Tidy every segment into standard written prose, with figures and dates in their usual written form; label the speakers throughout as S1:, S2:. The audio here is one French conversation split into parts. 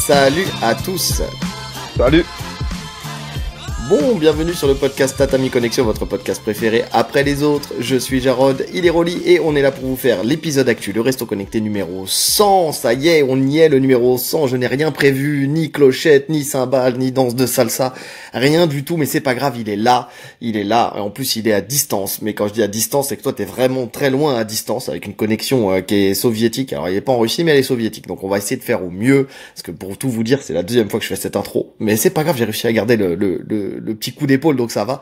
S1: Salut à tous.
S2: Salut.
S1: Bon, bienvenue sur le podcast Tatami Connexion, votre podcast préféré après les autres. Je suis Jarod, il est Rolly et on est là pour vous faire l'épisode actu, le Resto Connecté numéro 100. Ça y est, on y est, le numéro 100. Je n'ai rien prévu, ni clochette, ni cymbales, ni danse de salsa, rien du tout, mais c'est pas grave, il est là. Et en plus il est à distance. Mais quand je dis à distance, c'est que toi t'es vraiment très loin à distance, avec une connexion qui est soviétique. Alors il est pas en Russie, mais elle est soviétique. Donc on va essayer de faire au mieux, parce que pour tout vous dire, c'est la deuxième fois que je fais cette intro. Mais c'est pas grave, j'ai réussi à garder le petit coup d'épaule, donc ça va.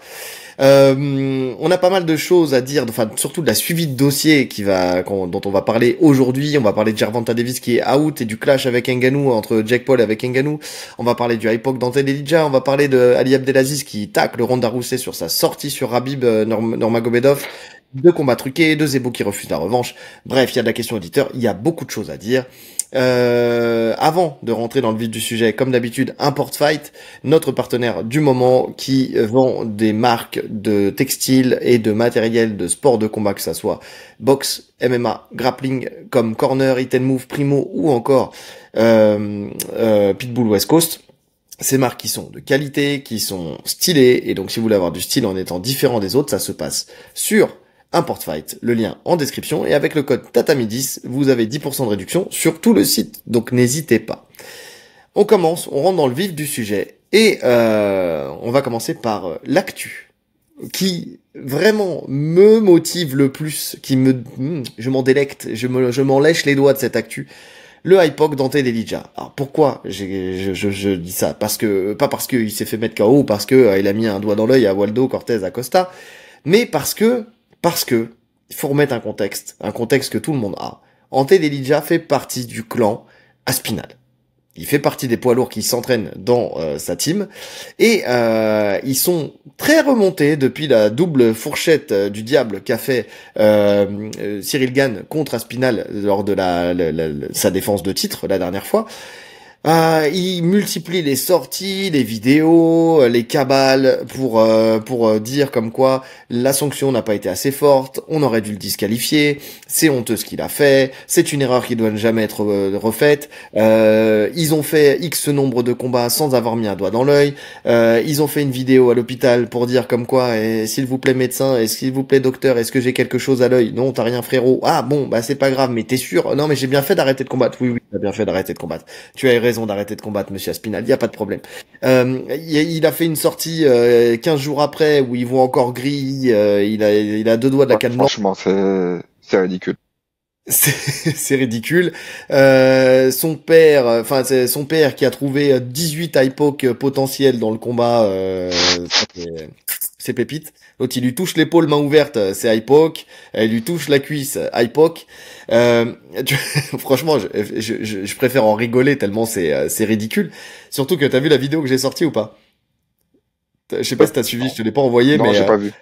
S1: On a pas mal de choses à dire, enfin surtout de la suivi de dossier dont on va parler aujourd'hui. On va parler de Gervonta Davis qui est out et du clash avec Ngannou, entre Jake Paul avec Ngannou. On va parler du hypoc Dante Delija. On va parler de Ali Abdelaziz qui tacle Ronda Rousey sur sa sortie sur Khabib Nurmagomedov. Deux combats truqués, deux ébos qui refusent la revanche. Bref, il y a de la question auditeur, il y a beaucoup de choses à dire. Avant de rentrer dans le vif du sujet, comme d'habitude, Import Fight, notre partenaire du moment qui vend des marques de textiles et de matériel de sport de combat, que ça soit boxe, MMA, grappling, comme Corner, Hit and Move, Primo ou encore Pitbull West Coast. Ces marques qui sont de qualité, qui sont stylées, et donc si vous voulez avoir du style en étant différent des autres, ça se passe sur Import Fight, le lien en description, et avec le code TATAMI10, vous avez 10% de réduction sur tout le site, donc n'hésitez pas. On rentre dans le vif du sujet, et on va commencer par l'actu, qui vraiment me motive le plus, je m'en délecte, je m'en lèche les doigts de cette actu. Le hypoc Dante Delija. Alors pourquoi je dis ça? Pas parce qu'il s'est fait mettre KO, ou parce que il a mis un doigt dans l'œil à Waldo Cortez Acosta, mais parce que il faut remettre un contexte que tout le monde a. Dante Delija fait partie du clan Aspinal. Il fait partie des poids lourds qui s'entraînent dans sa team, et ils sont très remontés depuis la double fourchette du diable qu'a fait Cyril Gane contre Aspinal lors de sa défense de titre la dernière fois. Il multiplie les sorties, les vidéos, les cabales pour dire comme quoi la sanction n'a pas été assez forte, on aurait dû le disqualifier, c'est honteux ce qu'il a fait, c'est une erreur qui doit jamais être refaite. Ils ont fait X nombre de combats sans avoir mis un doigt dans l'œil. Ils ont fait une vidéo à l'hôpital pour dire comme quoi s'il vous plaît médecin, et s'il vous plaît docteur, est-ce que j'ai quelque chose à l'œil? Non, t'as rien frérot. Ah bon, bah c'est pas grave, mais t'es sûr? Non mais j'ai bien fait d'arrêter de combattre. Oui, t'as bien fait d'arrêter de combattre. Tu as raison d'arrêter de combattre, monsieur Aspinal, y a pas de problème. Il a fait une sortie 15 jours après où il voit encore gris, il a deux doigts de la canne blanche.
S2: Franchement, c'est ridicule.
S1: C'est ridicule. Son père qui a trouvé 18 hypoc potentiels dans le combat, c'est pépite. L'autre, il lui touche l'épaule main ouverte, c'est hypoc. Elle lui touche la cuisse, hypoc. Franchement, je préfère en rigoler tellement c'est ridicule. Surtout que t'as vu la vidéo que j'ai sortie ou pas? Je sais pas si t'as suivi, je te l'ai pas envoyé,
S2: non,
S1: mais
S2: j'ai pas vu.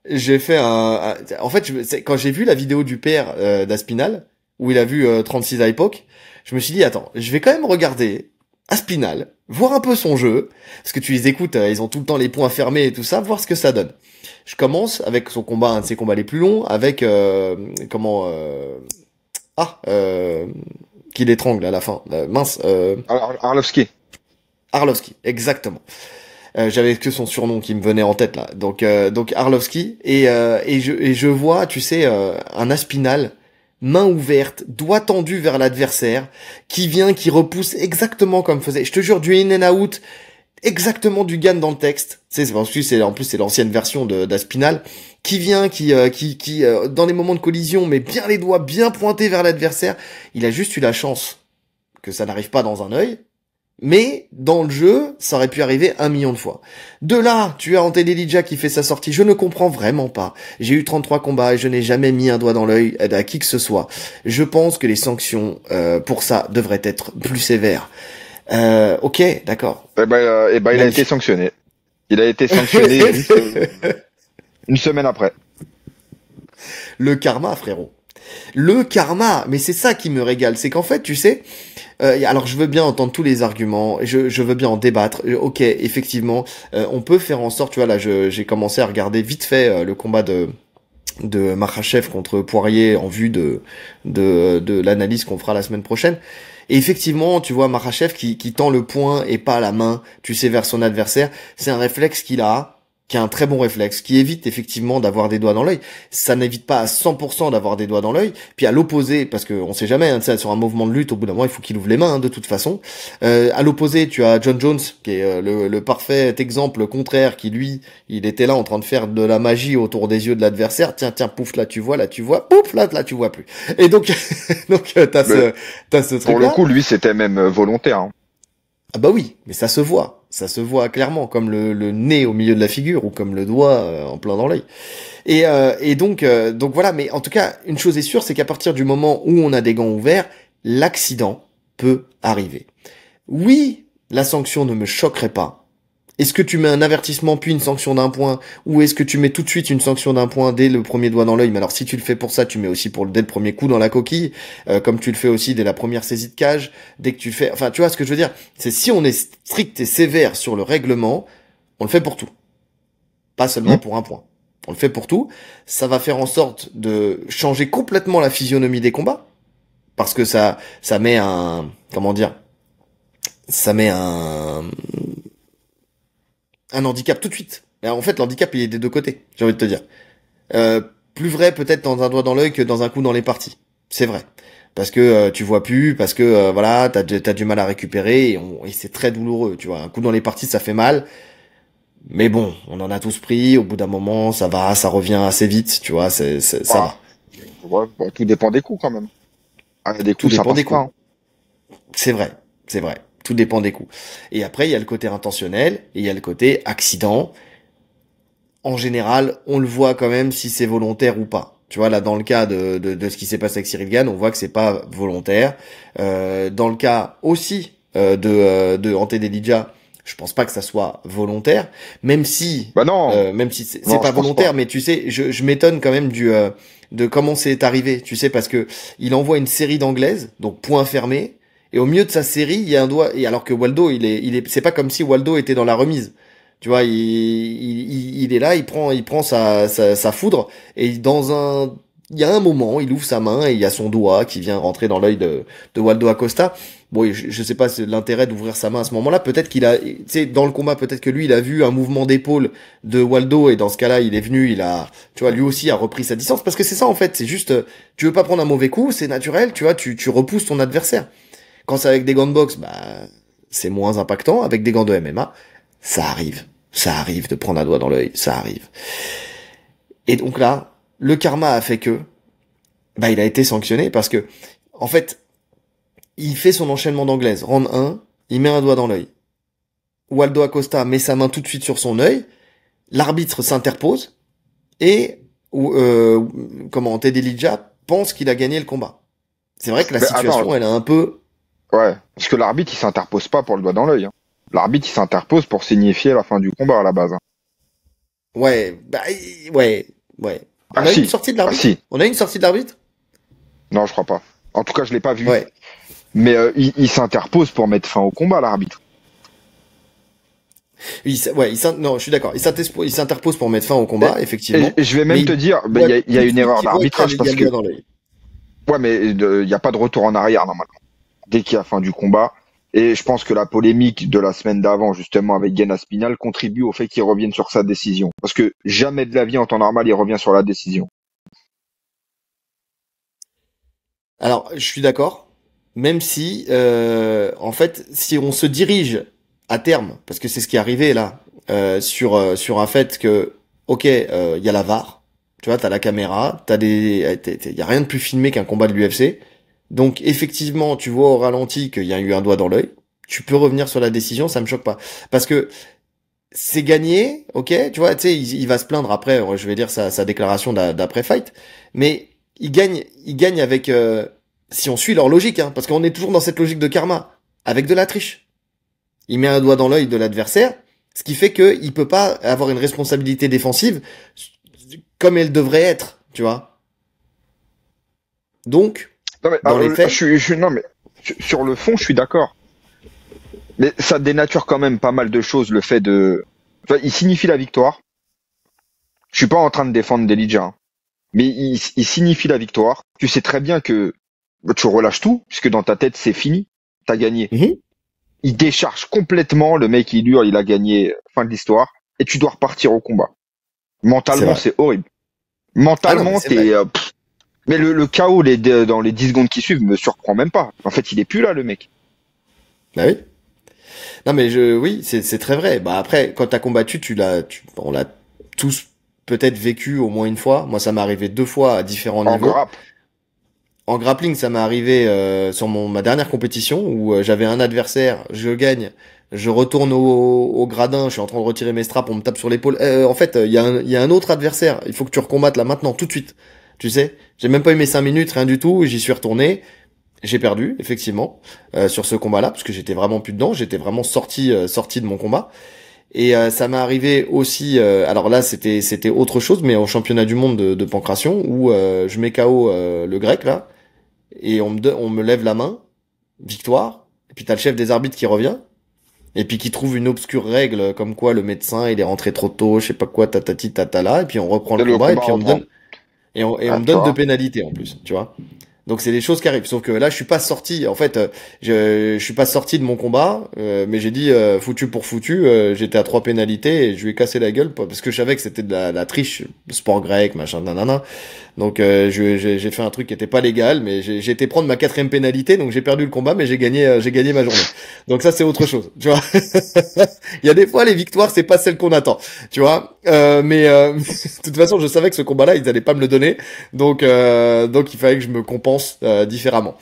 S1: j'ai fait en fait, quand j'ai vu la vidéo du père d'Aspinal, où il a vu 36 hypoc, je me suis dit, attends, je vais quand même regarder Aspinal, voir un peu son jeu, parce que tu les écoutes, ils ont tout le temps les poings fermés et tout ça, voir ce que ça donne. Je commence avec son combat, un de ses combats les plus longs, avec qui l'étrangle à la fin,
S2: Arlovski.
S1: Arlovski, exactement. J'avais que son surnom qui me venait en tête là. Donc Arlovski, et je vois, tu sais, un Aspinal, main ouverte, doigt tendu vers l'adversaire, qui repousse exactement comme faisait, je te jure, du in and out, exactement du Gane dans le texte. C'est parce que c'est l'ancienne version d'Aspinal, qui dans les moments de collision met bien les doigts bien pointés vers l'adversaire. Il a juste eu la chance que ça n'arrive pas dans un œil. Mais dans le jeu, ça aurait pu arriver 1 million de fois. De là, tu as Dante Delija qui fait sa sortie. Je ne comprends vraiment pas. J'ai eu 33 combats et je n'ai jamais mis un doigt dans l'œil à qui que ce soit. Je pense que les sanctions pour ça devraient être plus sévères. Ok, d'accord.
S2: Il a été sanctionné. Il a été sanctionné une semaine après.
S1: Le karma, frérot. Le karma, mais c'est ça qui me régale, c'est qu'en fait, tu sais, alors je veux bien entendre tous les arguments, je veux bien en débattre. Ok, effectivement, on peut faire en sorte, tu vois, là, j'ai commencé à regarder vite fait le combat de Makhachev contre Poirier en vue de l'analyse qu'on fera la semaine prochaine. Et effectivement, tu vois Makhachev qui tend le poing et pas la main, tu sais, vers son adversaire. C'est un réflexe qu'il a, qui a un très bon réflexe, qui évite effectivement d'avoir des doigts dans l'œil. Ça n'évite pas à 100% d'avoir des doigts dans l'œil. Puis à l'opposé, parce que on sait jamais, hein, sur un mouvement de lutte, au bout d'un moment, il faut qu'il ouvre les mains, hein, de toute façon. À l'opposé, tu as John Jones, qui est le parfait exemple contraire, qui lui, il était là en train de faire de la magie autour des yeux de l'adversaire. Tiens, pouf, là tu vois, pouf, là tu vois plus. Et donc, t'as ce truc-là.
S2: Pour le coup, lui, c'était même volontaire. Hein.
S1: Ah bah oui, mais ça se voit clairement, comme le nez au milieu de la figure ou comme le doigt en plein dans l'œil. Et donc voilà. Mais en tout cas, une chose est sûre, c'est qu'à partir du moment où on a des gants ouverts, l'accident peut arriver. Oui, la sanction ne me choquerait pas. Est-ce que tu mets un avertissement puis une sanction d'un point, ou est-ce que tu mets tout de suite une sanction d'un point dès le premier doigt dans l'œil? Mais alors si tu le fais pour ça, tu mets aussi dès le premier coup dans la coquille, comme tu le fais aussi dès la première saisie de cage, dès que tu fais... Enfin, tu vois ce que je veux dire? C'est si on est strict et sévère sur le règlement, on le fait pour tout. Pas seulement pour un point. On le fait pour tout. Ça va faire en sorte de changer complètement la physionomie des combats, parce que ça met un... Comment dire? Ça met un handicap tout de suite. Et en fait, l'handicap, il est des deux côtés, j'ai envie de te dire. Plus vrai peut-être dans un doigt dans l'œil que dans un coup dans les parties. C'est vrai. Parce que tu vois plus, parce que voilà, t'as du mal à récupérer, et c'est très douloureux, tu vois. Un coup dans les parties, ça fait mal. Mais bon, on en a tous pris, au bout d'un moment, ça revient assez vite, tu vois, ça va.
S2: Ouais, bon, tout dépend des coups quand même. Ah, il y a des coups,
S1: Tout
S2: ça
S1: dépend
S2: passe
S1: des
S2: pas.
S1: coups. C'est vrai. Tout dépend des coups. Et après, il y a le côté intentionnel, et il y a le côté accident. En général, on le voit quand même si c'est volontaire ou pas. Tu vois, là, dans le cas de ce qui s'est passé avec Cyril Gane, on voit que c'est pas volontaire. Dans le cas aussi de Ante Delija, je pense pas que ça soit volontaire, même si
S2: Bah non.
S1: même si c'est
S2: Non,
S1: pas
S2: je pense
S1: volontaire,
S2: pas.
S1: mais tu sais, je m'étonne quand même de comment c'est arrivé, tu sais, parce que il envoie une série d'anglaises, donc point fermé, et au milieu de sa série, il y a un doigt, et alors que Waldo, c'est pas comme si Waldo était dans la remise. Tu vois, il est là, il prend sa foudre, et il y a un moment, il ouvre sa main, et il y a son doigt qui vient rentrer dans l'œil de Waldo Acosta. Bon, je sais pas l'intérêt d'ouvrir sa main à ce moment-là. Peut-être qu'il a, tu sais, dans le combat, peut-être que lui, il a vu un mouvement d'épaule de Waldo, et dans ce cas-là, il est venu, tu vois, lui aussi a repris sa distance, parce que c'est ça, en fait, c'est juste, tu veux pas prendre un mauvais coup, c'est naturel, tu vois, tu repousses ton adversaire. Quand c'est avec des gants de boxe, bah, c'est moins impactant. Avec des gants de MMA, ça arrive de prendre un doigt dans l'œil, ça arrive. Et donc là, le karma a fait que, bah, il a été sanctionné parce que, en fait, il fait son enchaînement d'anglaise. Round 1, il met un doigt dans l'œil. Waldo Acosta met sa main tout de suite sur son œil. L'arbitre s'interpose et Teddy Lidja pense qu'il a gagné le combat. C'est vrai que la situation, elle est un peu...
S2: Ouais, parce que l'arbitre, il s'interpose pas pour le doigt dans l'œil. Hein. L'arbitre, il s'interpose pour signifier la fin du combat à la base. Hein.
S1: Ouais, ouais. On a une sortie de l'arbitre.
S2: Si.
S1: On a une sortie de l'arbitre.
S2: Non, je crois pas. En tout cas, je l'ai pas vu.
S1: Ouais.
S2: Mais il s'interpose pour mettre fin au combat, l'arbitre.
S1: Non, je suis d'accord. Il s'interpose pour mettre fin au combat, effectivement.
S2: Et je vais même te dire, il y a une erreur d'arbitrage parce que. Ouais, mais il y a pas de retour en arrière normalement. Dès qu'il y a fin du combat. Et je pense que la polémique de la semaine d'avant, justement, avec Guy Spinal, contribue au fait qu'il revienne sur sa décision. Parce que jamais de la vie, en temps normal, il revient sur la décision.
S1: Alors, je suis d'accord. Même si, en fait, si on se dirige à terme, parce que c'est ce qui est arrivé là, sur un fait que, ok, il y a la VAR, tu vois, t'as la caméra, il y a rien de plus filmé qu'un combat de l'UFC. Donc effectivement, tu vois au ralenti qu'il y a eu un doigt dans l'œil. Tu peux revenir sur la décision, ça me choque pas, parce que c'est gagné, ok. Tu vois, tu sais, il va se plaindre après. Je vais lire sa déclaration d'après fight, mais il gagne avec si on suit leur logique, hein, parce qu'on est toujours dans cette logique de karma, avec de la triche. Il met un doigt dans l'œil de l'adversaire, ce qui fait que il peut pas avoir une responsabilité défensive comme elle devrait être, tu vois. Donc
S2: non mais,
S1: dans les faits,
S2: non mais sur le fond, je suis d'accord. Mais ça dénature quand même pas mal de choses, le fait de... Enfin, il signifie la victoire. Je suis pas en train de défendre Delija. Hein. mais il signifie la victoire. Tu sais très bien que tu relâches tout, puisque dans ta tête, c'est fini. T'as gagné. Il décharge complètement, le mec, il hurle, il a gagné, fin de l'histoire, et tu dois repartir au combat. Mentalement, c'est horrible. Mentalement, mais le chaos dans les 10 secondes qui suivent me surprend même pas. En fait, il est plus là, le mec.
S1: Bah oui. Non mais oui, c'est très vrai. Bah après, quand t'as combattu, on l'a tous peut-être vécu au moins une fois. Moi, ça m'est arrivé 2 fois à différents niveaux. En grappling, ça m'est arrivé sur ma dernière compétition où j'avais un adversaire, je gagne, je retourne au gradin, je suis en train de retirer mes straps, on me tape sur l'épaule. En fait, il y a un autre adversaire, il faut que tu recombattes là maintenant, tout de suite. Tu sais, j'ai même pas eu mes 5 minutes, rien du tout, j'y suis retourné. J'ai perdu, effectivement, sur ce combat-là, parce que j'étais vraiment plus dedans, j'étais vraiment sorti de mon combat. Et ça m'est arrivé aussi, alors là c'était autre chose, mais au championnat du monde de pancration, où je mets KO le grec là, et on me lève la main, victoire, et puis t'as le chef des arbitres qui revient, et puis qui trouve une obscure règle, comme quoi le médecin il est rentré trop tôt, je sais pas quoi, tatati tatala, et puis on reprend le combat, et puis on me donne, on me donne 2 pénalités en plus, tu vois. Donc c'est des choses qui arrivent. Sauf que là, je suis pas sorti. En fait, je suis pas sorti de mon combat, mais j'ai dit foutu pour foutu. J'étais à 3 pénalités et je lui ai cassé la gueule parce que je savais que c'était de la triche, sport grec, machin, nanana. Donc j'ai fait un truc qui était pas légal, mais j'ai été prendre ma 4e pénalité, donc j'ai perdu le combat, mais j'ai gagné ma journée. Donc ça c'est autre chose, tu vois. Il y a des fois les victoires c'est pas celles qu'on attend, tu vois. Mais de toute façon je savais que ce combat-là ils allaient pas me le donner, donc il fallait que je me compense différemment.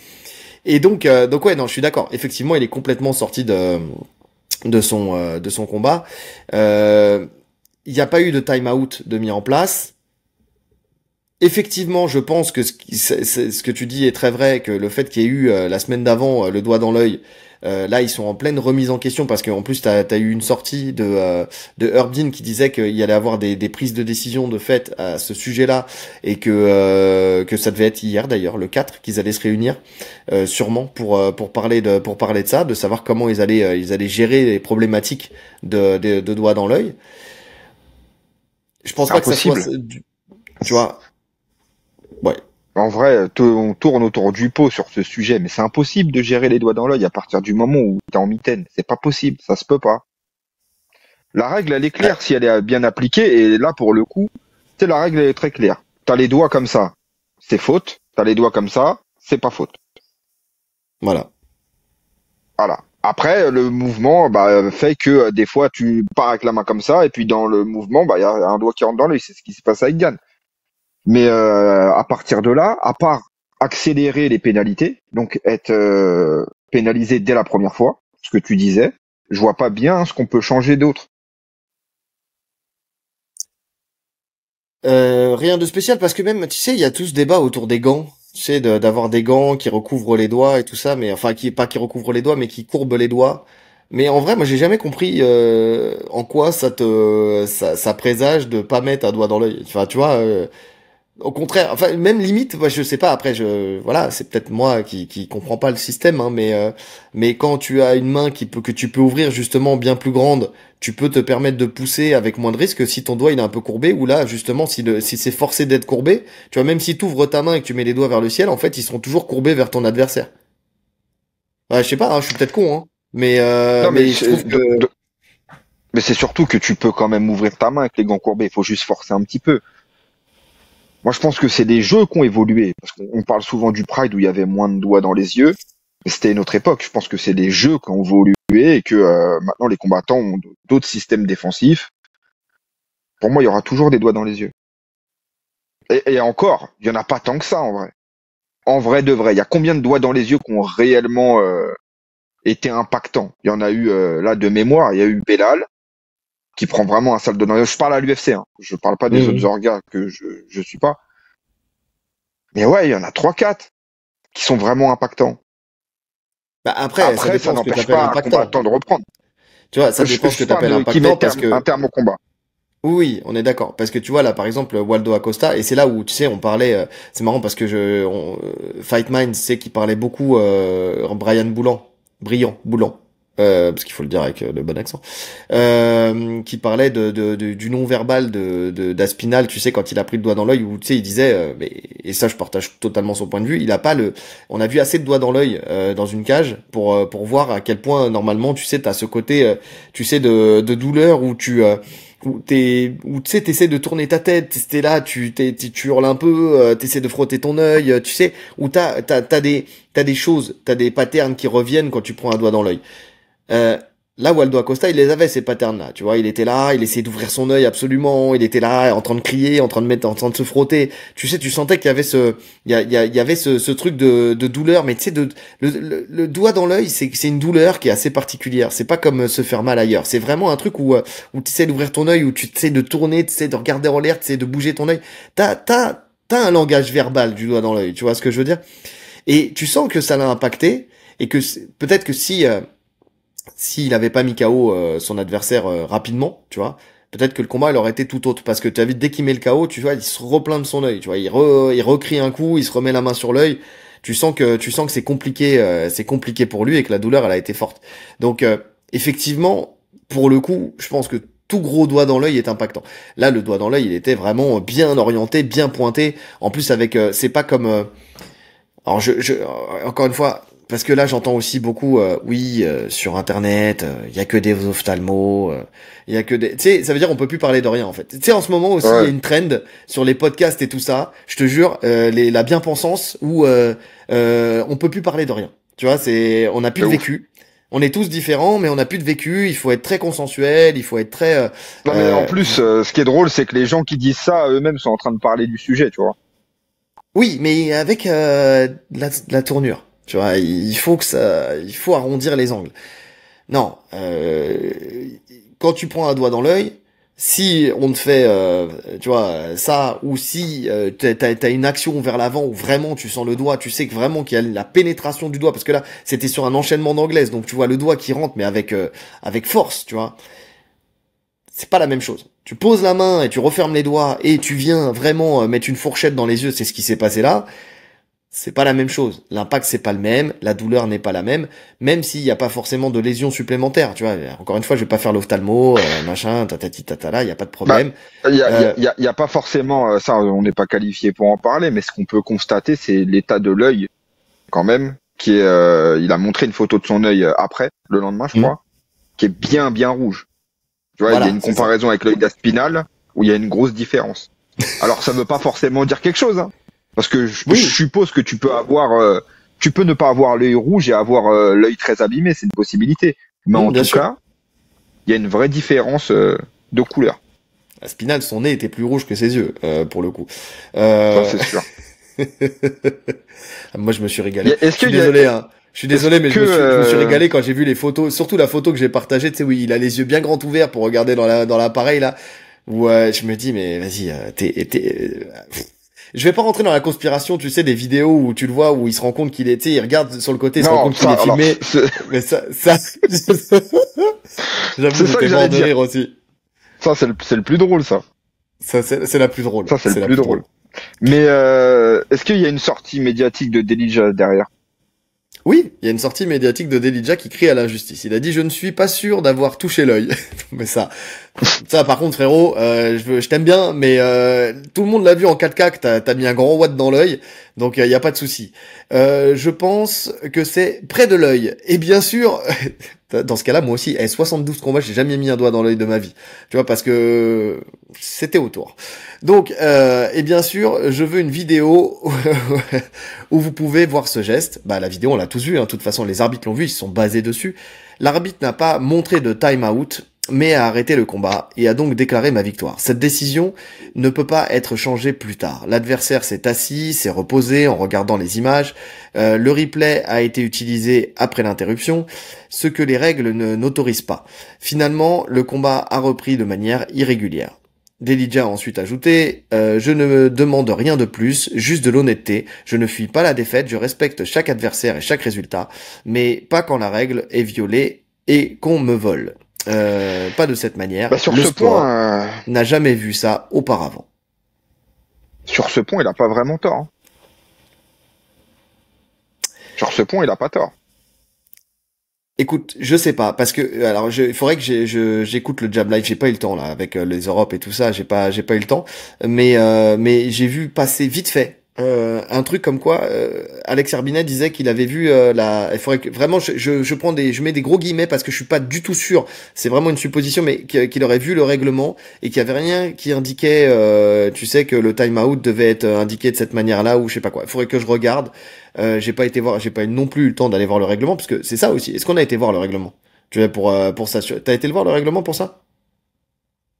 S1: Et donc ouais non je suis d'accord. Effectivement il est complètement sorti de son combat. Il n'y a pas eu de time out de mis en place. Effectivement, je pense que ce que tu dis est très vrai, que le fait qu'il y ait eu la semaine d'avant le doigt dans l'œil, là ils sont en pleine remise en question parce qu'en plus t'as eu une sortie de Herb Dean qui disait qu'il y allait avoir des prises de décision de fait à ce sujet-là et que ça devait être hier d'ailleurs le 4 qu'ils allaient se réunir sûrement pour parler de ça, de savoir comment ils allaient gérer les problématiques de doigt dans l'œil. Je pense pas que ça soit, tu vois. Ouais.
S2: En vrai, on tourne autour du pot sur ce sujet, mais c'est impossible de gérer les doigts dans l'œil à partir du moment où t'es en mitaine. C'est pas possible, ça se peut pas. La règle, elle est claire si elle est bien appliquée, et là, pour le coup, la règle, elle est très claire. T'as les doigts comme ça, c'est faute. T'as les doigts comme ça, c'est pas faute.
S1: Voilà.
S2: Voilà. Après, le mouvement fait que des fois, tu pars avec la main comme ça, et puis dans le mouvement, il y a un doigt qui rentre dans l'œil. C'est ce qui se passe avec Gann. Mais à partir de là, à part accélérer les pénalités, donc être pénalisé dès la première fois, ce que tu disais, je vois pas bien ce qu'on peut changer d'autre.
S1: Rien de spécial parce que même, tu sais, il y a tout ce débat autour des gants. Tu sais, d'avoir des gants qui recouvrent les doigts et tout ça, mais enfin, qui recouvrent les doigts, mais qui courbent les doigts. Mais en vrai, moi, j'ai jamais compris en quoi ça présage de pas mettre un doigt dans l'œil. Enfin, tu vois. Au contraire, enfin même limite, moi je sais pas. Après, voilà, c'est peut-être moi qui comprends pas le système, hein, mais quand tu as une main que tu peux ouvrir justement bien plus grande, tu peux te permettre de pousser avec moins de risque si ton doigt il est un peu courbé ou là justement si c'est forcé d'être courbé, tu vois même si tu ouvres ta main et que tu mets les doigts vers le ciel, en fait ils seront toujours courbés vers ton adversaire. Ouais, je sais pas, hein, je suis peut-être con, hein,
S2: Non,
S1: mais je trouve que
S2: mais c'est surtout que tu peux quand même ouvrir ta main avec les gants courbés. Il faut juste forcer un petit peu. Moi, je pense que c'est des jeux qui ont évolué. Parce qu'on parle souvent du Pride où il y avait moins de doigts dans les yeux. Mais c'était une autre époque. Je pense que c'est des jeux qui ont évolué et que maintenant les combattants ont d'autres systèmes défensifs. Pour moi, il y aura toujours des doigts dans les yeux. Et encore, il y en a pas tant que ça en vrai. En vrai de vrai, il y a combien de doigts dans les yeux qui ont réellement été impactants? Il y en a eu là de mémoire. Il y a eu Belal qui prend vraiment un sale de. Je parle à l'UFC. Hein. Je parle pas des autres orgas que je suis pas. Mais ouais, il y en a 3-4 qui sont vraiment impactants.
S1: Bah après
S2: ça n'empêche pas un combattant de reprendre.
S1: Tu vois, ça dépend ce que t'appelles impactant parce que
S2: un terme au combat.
S1: Oui, on est d'accord. Parce que tu vois, là, par exemple, Waldo Acosta, et c'est là où, tu sais, on parlait, c'est marrant parce que Fight Mind, c'est qui parlait beaucoup, Boulan. parce qu'il faut le dire avec le bon accent, qui parlait du non-verbal d'Aspinal, tu sais, quand il a pris le doigt dans l'œil, où tu sais, il disait, et ça je partage totalement son point de vue, on a vu assez de doigts dans l'œil dans une cage pour voir à quel point normalement, tu sais, t'as ce côté, tu sais, de douleur où où tu sais, t'essaies de tourner ta tête, t'es là, tu hurles un peu, t'essaies de frotter ton œil, tu sais, où t'as des choses, t'as des patterns qui reviennent quand tu prends un doigt dans l'œil. Là, Waldo Acosta, il les avait, ces patterns-là, tu vois, il était là, il essayait d'ouvrir son œil absolument, il était là, en train de crier, en train de se frotter, tu sais, tu sentais qu'il y avait il y avait ce truc de douleur, mais tu sais, le doigt dans l'œil, c'est une douleur qui est assez particulière, c'est pas comme se faire mal ailleurs, c'est vraiment un truc où tu essaies d'ouvrir ton œil, où tu essaies de tourner, tu essaies de regarder en l'air, tu essaies de bouger ton œil, t'as un langage verbal du doigt dans l'œil, tu vois ce que je veux dire? Et tu sens que ça l'a impacté, et que peut-être que s'il avait pas mis KO son adversaire rapidement, tu vois, peut-être que le combat il aurait été tout autre, parce que tu as vu, dès qu'il met le KO, tu vois, il se replaint de son œil, tu vois, il recrie un coup, il se remet la main sur l'œil, tu sens que c'est compliqué pour lui, et que la douleur elle a été forte. Donc effectivement, pour le coup, je pense que tout gros doigt dans l'œil est impactant. Là, le doigt dans l'œil, il était vraiment bien orienté, bien pointé. En plus, avec, c'est pas comme, alors encore une fois, parce que là j'entends aussi beaucoup, oui, sur internet, il y a que des ophtalmos, il y a que des, tu sais, ça veut dire on peut plus parler de rien en fait. Tu sais, en ce moment aussi il y a une trend sur les podcasts et tout ça. Je te jure, la bien-pensance où on peut plus parler de rien. Tu vois, on n'a plus de vécu. On est tous différents, mais on n'a plus de vécu. Il faut être très consensuel, il faut être très.
S2: Non mais en plus, ce qui est drôle, c'est que les gens qui disent ça eux-mêmes sont en train de parler du sujet, tu vois.
S1: Oui, mais avec la tournure. Tu vois, il faut arrondir les angles. Non, quand tu prends un doigt dans l'œil, si on te fait, tu vois, ça, ou si t'as une action vers l'avant où vraiment tu sens le doigt, tu sais que vraiment qu'il y a la pénétration du doigt, parce que là, c'était sur un enchaînement d'anglaises, donc tu vois le doigt qui rentre, mais avec force, tu vois. C'est pas la même chose. Tu poses la main et tu refermes les doigts et tu viens vraiment mettre une fourchette dans les yeux, c'est ce qui s'est passé là. C'est pas la même chose. L'impact c'est pas le même, la douleur n'est pas la même s'il n'y a pas forcément de lésions supplémentaires. Tu vois, encore une fois, je vais pas faire l'ophtalmo, machin, tatati tatala, il y a pas de problème.
S2: Y a pas forcément ça, on n'est pas qualifié pour en parler, mais ce qu'on peut constater, c'est l'état de l'œil quand même, qui est, il a montré une photo de son œil après, le lendemain, je crois, qui est bien rouge. Tu vois, voilà, il y a une comparaison avec l'œil d'Aspinal où il y a une grosse différence. Alors ça veut pas forcément dire quelque chose, hein, parce que je suppose que tu peux avoir, tu peux ne pas avoir l'œil rouge et avoir l'œil très abîmé, c'est une possibilité. Mais en tout cas, il y a une vraie différence de couleur.
S1: Aspinal, son nez était plus rouge que ses yeux, pour le coup.
S2: Ça c'est sûr.
S1: Moi je me suis régalé. Je suis désolé, hein. Je suis désolé, mais je me suis régalé quand j'ai vu les photos, surtout la photo que j'ai partagée, tu sais, oui, il a les yeux bien grands ouverts pour regarder dans l'appareil, là, où je me dis, mais vas-y, je vais pas rentrer dans la conspiration, tu sais, des vidéos où tu le vois, où il se rend compte qu'il est, tu sais, il regarde sur le côté, il se rend compte qu'il est filmé, mais ça, j'avoue, j'étais mort de rire aussi.
S2: Ça, c'est le plus drôle, ça.
S1: Ça, c'est la plus drôle.
S2: Ça, c'est le plus drôle. Mais est-ce qu'il y a une sortie médiatique de Delija derrière?
S1: Oui, il y a une sortie médiatique de Delija qui crie à l'injustice. Il a dit, je ne suis pas sûr d'avoir touché l'œil. Mais ça, par contre, frérot, je t'aime bien, mais tout le monde l'a vu en 4K que t'as mis un grand watt dans l'œil, donc il y a pas de souci. Je pense que c'est près de l'œil. Et bien sûr, dans ce cas-là, moi aussi, 72 combats, j'ai jamais mis un doigt dans l'œil de ma vie. Tu vois, parce que c'était autour. Donc, et bien sûr, je veux une vidéo où vous pouvez voir ce geste. Bah, la vidéo, on l'a tous vu, hein. De toute façon, les arbitres l'ont vu, ils se sont basés dessus. L'arbitre n'a pas montré de time-out, mais a arrêté le combat et a donc déclaré ma victoire. Cette décision ne peut pas être changée plus tard. L'adversaire s'est assis, s'est reposé en regardant les images. Le replay a été utilisé après l'interruption, ce que les règles n'autorisent pas. Finalement, le combat a repris de manière irrégulière. Delija a ensuite ajouté, je ne me demande rien de plus, juste de l'honnêteté. Je ne fuis pas la défaite, je respecte chaque adversaire et chaque résultat, mais pas quand la règle est violée et qu'on me vole. Pas de cette manière.
S2: Bah,
S1: le sport n'a jamais vu ça auparavant.
S2: Sur ce point, il a pas vraiment tort. Hein. Sur ce point, il a pas tort.
S1: Écoute, je sais pas, parce que alors il faudrait que j'écoute le Jam Live. J'ai pas eu le temps là avec les Europes et tout ça. J'ai pas eu le temps, mais j'ai vu passer vite fait un truc comme quoi Alex Herbinet disait qu'il avait vu Il faudrait que vraiment je mets des gros guillemets parce que je suis pas du tout sûr. C'est vraiment une supposition, mais qu'il aurait vu le règlement et qu'il y avait rien qui indiquait, tu sais, que le time out devait être indiqué de cette manière-là ou je sais pas quoi. Il faudrait que je regarde. J'ai pas eu non plus eu le temps d'aller voir le règlement, parce que c'est ça aussi. Est-ce qu'on a été voir le règlement? Tu vois, pour ça. T'as été le voir le règlement pour ça?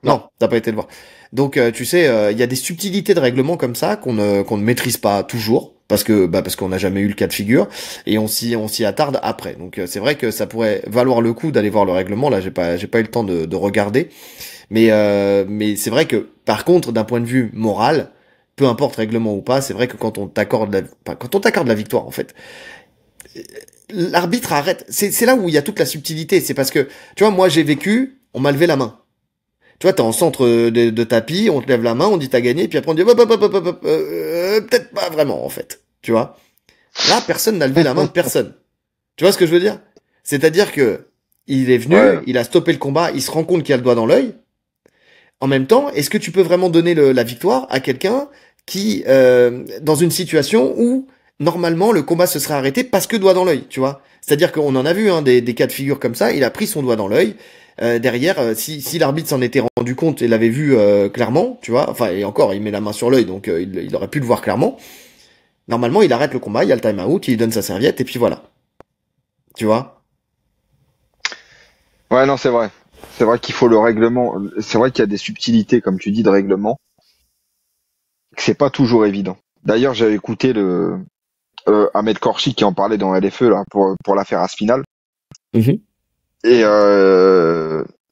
S2: Non.
S1: Non, t'as pas été le voir. Donc, tu sais, il y a des subtilités de règlement comme ça qu'on ne maîtrise pas toujours. Parce qu'on n'a jamais eu le cas de figure et on s'y attarde après. Donc c'est vrai que ça pourrait valoir le coup d'aller voir le règlement. Là, j'ai pas eu le temps de regarder. Mais c'est vrai que par contre, d'un point de vue moral, peu importe règlement ou pas, c'est vrai que quand on t'accorde la victoire, en fait, l'arbitre arrête. C'est là où il y a toute la subtilité. C'est parce que, tu vois, moi j'ai vécu, on m'a levé la main. Tu vois, t'es en centre de tapis, on te lève la main, on dit t'as gagné, puis après on dit peut-être pas vraiment en fait. Tu vois. Là, personne n'a levé la main de personne. Tu vois ce que je veux dire? C'est-à-dire que il est venu,
S2: Ouais.
S1: il a stoppé le combat, il se rend compte qu'il a le doigt dans l'œil. En même temps, est-ce que tu peux vraiment donner la victoire à quelqu'un qui, dans une situation où normalement le combat se serait arrêté parce que doigt dans l'œil, tu vois? C'est-à-dire qu'on en a vu des cas de figure comme ça. Il a pris son doigt dans l'œil. Derrière, si l'arbitre s'en était rendu compte et l'avait vu clairement, tu vois, enfin et encore, il met la main sur l'œil, donc il aurait pu le voir clairement. Normalement, il arrête le combat, il y a le time out, il donne sa serviette et puis voilà, tu vois.
S2: Ouais, non, c'est vrai. C'est vrai qu'il faut le règlement. C'est vrai qu'il y a des subtilités, comme tu dis, de règlement. Que c'est pas toujours évident. D'ailleurs, j'avais écouté le Ahmed Korchi qui en parlait dans LFE là pour l'affaire Aspinal.
S1: Mhm.
S2: Et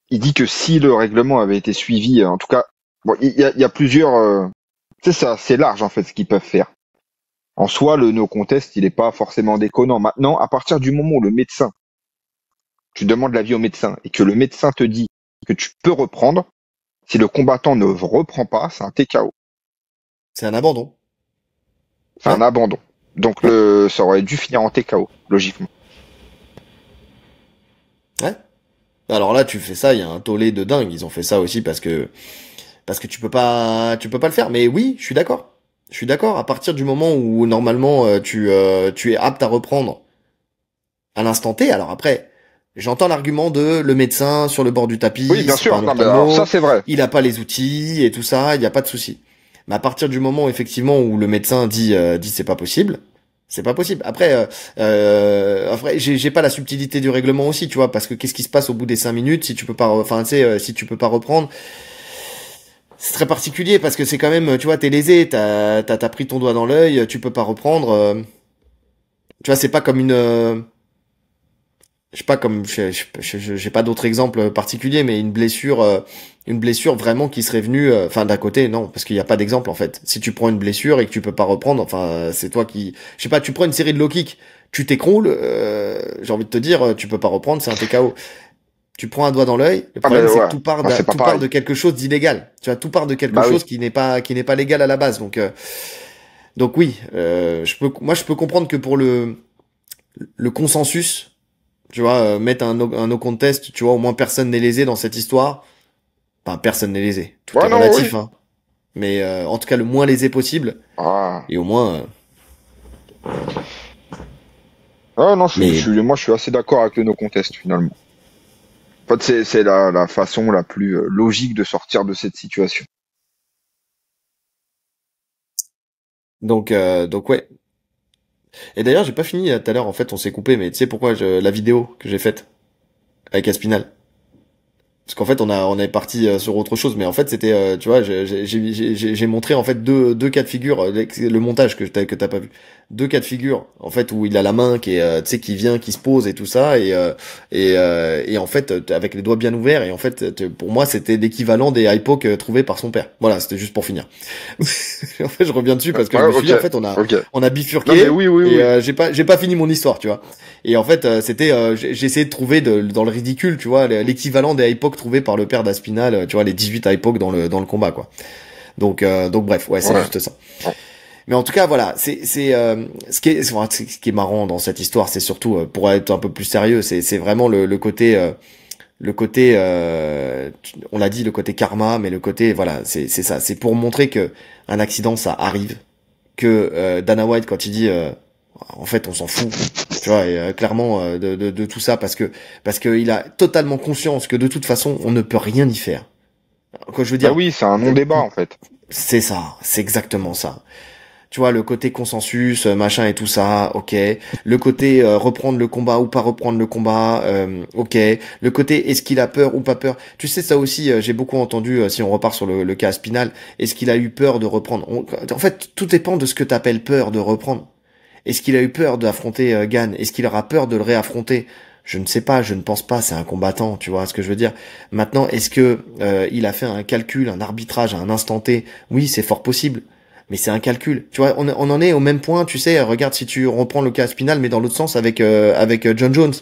S2: il dit que si le règlement avait été suivi, en tout cas, bon, il y a plusieurs. Tu sais, c'est assez large en fait ce qu'ils peuvent faire. En soi, le no contest, il est pas forcément déconnant. Maintenant, à partir du moment où le médecin, tu demandes l'avis au médecin et que le médecin te dit que tu peux reprendre, si le combattant ne reprend pas, c'est un TKO,
S1: C'est un abandon.
S2: c'est
S1: Ouais.
S2: un abandon. Donc
S1: Ouais.
S2: ça aurait dû finir en TKO, logiquement.
S1: Ouais. Alors là, tu fais ça, il y a un tollé de dingue. Ils ont fait ça aussi parce que tu peux pas le faire. Mais oui, je suis d'accord. Je suis d'accord. À partir du moment où normalement tu es apte à reprendre à l'instant T. Alors après, j'entends l'argument de le médecin sur le bord du
S2: Oui,
S1: tapis,
S2: bien
S1: c'est pas
S2: sûr.
S1: un
S2: Non, mais alors ça
S1: ophtalmo,
S2: c'est vrai.
S1: il a pas les outils et tout ça, il y a pas de souci. Mais à partir du moment effectivement où le médecin dit c'est pas possible. C'est pas possible. Après, j'ai pas la subtilité du règlement aussi, tu vois, parce que qu'est-ce qui se passe au bout des 5 minutes si tu peux pas, enfin, tu sais, si tu peux pas reprendre, c'est très particulier parce que c'est quand même, tu vois, t'es lésé, t'as pris ton doigt dans l'œil, tu peux pas reprendre. Tu vois, c'est pas comme je sais pas comme, j'ai pas d'autres exemples particuliers, mais une blessure vraiment qui serait venue, enfin d'un côté, non, parce qu'il y a pas d'exemple en fait. Si tu prends une blessure et que tu peux pas reprendre, enfin, c'est toi qui, je sais pas, tu prends une série de low kicks, tu t'écroules, j'ai envie de te dire, tu peux pas reprendre, c'est un TKO. Tu prends un doigt dans l'œil. Le
S2: Ah mais
S1: problème, c'est que
S2: ouais, bah, c'est pas
S1: tout part
S2: pareil.
S1: de quelque chose d'illégal. Tu vois, tout part de quelque
S2: Bah oui.
S1: chose qui n'est pas légal à la base. Donc oui, moi, je peux comprendre que pour le consensus, tu vois, mettre un no contest, tu vois, au moins personne n'est lésé dans cette histoire. Enfin, personne n'est lésé. Tout est
S2: Ouais, non, oui.
S1: relatif, hein. Mais en tout cas, le moins lésé possible.
S2: Ah,
S1: Et au moins,
S2: ah non,
S1: mais
S2: moi je suis assez d'accord avec le no contest finalement. En fait, c'est la façon la plus logique de sortir de cette situation.
S1: donc ouais. Et d'ailleurs, j'ai pas fini tout à l'heure. En fait, on s'est coupé, mais tu sais pourquoi la vidéo que j'ai faite avec Aspinal. Parce qu'en fait, on est parti sur autre chose, mais en fait, c'était, tu vois, j'ai montré en fait deux cas de figure, le montage que t'as pas vu, deux cas de figure, en fait, où il a la main qui est, tu sais, qui vient, qui se pose et tout ça, et en fait, avec les doigts bien ouverts, et en fait, pour moi, c'était l'équivalent des high poke trouvés par son père. Voilà, c'était juste pour finir. En fait, je reviens dessus parce que je
S2: Ouais,
S1: me suis
S2: ok,
S1: dit, en fait,
S2: ok.
S1: on a
S2: Non mais
S1: bifurqué,
S2: oui, oui,
S1: et
S2: oui.
S1: j'ai pas fini mon histoire, tu vois. Et en fait, c'était, j'ai essayé de trouver dans le ridicule, tu vois, l'équivalent des high trouvés par le père d'Aspinal, tu vois, les 18 high dans le combat, quoi. Donc bref, ouais, c'est
S2: Ouais.
S1: juste ça. Mais en tout cas, voilà, ce qui est marrant dans cette histoire, c'est surtout pour être un peu plus sérieux, c'est vraiment le côté on l'a dit, le côté karma, mais le côté voilà, c'est ça, c'est pour montrer que un accident ça arrive, que Dana White quand il dit en fait on s'en fout, tu vois, et, clairement de tout ça parce que il a totalement conscience que de toute façon on ne peut rien y faire. Quoi, je veux dire.
S2: Bah oui, c'est un non-débat en fait.
S1: C'est ça, c'est exactement ça. Tu vois, le côté consensus, machin et tout ça, ok. Le côté reprendre le combat ou pas reprendre le combat, ok. Le côté est-ce qu'il a peur ou pas peur. Tu sais, ça aussi, j'ai beaucoup entendu, si on repart sur le cas Spinal, est-ce qu'il a eu peur de reprendre. En fait, tout dépend de ce que t'appelles peur de reprendre. Est-ce qu'il a eu peur d'affronter Gann? Est-ce qu'il aura peur de le réaffronter? Je ne sais pas, je ne pense pas, c'est un combattant, tu vois ce que je veux dire. Maintenant, est-ce que il a fait un calcul, un arbitrage à un instant T? Oui, c'est fort possible. Mais c'est un calcul. Tu vois, on en est au même point, tu sais, regarde si tu reprends le cas Spinal, mais dans l'autre sens avec John Jones.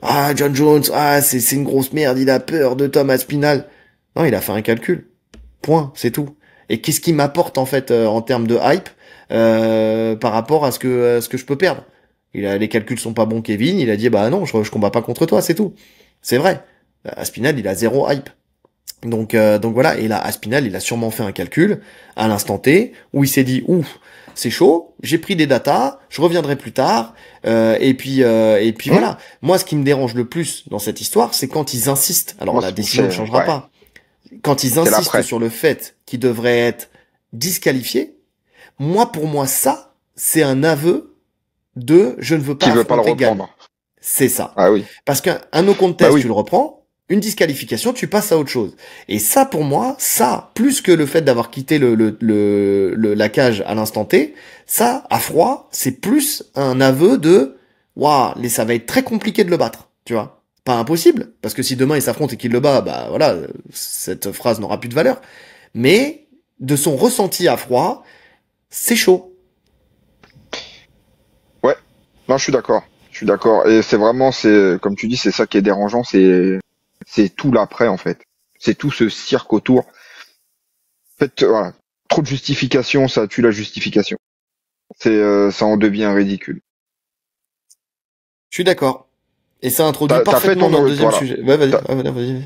S1: Ah, John Jones, ah, c'est une grosse merde, il a peur de Tom Aspinall. Non, il a fait un calcul. Point, c'est tout. Et qu'est-ce qui m'apporte en fait en termes de hype par rapport à ce que je peux perdre? Les calculs sont pas bons, Kevin. Il a dit bah non, je combats pas contre toi, c'est tout. C'est vrai. Aspinall, il a zéro hype. Donc voilà, et là Aspinall il a sûrement fait un calcul à l'instant T où il s'est dit ouf, c'est chaud, j'ai pris des datas, je reviendrai plus tard, et puis voilà. Moi, ce qui me dérange le plus dans cette histoire, c'est quand ils insistent. Alors la décision ne changera pas. Quand ils insistent sur le fait qu'il devrait être disqualifié, pour moi ça, c'est un aveu de je ne veux pas affronter Gann. C'est ça.
S2: Ah oui.
S1: Parce qu'un no contest, tu le reprends. Une disqualification, tu passes à autre chose. Et ça, pour moi, ça, plus que le fait d'avoir quitté la cage à l'instant T, ça, à froid, c'est plus un aveu de, waouh, ça va être très compliqué de le battre, tu vois. Pas impossible, parce que si demain il s'affronte et qu'il le bat, bah voilà, cette phrase n'aura plus de valeur. Mais, de son ressenti à froid, c'est chaud.
S2: Ouais. Non, je suis d'accord. Je suis d'accord. Et c'est vraiment, comme tu dis, c'est ça qui est dérangeant, c'est tout l'après en fait. C'est tout ce cirque autour. En fait, voilà, trop de justification, ça tue la justification. Ça en devient ridicule.
S1: Je suis d'accord. Et ça introduit parfaitement dans le deuxième sujet. Ouais, vas-y.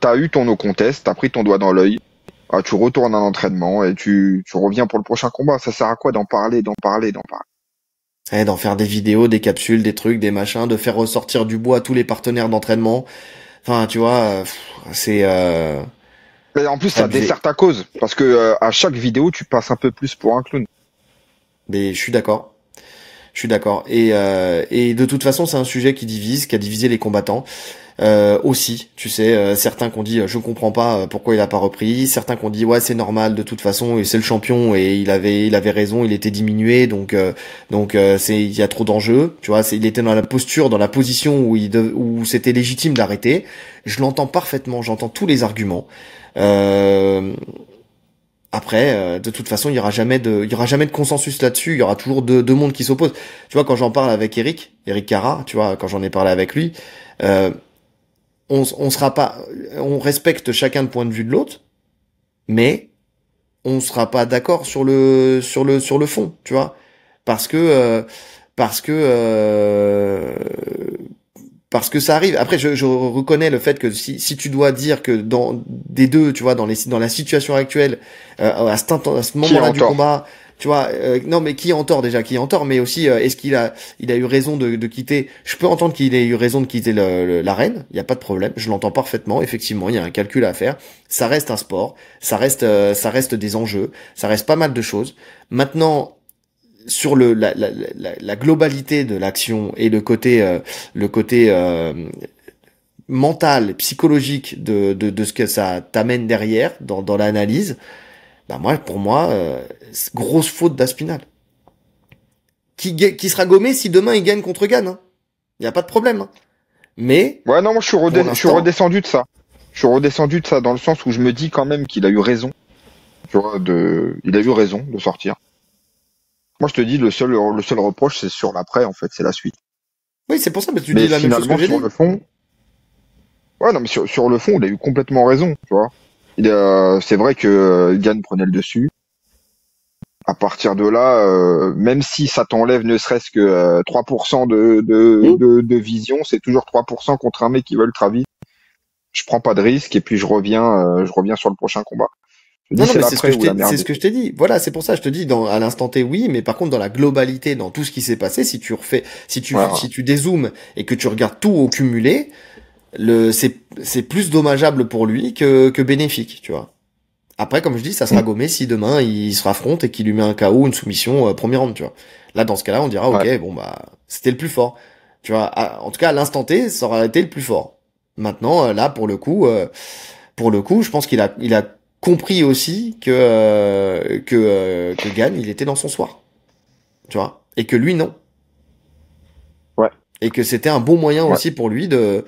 S2: T'as eu ton no contest, t'as pris ton doigt dans l'œil. Ah, tu retournes à l'entraînement et tu reviens pour le prochain combat. Ça sert à quoi d'en parler?
S1: D'en faire des vidéos, des capsules, des trucs, des machins, de faire ressortir du bois tous les partenaires d'entraînement. Enfin, tu vois, c'est.
S2: Et en plus, ça dessert ta cause, parce que à chaque vidéo, tu passes un peu plus pour un clown.
S1: Mais je suis d'accord. Et de toute façon, c'est un sujet qui a divisé les combattants. Aussi, tu sais, certains qui ont dit je comprends pas pourquoi il a pas repris, certains qui ont dit ouais c'est normal de toute façon et c'est le champion et il avait raison, il était diminué donc il y a trop d'enjeux, tu vois, il était dans la position où c'était légitime d'arrêter. Je l'entends parfaitement, j'entends tous les arguments. Après, de toute façon, il y aura jamais de consensus là-dessus. Il y aura toujours deux mondes qui s'opposent. Tu vois, quand j'en parle avec Eric Cara, tu vois, quand j'en ai parlé avec lui, on respecte chacun le point de vue de l'autre, mais on sera pas d'accord sur le fond, tu vois, parce que ça arrive. Après, je reconnais le fait que si tu dois dire que dans des deux, tu vois, dans la situation actuelle, à ce moment-là du combat, tu vois, non mais qui est en tort déjà, mais aussi est-ce qu'il a eu raison de quitter. Je peux entendre qu'il ait eu raison de quitter l'arène, il y a pas de problème, je l'entends parfaitement. Effectivement, il y a un calcul à faire. Ça reste un sport, ça reste des enjeux, ça reste pas mal de choses. Maintenant, sur la globalité de l'action et le côté mental, psychologique de ce que ça t'amène derrière dans l'analyse, bah pour moi, grosse faute d'Aspinall. Qui sera gommé si demain il gagne contre Gann, hein. Y a pas de problème, hein. Mais
S2: ouais, non, moi je suis redescendu de ça. Je suis redescendu de ça dans le sens où je me dis quand même qu'il a eu raison. Tu vois, il a eu raison de sortir. Moi, je te dis, le seul reproche, c'est sur l'après, en fait, c'est la suite.
S1: Oui, c'est pour ça, mais tu dis la même chose que j'ai dit.
S2: Sur le fond, ouais, non, mais sur le fond, il a eu complètement raison, tu vois. C'est vrai que Gann prenait le dessus. À partir de là, même si ça t'enlève ne serait-ce que 3% de vision, c'est toujours 3% contre un mec qui va ultra vite. Je prends pas de risque et puis je reviens sur le prochain combat.
S1: Non, non, mais c'est ce que je t'ai dit. Voilà, c'est pour ça, je te dis, à l'instant T, oui, mais par contre, dans la globalité, dans tout ce qui s'est passé, si tu dézoomes et que tu regardes tout au cumulé, c'est plus dommageable pour lui que bénéfique, tu vois. Après, comme je dis, ça sera gommé si demain il se raffronte et qu'il lui met un KO, une soumission, premier round, tu vois. Là, dans ce cas-là, on dira, ok, bon, bah, c'était le plus fort. Tu vois, en tout cas, à l'instant T, ça aura été le plus fort. Maintenant, là, pour le coup, je pense qu'il a compris aussi que Gann, il était dans son soir. Tu vois. Et que lui, non.
S2: Ouais.
S1: Et que c'était un bon moyen aussi pour lui de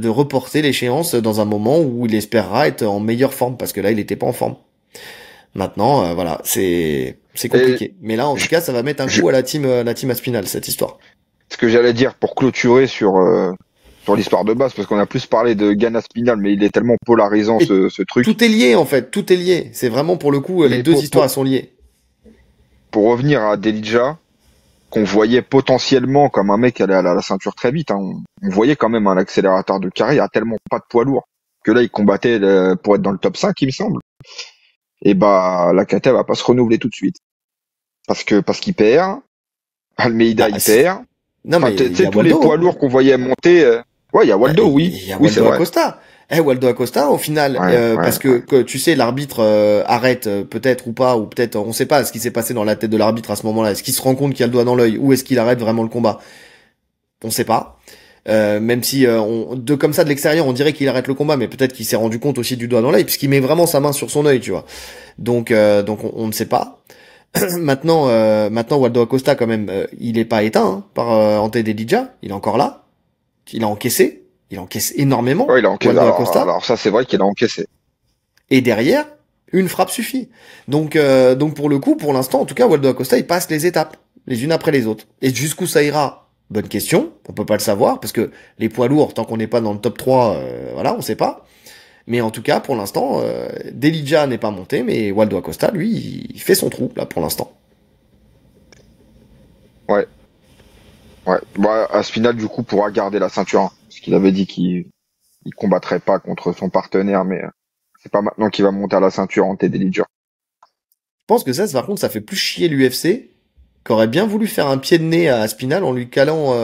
S1: reporter l'échéance dans un moment où il espérera être en meilleure forme, parce que là, il était pas en forme. Maintenant, voilà, c'est compliqué. Mais là, en tout cas, ça va mettre un coup à la team Aspinal, cette histoire.
S2: Ce que j'allais dire pour clôturer sur l'histoire de base, parce qu'on a plus parlé de Gann Aspinal, mais il est tellement polarisant ce truc.
S1: Tout est lié en fait, tout est lié. C'est vraiment pour le coup, les deux histoires sont liées.
S2: Pour revenir à Delija, qu'on voyait potentiellement comme un mec aller à la ceinture très vite, hein, on voyait quand même un accélérateur de carrière, il a tellement pas de poids lourd que là il combattait pour être dans le top 5, il me semble. Et bah la KT va pas se renouveler tout de suite parce qu'il perd. Almeida il perd.
S1: Non, mais
S2: tu sais tous les poids lourds qu'on voyait monter. Ouais, il y a Waldo, oui.
S1: Il y a Waldo Acosta. Waldo Acosta, au final, parce que tu sais, l'arbitre arrête peut-être ou pas, ou peut-être, on sait pas ce qui s'est passé dans la tête de l'arbitre à ce moment-là. Est-ce qu'il se rend compte qu'il a le doigt dans l'œil, ou est-ce qu'il arrête vraiment le combat? On sait pas. Même si comme ça de l'extérieur, on dirait qu'il arrête le combat, mais peut-être qu'il s'est rendu compte aussi du doigt dans l'œil, puisqu'il met vraiment sa main sur son œil, tu vois. Donc on ne sait pas. Maintenant, Waldo Acosta, quand même, il est pas éteint hein, par Ante Delija. Il est encore là. Il a encaissé. Il encaisse énormément.
S2: Ouais, il a encaissé. Alors ça, c'est vrai qu'il a encaissé.
S1: Et derrière, une frappe suffit. Donc pour le coup, pour l'instant, en tout cas, Waldo Acosta, il passe les étapes, les unes après les autres. Et jusqu'où ça ira? Bonne question. On peut pas le savoir, parce que les poids lourds, tant qu'on n'est pas dans le top 3, voilà, on sait pas. Mais en tout cas, pour l'instant, Delija n'est pas monté, mais Waldo Acosta, lui, il fait son trou, là, pour l'instant.
S2: Ouais. Bah, Aspinal, du coup, pourra garder la ceinture, hein, parce qu'il avait dit qu'il combattrait pas contre son partenaire, mais c'est pas maintenant qu'il va monter à la ceinture en Delija.
S1: Je pense que ça, par contre, ça fait plus chier l'UFC, qu'aurait bien voulu faire un pied de nez à Aspinal en lui calant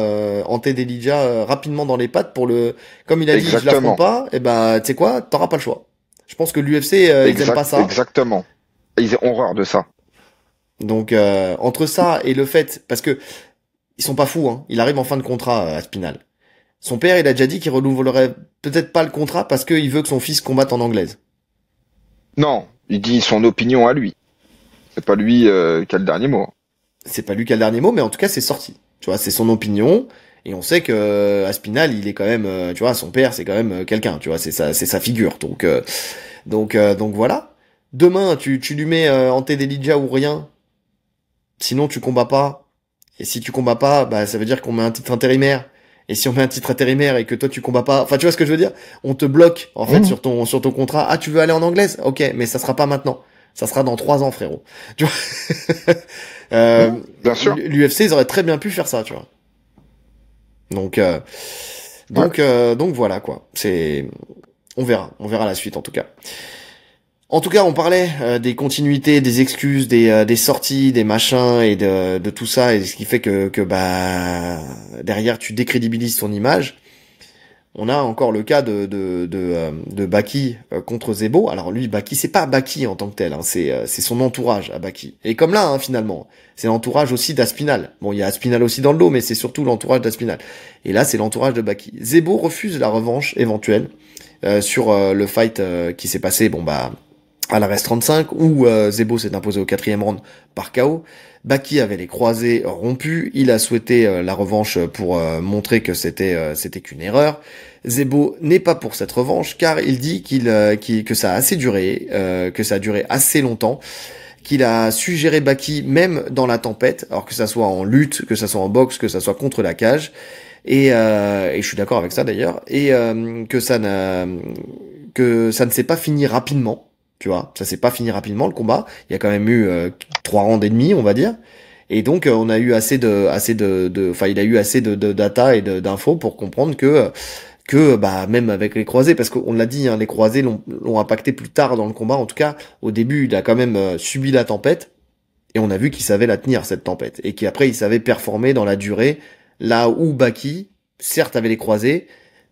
S1: Ante Delija rapidement dans les pattes pour le... Comme il a dit, je l'affronte pas, et ben, tu sais quoi, t'auras pas le choix. Je pense que l'UFC, ils aiment pas ça.
S2: Exactement. Ils ont horreur de ça.
S1: Donc, entre ça et le fait... Parce que ils sont pas fous, hein. Il arrive en fin de contrat, Aspinal. Son père, il a déjà dit qu'il renouvellerait peut-être pas le contrat parce qu'il veut que son fils combatte en anglaise.
S2: Non, il dit son opinion à lui. C'est pas lui qui a le dernier mot.
S1: C'est pas lui qui a le dernier mot, mais en tout cas, c'est sorti. Tu vois, c'est son opinion. Et on sait que Aspinal, il est quand même, tu vois, son père, c'est quand même quelqu'un, tu vois, c'est sa figure. Donc voilà. Demain, tu lui mets Ante Delija ou rien. Sinon, tu combats pas. Et si tu combats pas, bah, ça veut dire qu'on met un titre intérimaire. Et si on met un titre intérimaire et que toi tu combats pas, enfin, tu vois ce que je veux dire? On te bloque, en fait, sur ton contrat. Ah, tu veux aller en anglaise? Ok, mais ça sera pas maintenant. Ça sera dans 3 ans, frérot. Tu vois?
S2: Bien sûr.
S1: L'UFC, ils auraient très bien pu faire ça, tu vois. Donc voilà, quoi. On verra la suite, en tout cas. En tout cas, on parlait des continuités, des excuses, des sorties, des machins et de tout ça, et ce qui fait que bah derrière tu décrédibilises ton image. On a encore le cas de Baki contre Zebo. Alors lui, Baki, c'est pas Baki en tant que tel, hein, c'est son entourage à Baki. Et comme là, hein, finalement, c'est l'entourage aussi d'Aspinal. Bon, il y a Aspinal aussi dans le lot, mais c'est surtout l'entourage d'Aspinal. Et là, c'est l'entourage de Baki. Zebo refuse la revanche éventuelle sur le fight qui s'est passé, bon bah à la reste 35, où Zebo s'est imposé au 4e round par KO. Baki avait les croisés rompus, il a souhaité la revanche pour montrer que c'était qu'une erreur. Zebo n'est pas pour cette revanche car il dit que ça a assez duré, que ça a duré assez longtemps, qu'il a su gérer Baki même dans la tempête, alors que ça soit en lutte, que ça soit en boxe, que ça soit contre la cage. Et je suis d'accord avec ça d'ailleurs, et que ça ne s'est pas fini rapidement. tu vois. Ça s'est pas fini rapidement le combat. Il y a quand même eu 3 rounds et demi, on va dire. Et donc on a eu enfin il a eu assez de data et d'infos pour comprendre que bah même avec les croisés, parce qu'on l'a dit, hein, les croisés l'ont impacté plus tard dans le combat. En tout cas, au début, il a quand même subi la tempête et on a vu qu'il savait la tenir cette tempête et qu'après il savait performer dans la durée. Là où Baki, certes, avait les croisés,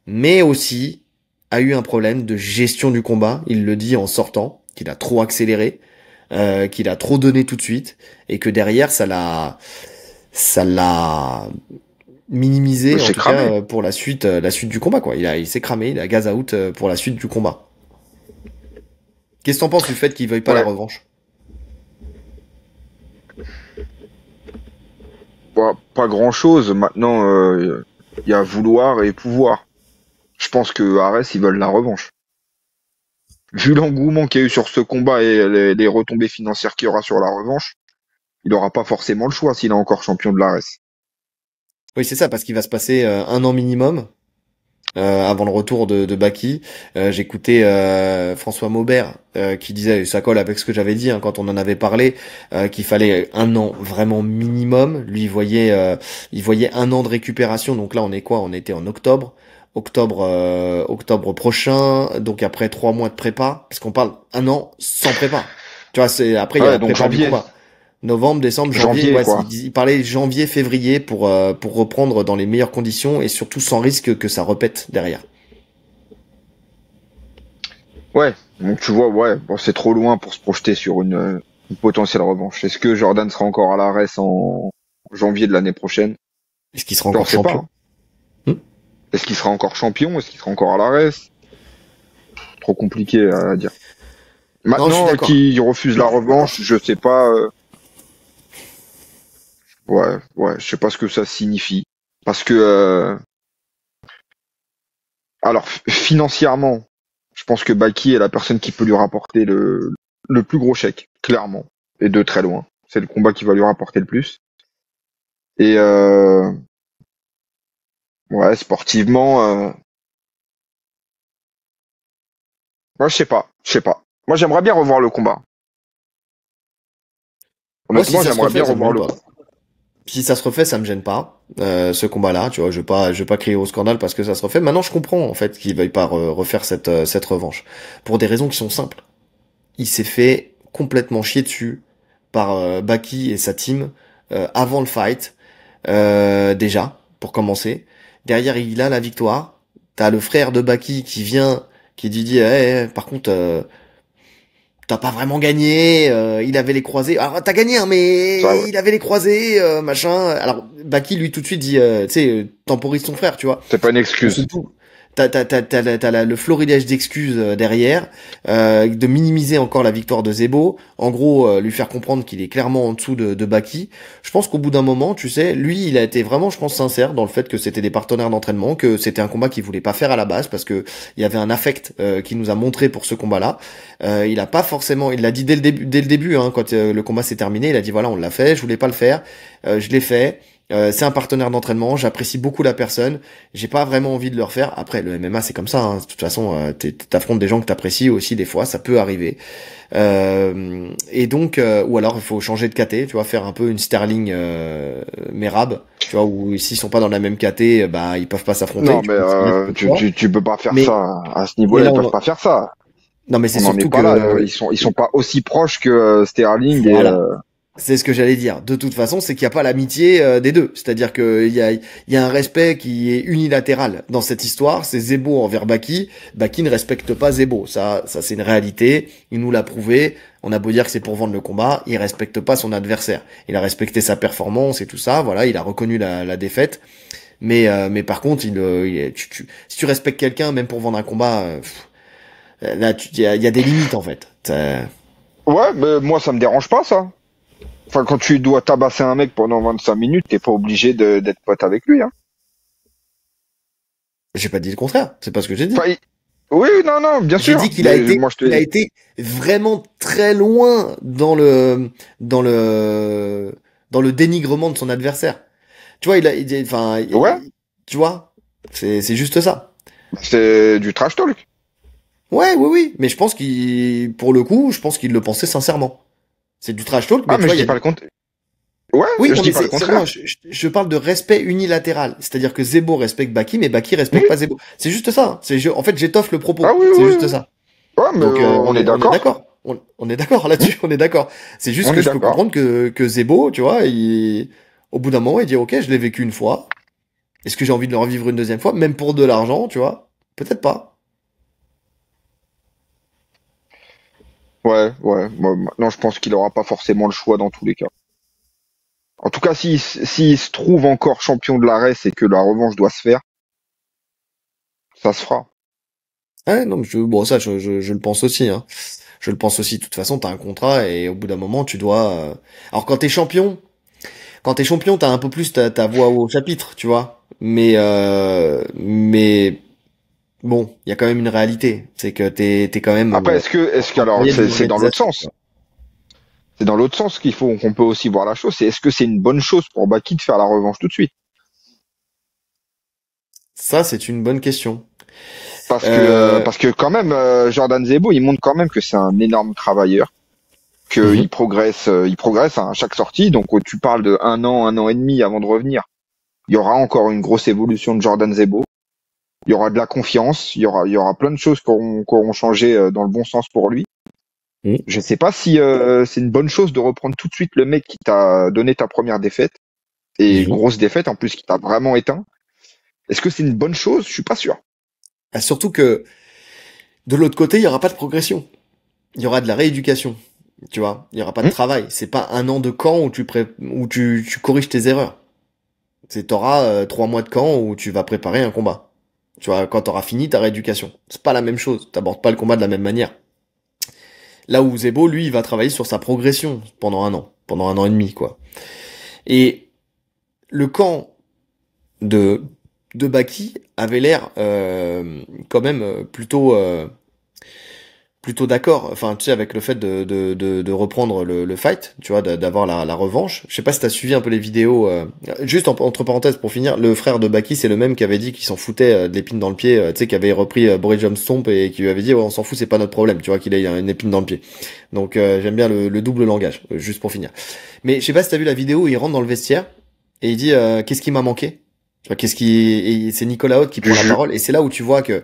S1: mais aussi a eu un problème de gestion du combat. Il le dit en sortant, qu'il a trop accéléré, qu'il a trop donné tout de suite et que derrière ça l'a minimisé en tout cas pour la suite du combat quoi. Il s'est cramé, il a gaz out pour la suite du combat. Qu'est-ce que t'en penses du fait qu'il veuille pas la revanche?
S2: Pas grand-chose. Maintenant, il y a vouloir et pouvoir. Je pense que Arès, ils veulent la revanche. Vu l'engouement qu'il y a eu sur ce combat et les retombées financières qu'il y aura sur la revanche, il n'aura pas forcément le choix s'il est encore champion de l'Arès.
S1: Oui, c'est ça, parce qu'il va se passer 1 an minimum avant le retour de Baki. J'écoutais François Maubert qui disait, ça colle avec ce que j'avais dit hein, quand on en avait parlé, qu'il fallait 1 an vraiment minimum. Lui, il voyait 1 an de récupération. Donc là, on est quoi? On était en octobre. Octobre prochain. Donc après 3 mois de prépa, parce qu'on parle 1 an sans prépa. Tu vois, après il y a la prépa du combat. Novembre, décembre, janvier, ouais, il parlait janvier, février pour reprendre dans les meilleures conditions et surtout sans risque que ça repète derrière.
S2: Ouais, donc tu vois, bon, c'est trop loin pour se projeter sur une potentielle revanche. Est-ce que Jordan sera encore à l'ARES en janvier de l'année prochaine?
S1: Est-ce qu'il sera encore champion?
S2: Est-ce qu'il sera encore champion? Est-ce qu'il sera encore à l'ARES? Trop compliqué à dire. Maintenant qu'il refuse la revanche, je sais pas. Ouais, je sais pas ce que ça signifie. Parce que, alors, financièrement, je pense que Baki est la personne qui peut lui rapporter le plus gros chèque, clairement. Et de très loin. C'est le combat qui va lui rapporter le plus. Et, ouais, sportivement, moi, je sais pas. Moi, j'aimerais bien revoir le combat. Honnêtement, j'aimerais bien revoir le combat.
S1: Si ça se refait, ça me gêne pas, ce combat-là, tu vois, je vais pas crier au scandale parce que ça se refait. Maintenant, je comprends, en fait, qu'il veuille pas refaire cette revanche. Pour des raisons qui sont simples. Il s'est fait complètement chier dessus par Baki et sa team, avant le fight, déjà, pour commencer. Derrière, il a la victoire. T'as le frère de Baki qui vient, qui dit, par contre, t'as pas vraiment gagné, il avait les croisés. Alors t'as gagné, hein, mais il avait les croisés, machin. Alors Baki lui tout de suite dit, tu sais, temporise ton frère, tu vois.
S2: C'est pas une excuse.
S1: T'as le florilège d'excuses derrière, de minimiser encore la victoire de Zebo. En gros, lui faire comprendre qu'il est clairement en dessous de Baki. Je pense qu'au bout d'un moment, tu sais, lui, il a été vraiment, je pense, sincère dans le fait que c'était des partenaires d'entraînement, que c'était un combat qu'il voulait pas faire à la base parce que il y avait un affect qu'il nous a montré pour ce combat-là. Il a pas forcément, il l'a dit dès le début, hein, quand le combat s'est terminé, il a dit voilà, on l'a fait, je voulais pas le faire, je l'ai fait. C'est un partenaire d'entraînement, j'apprécie beaucoup la personne, j'ai pas vraiment envie de le refaire. Après, le MMA c'est comme ça, hein. De toute façon, t'affrontes des gens que t'apprécies aussi des fois, ça peut arriver. Et donc, ou alors il faut changer de KT, tu vois, faire un peu une Sterling Merab, tu vois, où s'ils sont pas dans la même KT, bah ils peuvent pas s'affronter.
S2: Non, mais tu peux pas faire ça à ce niveau-là, ils peuvent pas faire ça.
S1: Non, mais c'est surtout que
S2: là, ils sont pas aussi proches que Sterling
S1: voilà. C'est ce que j'allais dire. De toute façon, c'est qu'il n'y a pas l'amitié des deux. C'est-à-dire qu'il y a un respect qui est unilatéral dans cette histoire. C'est Zebo envers Baki. Baki ne respecte pas Zebo. Ça c'est une réalité. Il nous l'a prouvé. On a beau dire que c'est pour vendre le combat, il respecte pas son adversaire. Il a respecté sa performance et tout ça. Voilà, il a reconnu la défaite. Mais par contre, si tu respectes quelqu'un, même pour vendre un combat, là, il y a des limites en fait.
S2: Ouais, mais moi ça me dérange pas ça. Enfin, quand tu dois tabasser un mec pendant 25 minutes, t'es pas obligé d'être pote avec lui, hein.
S1: J'ai pas dit le contraire. C'est pas ce que j'ai dit.
S2: Enfin, oui, non, bien sûr.
S1: J'ai dit qu'il a été vraiment très loin dans le dénigrement de son adversaire. Tu vois,
S2: ouais.
S1: Tu vois, c'est juste ça.
S2: C'est du trash talk.
S1: Ouais, oui, oui. Mais je pense pour le coup, je pense qu'il le pensait sincèrement. C'est du trash talk, mais
S2: mais je dis pas le contraire. Ouais,
S1: oui,
S2: je
S1: non,
S2: dis
S1: mais
S2: pas le contraire.
S1: non, je parle de respect unilatéral. C'est-à-dire que Zebo respecte Baki, mais Baki respecte pas Zebo. C'est juste ça. En fait, j'étoffe le
S2: Ah
S1: propos.
S2: oui,
S1: C'est
S2: oui,
S1: juste
S2: oui.
S1: ça.
S2: Ouais, mais
S1: Donc,
S2: on est
S1: on est
S2: d'accord.
S1: d'accord. On est d'accord là-dessus. On est d'accord. C'est juste
S2: On
S1: que
S2: est
S1: je peux
S2: d'accord.
S1: comprendre que Zebo, tu vois, au bout d'un moment, il dit, OK, je l'ai vécu une fois. Est-ce que j'ai envie de le revivre une deuxième fois? Même pour de l'argent, tu vois? Peut-être pas.
S2: Ouais, ouais. Moi, maintenant, je pense qu'il aura pas forcément le choix dans tous les cas. En tout cas, s'il se trouve encore champion de l'ARES et que la revanche doit se faire, ça se fera.
S1: Ouais, non, mais bon, ça, je le pense aussi, hein. Je le pense aussi. De toute façon, t'as un contrat et au bout d'un moment, tu dois, alors quand t'es champion, t'as un peu plus ta voix au chapitre, tu vois. Mais bon, il y a quand même une réalité, c'est que t'es quand même
S2: Après, est-ce que alors,
S1: employé d'une
S2: c'est dans l'autre
S1: organisation,
S2: sens.
S1: quoi.
S2: C'est dans l'autre sens qu'on peut aussi voir la chose. C'est est-ce que c'est une bonne chose pour Baki de faire la revanche tout de suite?
S1: Ça, c'est une bonne question.
S2: Parce que quand même, Jordan Zebo, il montre quand même que c'est un énorme travailleur,
S1: Mhm.
S2: il progresse à chaque sortie. Donc, tu parles de un an et demi avant de revenir. Il y aura encore une grosse évolution de Jordan Zebo. Il y aura de la confiance. Il y aura plein de choses qui auront changé dans le bon sens pour lui.
S1: Mhm.
S2: Je sais pas si c'est une bonne chose de reprendre tout de suite le mec qui t'a donné ta première défaite et
S1: Mhm.
S2: grosse défaite en plus qui t'a vraiment éteint. Est-ce que c'est une bonne chose? Je suis pas sûr.
S1: Ah, surtout que de l'autre côté, il y aura pas de progression. Il y aura de la rééducation. Tu vois, il y aura pas de
S2: Hmm.
S1: travail. C'est pas un an de camp où tu corriges tes erreurs. T'auras 3 mois de camp où tu vas préparer un combat. Tu vois, quand t'auras fini ta rééducation. C'est pas la même chose. T'abordes pas le combat de la même manière. Là où Zebo, lui, il va travailler sur sa progression pendant un an et demi, quoi. Et le camp de Baki avait l'air quand même plutôt d'accord, enfin tu sais avec le fait de reprendre le fight, tu vois, d'avoir la revanche. Je sais pas si t'as suivi un peu les vidéos. Juste entre parenthèses pour finir, le frère de Baki c'est le même qui avait dit qu'il s'en foutait de l'épine dans le pied, tu sais, qui avait repris Boris Johnson Stomp et qui lui avait dit ouais, on s'en fout, c'est pas notre problème, tu vois, qu'il ait une épine dans le pied. Donc j'aime bien le double langage, juste pour finir. Mais je sais pas si t'as vu la vidéo où il rentre dans le vestiaire et il dit qu'est-ce qui m'a manqué. Tu vois, et c'est Nicolas Haute qui prend la
S2: Je-
S1: parole et c'est là où tu vois que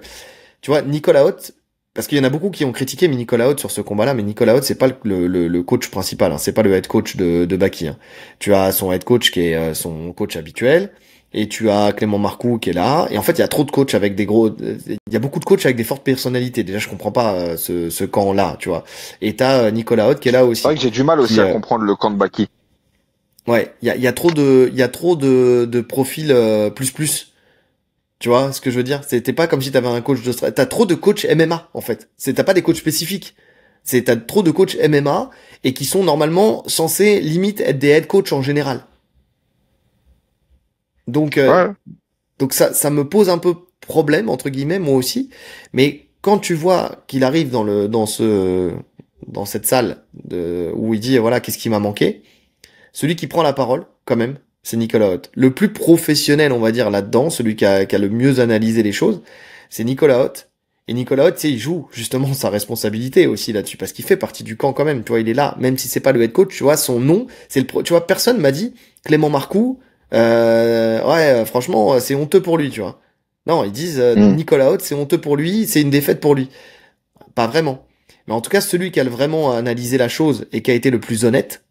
S1: tu vois, Nicolas Haute, parce qu'il y en a beaucoup qui ont critiqué Nicolas Haute sur ce combat-là, mais Nicolas Haute, c'est pas le coach principal, hein, c'est pas le head coach de Baki. Hein. Tu as son head coach qui est son coach habituel, et tu as Clément Marcoux qui est là, et en fait, il y a trop de coachs avec il y a beaucoup de coachs avec des fortes personnalités. Déjà, je comprends pas ce camp-là, tu vois. Et t'as Nicolas Haute qui est là
S2: C'est vrai
S1: aussi.
S2: que j'ai du mal aussi
S1: Qui,
S2: à comprendre le camp de Baki.
S1: ouais, il y a trop de profils plus. Tu vois ce que je veux dire? C'était pas comme si t'avais un coach t'as trop de coachs MMA, en fait. T'as pas des coachs spécifiques. T'as trop de coachs MMA et qui sont normalement censés limite être des head coachs en général. Donc,
S2: Ouais.
S1: ça me pose un peu problème, entre guillemets, moi aussi. Mais quand tu vois qu'il arrive dans cette salle où il dit, voilà, qu'est-ce qui m'a manqué? Celui qui prend la parole, quand même, c'est Nicolas Haute. Le plus professionnel, on va dire, là-dedans, celui qui a le mieux analysé les choses, c'est Nicolas Haute. Et Nicolas Haute, tu sais, il joue justement sa responsabilité aussi là-dessus, parce qu'il fait partie du camp quand même, tu vois, il est là, même si c'est pas le head coach, tu vois, son nom, tu vois, personne m'a dit, Clément Marcoux, ouais, franchement, c'est honteux pour lui, tu vois. Non, ils disent,
S2: Hmm.
S1: Nicolas Haute, c'est honteux pour lui, c'est une défaite pour lui. Pas vraiment. Mais en tout cas, celui qui a vraiment analysé la chose et qui a été le plus honnête,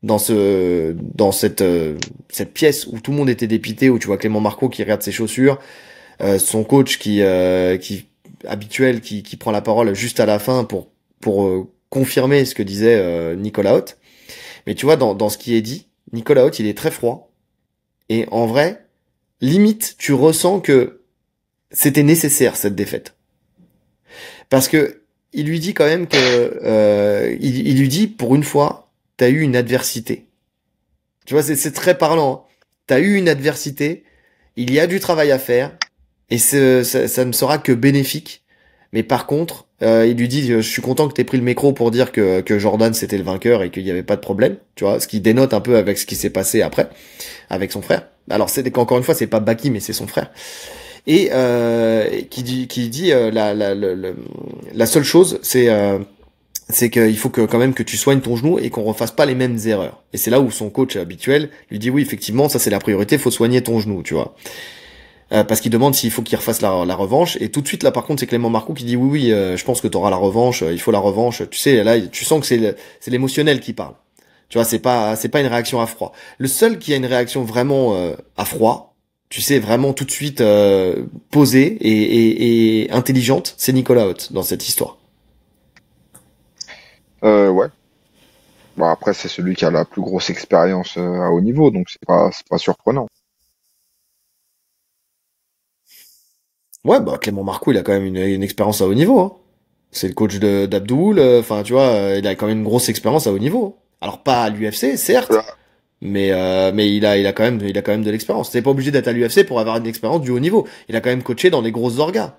S1: dans cette pièce où tout le monde était dépité, où tu vois Clément Marco qui regarde ses chaussures, son coach qui habituel qui prend la parole juste à la fin pour confirmer ce que disait Nicolas Haute. Mais tu vois dans ce qui est dit, Nicolas Haute il est très froid et en vrai limite tu ressens que c'était nécessaire cette défaite parce que il lui dit quand même que il lui dit pour une fois t'as eu une adversité. Tu vois, c'est très parlant. Hein. T'as eu une adversité, il y a du travail à faire, et ça ne sera que bénéfique. Mais par contre, il lui dit, je suis content que t'aies pris le micro pour dire que Jordan c'était le vainqueur et qu'il n'y avait pas de problème. Tu vois, ce qui dénote un peu avec ce qui s'est passé après, avec son frère. Alors c'est qu'encore une fois, c'est pas Baki, mais c'est son frère. et qui dit la seule chose, c'est qu'il faut que quand même que tu soignes ton genou et qu'on refasse pas les mêmes erreurs. Et c'est là où son coach habituel lui dit oui, effectivement, ça c'est la priorité, faut soigner ton genou, tu vois. Parce qu'il demande s'il faut qu'il refasse la revanche. Et tout de suite là, par contre, c'est Clément Marcoux qui dit oui, je pense que t'auras la revanche, il faut la revanche. Tu sais, là, tu sens que c'est l'émotionnel qui parle. Tu vois, c'est pas une réaction à froid. Le seul qui a une réaction vraiment à froid, tu sais, vraiment tout de suite posée et intelligente, c'est Nicolas Haute dans cette histoire.
S2: Ouais. Bon, après, c'est celui qui a la plus grosse expérience à haut niveau, donc c'est pas surprenant.
S1: Ouais, bah Clément Marcoux, il a quand même une expérience à haut niveau. Hein. C'est le coach d'Abdoul. Enfin, tu vois, il a quand même une grosse expérience à haut niveau. Alors pas à l'UFC, certes, mais il a quand même de l'expérience. T'es pas obligé d'être à l'UFC pour avoir une expérience du haut niveau. Il a quand même coaché dans des grosses orgas.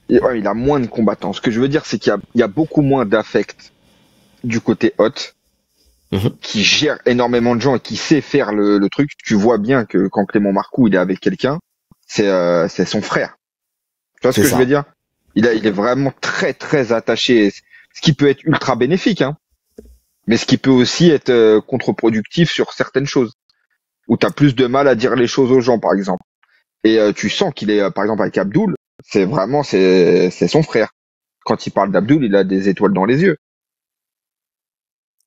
S2: Ouais, il a moins de combattants. Ce que je veux dire, c'est qu'il y a beaucoup moins d'affect du côté hot, qui gère énormément de gens et qui sait faire le truc. Tu vois bien que quand Clément Marcoux il est avec quelqu'un, c'est son frère. Tu vois ce que je veux dire? Il est vraiment très très attaché, ce qui peut être ultra bénéfique, hein, mais ce qui peut aussi être contre-productif sur certaines choses, où t'as plus de mal à dire les choses aux gens, par exemple. Et tu sens qu'il est, par exemple, avec Abdoul, c'est son frère. Quand il parle d'Abdoul, il a des étoiles dans les yeux.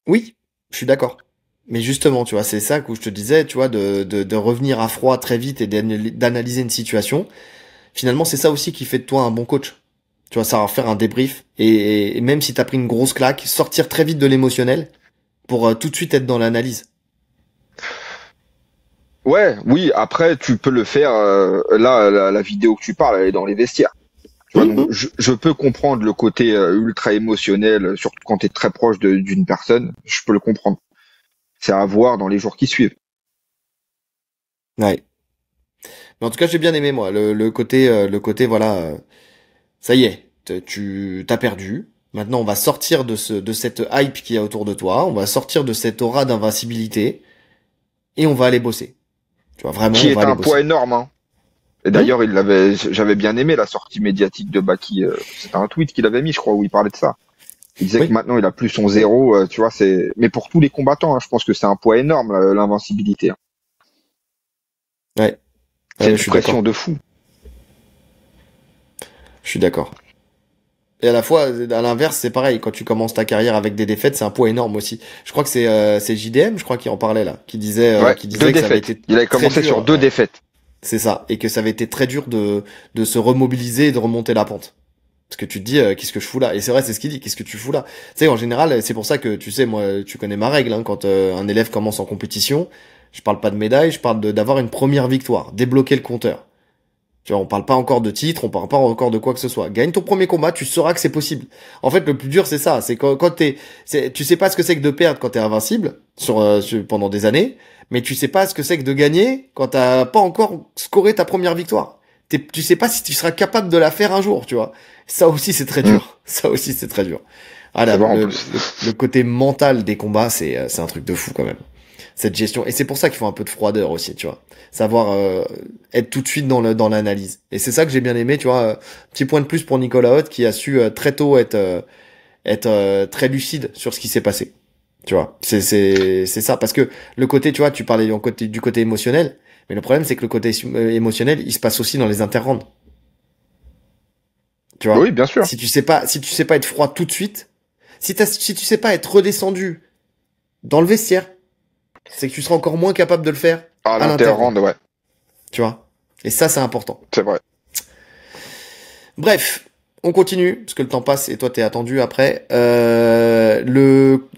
S1: Oui, je suis d'accord. Mais justement, tu vois, c'est ça que je te disais, tu vois, de revenir à froid très vite et d'analyser une situation. Finalement, c'est ça aussi qui fait de toi un bon coach. Tu vas savoir faire un débrief et même si t'as pris une grosse claque, sortir très vite de l'émotionnel pour tout de suite être dans l'analyse.
S2: Ouais, oui, après, tu peux le faire, là, la vidéo que tu parles, elle est dans les vestiaires. Tu vois, donc, je peux comprendre le côté ultra émotionnel, surtout quand tu es très proche d'une personne, je peux le comprendre. C'est à voir dans les jours qui suivent.
S1: Ouais. Mais en tout cas, j'ai bien aimé, moi, le côté, voilà, ça y est, tu t'as perdu. Maintenant, on va sortir de cette hype qu'il y a autour de toi. On va sortir de cette aura d'invincibilité et on va aller bosser. Tu vois, vraiment,
S2: Qui
S1: on va
S2: est
S1: aller
S2: un
S1: bosser.
S2: poids énorme, hein. Et d'ailleurs, j'avais bien aimé la sortie médiatique de Baki. C'était un tweet qu'il avait mis, je crois, où il parlait de ça. Il disait que
S1: Oui.
S2: maintenant il a plus son zéro, tu vois, mais pour tous les combattants, hein, je pense que c'est un poids énorme, l'invincibilité, hein.
S1: Ouais.
S2: C'est
S1: Je
S2: une
S1: suis
S2: pression
S1: d'accord.
S2: de fou.
S1: Je suis d'accord. Et à la fois, à l'inverse, c'est pareil. Quand tu commences ta carrière avec des défaites, c'est un poids énorme aussi. Je crois que c'est JDM, je crois, qui en parlait là,
S2: Ouais,
S1: qui
S2: deux
S1: disait que ça avait
S2: défaites.
S1: été
S2: Il avait
S1: très
S2: commencé sur
S1: dur.
S2: deux défaites.
S1: C'est ça, et que ça avait été très dur de se remobiliser et de remonter la pente. Parce que tu te dis, qu'est-ce que je fous là? Et c'est vrai, c'est ce qu'il dit, qu'est-ce que tu fous là? Tu sais, en général, c'est pour ça que, tu sais, moi, tu connais ma règle, hein, quand un élève commence en compétition, je parle pas de médaille, je parle d'avoir une première victoire, débloquer le compteur. Tu vois, on parle pas encore de titre, on parle pas encore de quoi que ce soit. Gagne ton premier combat, tu sauras que c'est possible. En fait, le plus dur, c'est ça. C'est quand tu sais pas ce que c'est que de perdre quand t'es invincible pendant des années, mais tu sais pas ce que c'est que de gagner quand t'as pas encore scoré ta première victoire. Tu sais pas si tu seras capable de la faire un jour, tu vois. Ça aussi, c'est très dur. Ça aussi, c'est très dur. Ah là,
S2: C'est vrai en plus.
S1: le côté mental des combats, c'est un truc de fou quand même. Cette gestion. Et c'est pour ça qu'il faut un peu de froideur aussi, tu vois. Savoir être tout de suite dans l'analyse. Et c'est ça que j'ai bien aimé, tu vois. Petit point de plus pour Nicolas Haute qui a su très tôt être très lucide sur ce qui s'est passé. Tu vois. C'est ça. Parce que le côté, tu vois, tu parlais du côté émotionnel. Mais le problème, c'est que le côté émotionnel, il se passe aussi dans les interrounds. Tu
S2: Oui,
S1: vois.
S2: bien sûr.
S1: Si tu sais pas être froid tout de suite, si tu sais pas être redescendu dans le vestiaire, c'est que tu seras encore moins capable de le faire
S2: À
S1: à l'interround.
S2: l'interround, ouais.
S1: Tu vois. Et ça, c'est important.
S2: C'est vrai.
S1: Bref, on continue, parce que le temps passe et toi, t'es attendu après. Il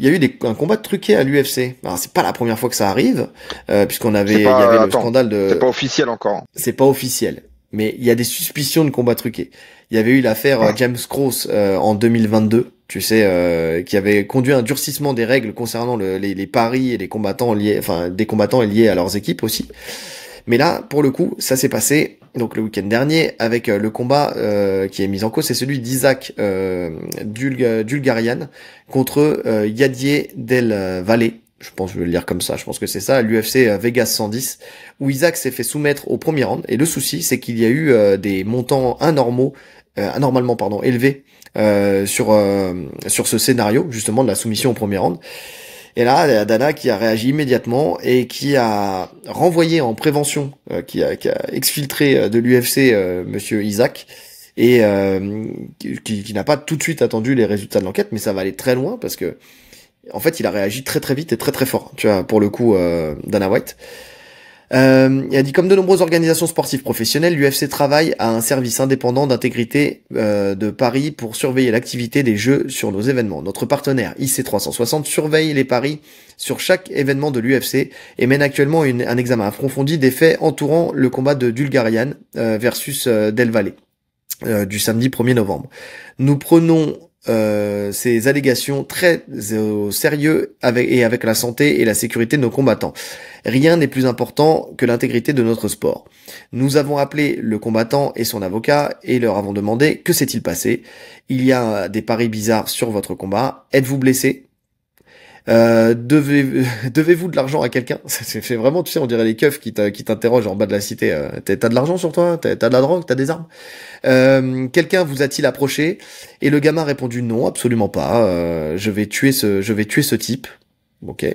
S1: y a eu un combat truqué à l'UFC. Alors, c'est pas la première fois que ça arrive, il y avait le
S2: Attends,
S1: scandale
S2: c'est pas
S1: de...
S2: officiel encore.
S1: C'est pas officiel. Mais il y a des suspicions de combats truqués. Il y avait eu l'affaire
S2: Ah.
S1: James Krause en 2022, tu sais, qui avait conduit à un durcissement des règles concernant les paris et les combattants liés, enfin des combattants liés à leurs équipes aussi. Mais là, pour le coup, ça s'est passé donc le week-end dernier avec le combat qui est mis en cause, c'est celui d'Isaac Dulgarian contre Yadier Del Valle, Je pense que je vais le lire comme ça. Je pense que c'est ça, l'UFC Vegas 110, où Isaac s'est fait soumettre au premier round. Et le souci, c'est qu'il y a eu des montants anormalement élevés sur ce scénario, justement, de la soumission au premier round. Et là, il y a Dana qui a réagi immédiatement et qui a renvoyé en prévention, qui a exfiltré de l'UFC Monsieur Isaac, et qui n'a pas tout de suite attendu les résultats de l'enquête, mais ça va aller très loin parce que en fait, il a réagi très très vite et très très fort. Tu vois, pour le coup, Dana White. Il a dit, comme de nombreuses organisations sportives professionnelles, l'UFC travaille à un service indépendant d'intégrité de paris pour surveiller l'activité des jeux sur nos événements. Notre partenaire IC360 surveille les paris sur chaque événement de l'UFC et mène actuellement un examen approfondi des faits entourant le combat de Dulgarian versus Del Valle du samedi 1er novembre. Nous prenons ces allégations très au sérieux avec la santé et la sécurité de nos combattants. Rien n'est plus important que l'intégrité de notre sport. Nous avons appelé le combattant et son avocat et leur avons demandé que s'est-il passé. Il y a des paris bizarres sur votre combat. Êtes-vous blessé? Devez-vous de l'argent à quelqu'un? Ça fait vraiment, tu sais, on dirait les keufs qui t'interrogent en bas de la cité. T'as de l'argent sur toi? T'as de la drogue? T'as des armes? Quelqu'un vous a-t-il approché? Et le gamin a répondu non, absolument pas. Je vais tuer ce type. Ok.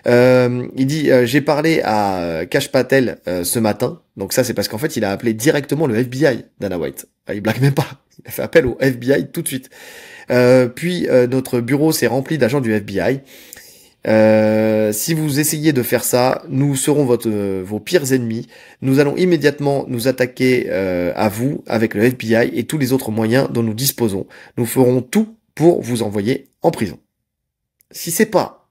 S1: Il dit j'ai parlé à Kash Patel ce matin. Donc ça c'est parce qu'en fait il a appelé directement le FBI, Dana White. Il blague même pas. Il a fait appel au FBI tout de suite. Puis notre bureau s'est rempli d'agents du FBI. Si vous essayez de faire ça, nous serons vos pires ennemis. Nous allons immédiatement nous attaquer à vous avec le FBI et tous les autres moyens dont nous disposons. Nous ferons tout pour vous envoyer en prison. Si c'est pas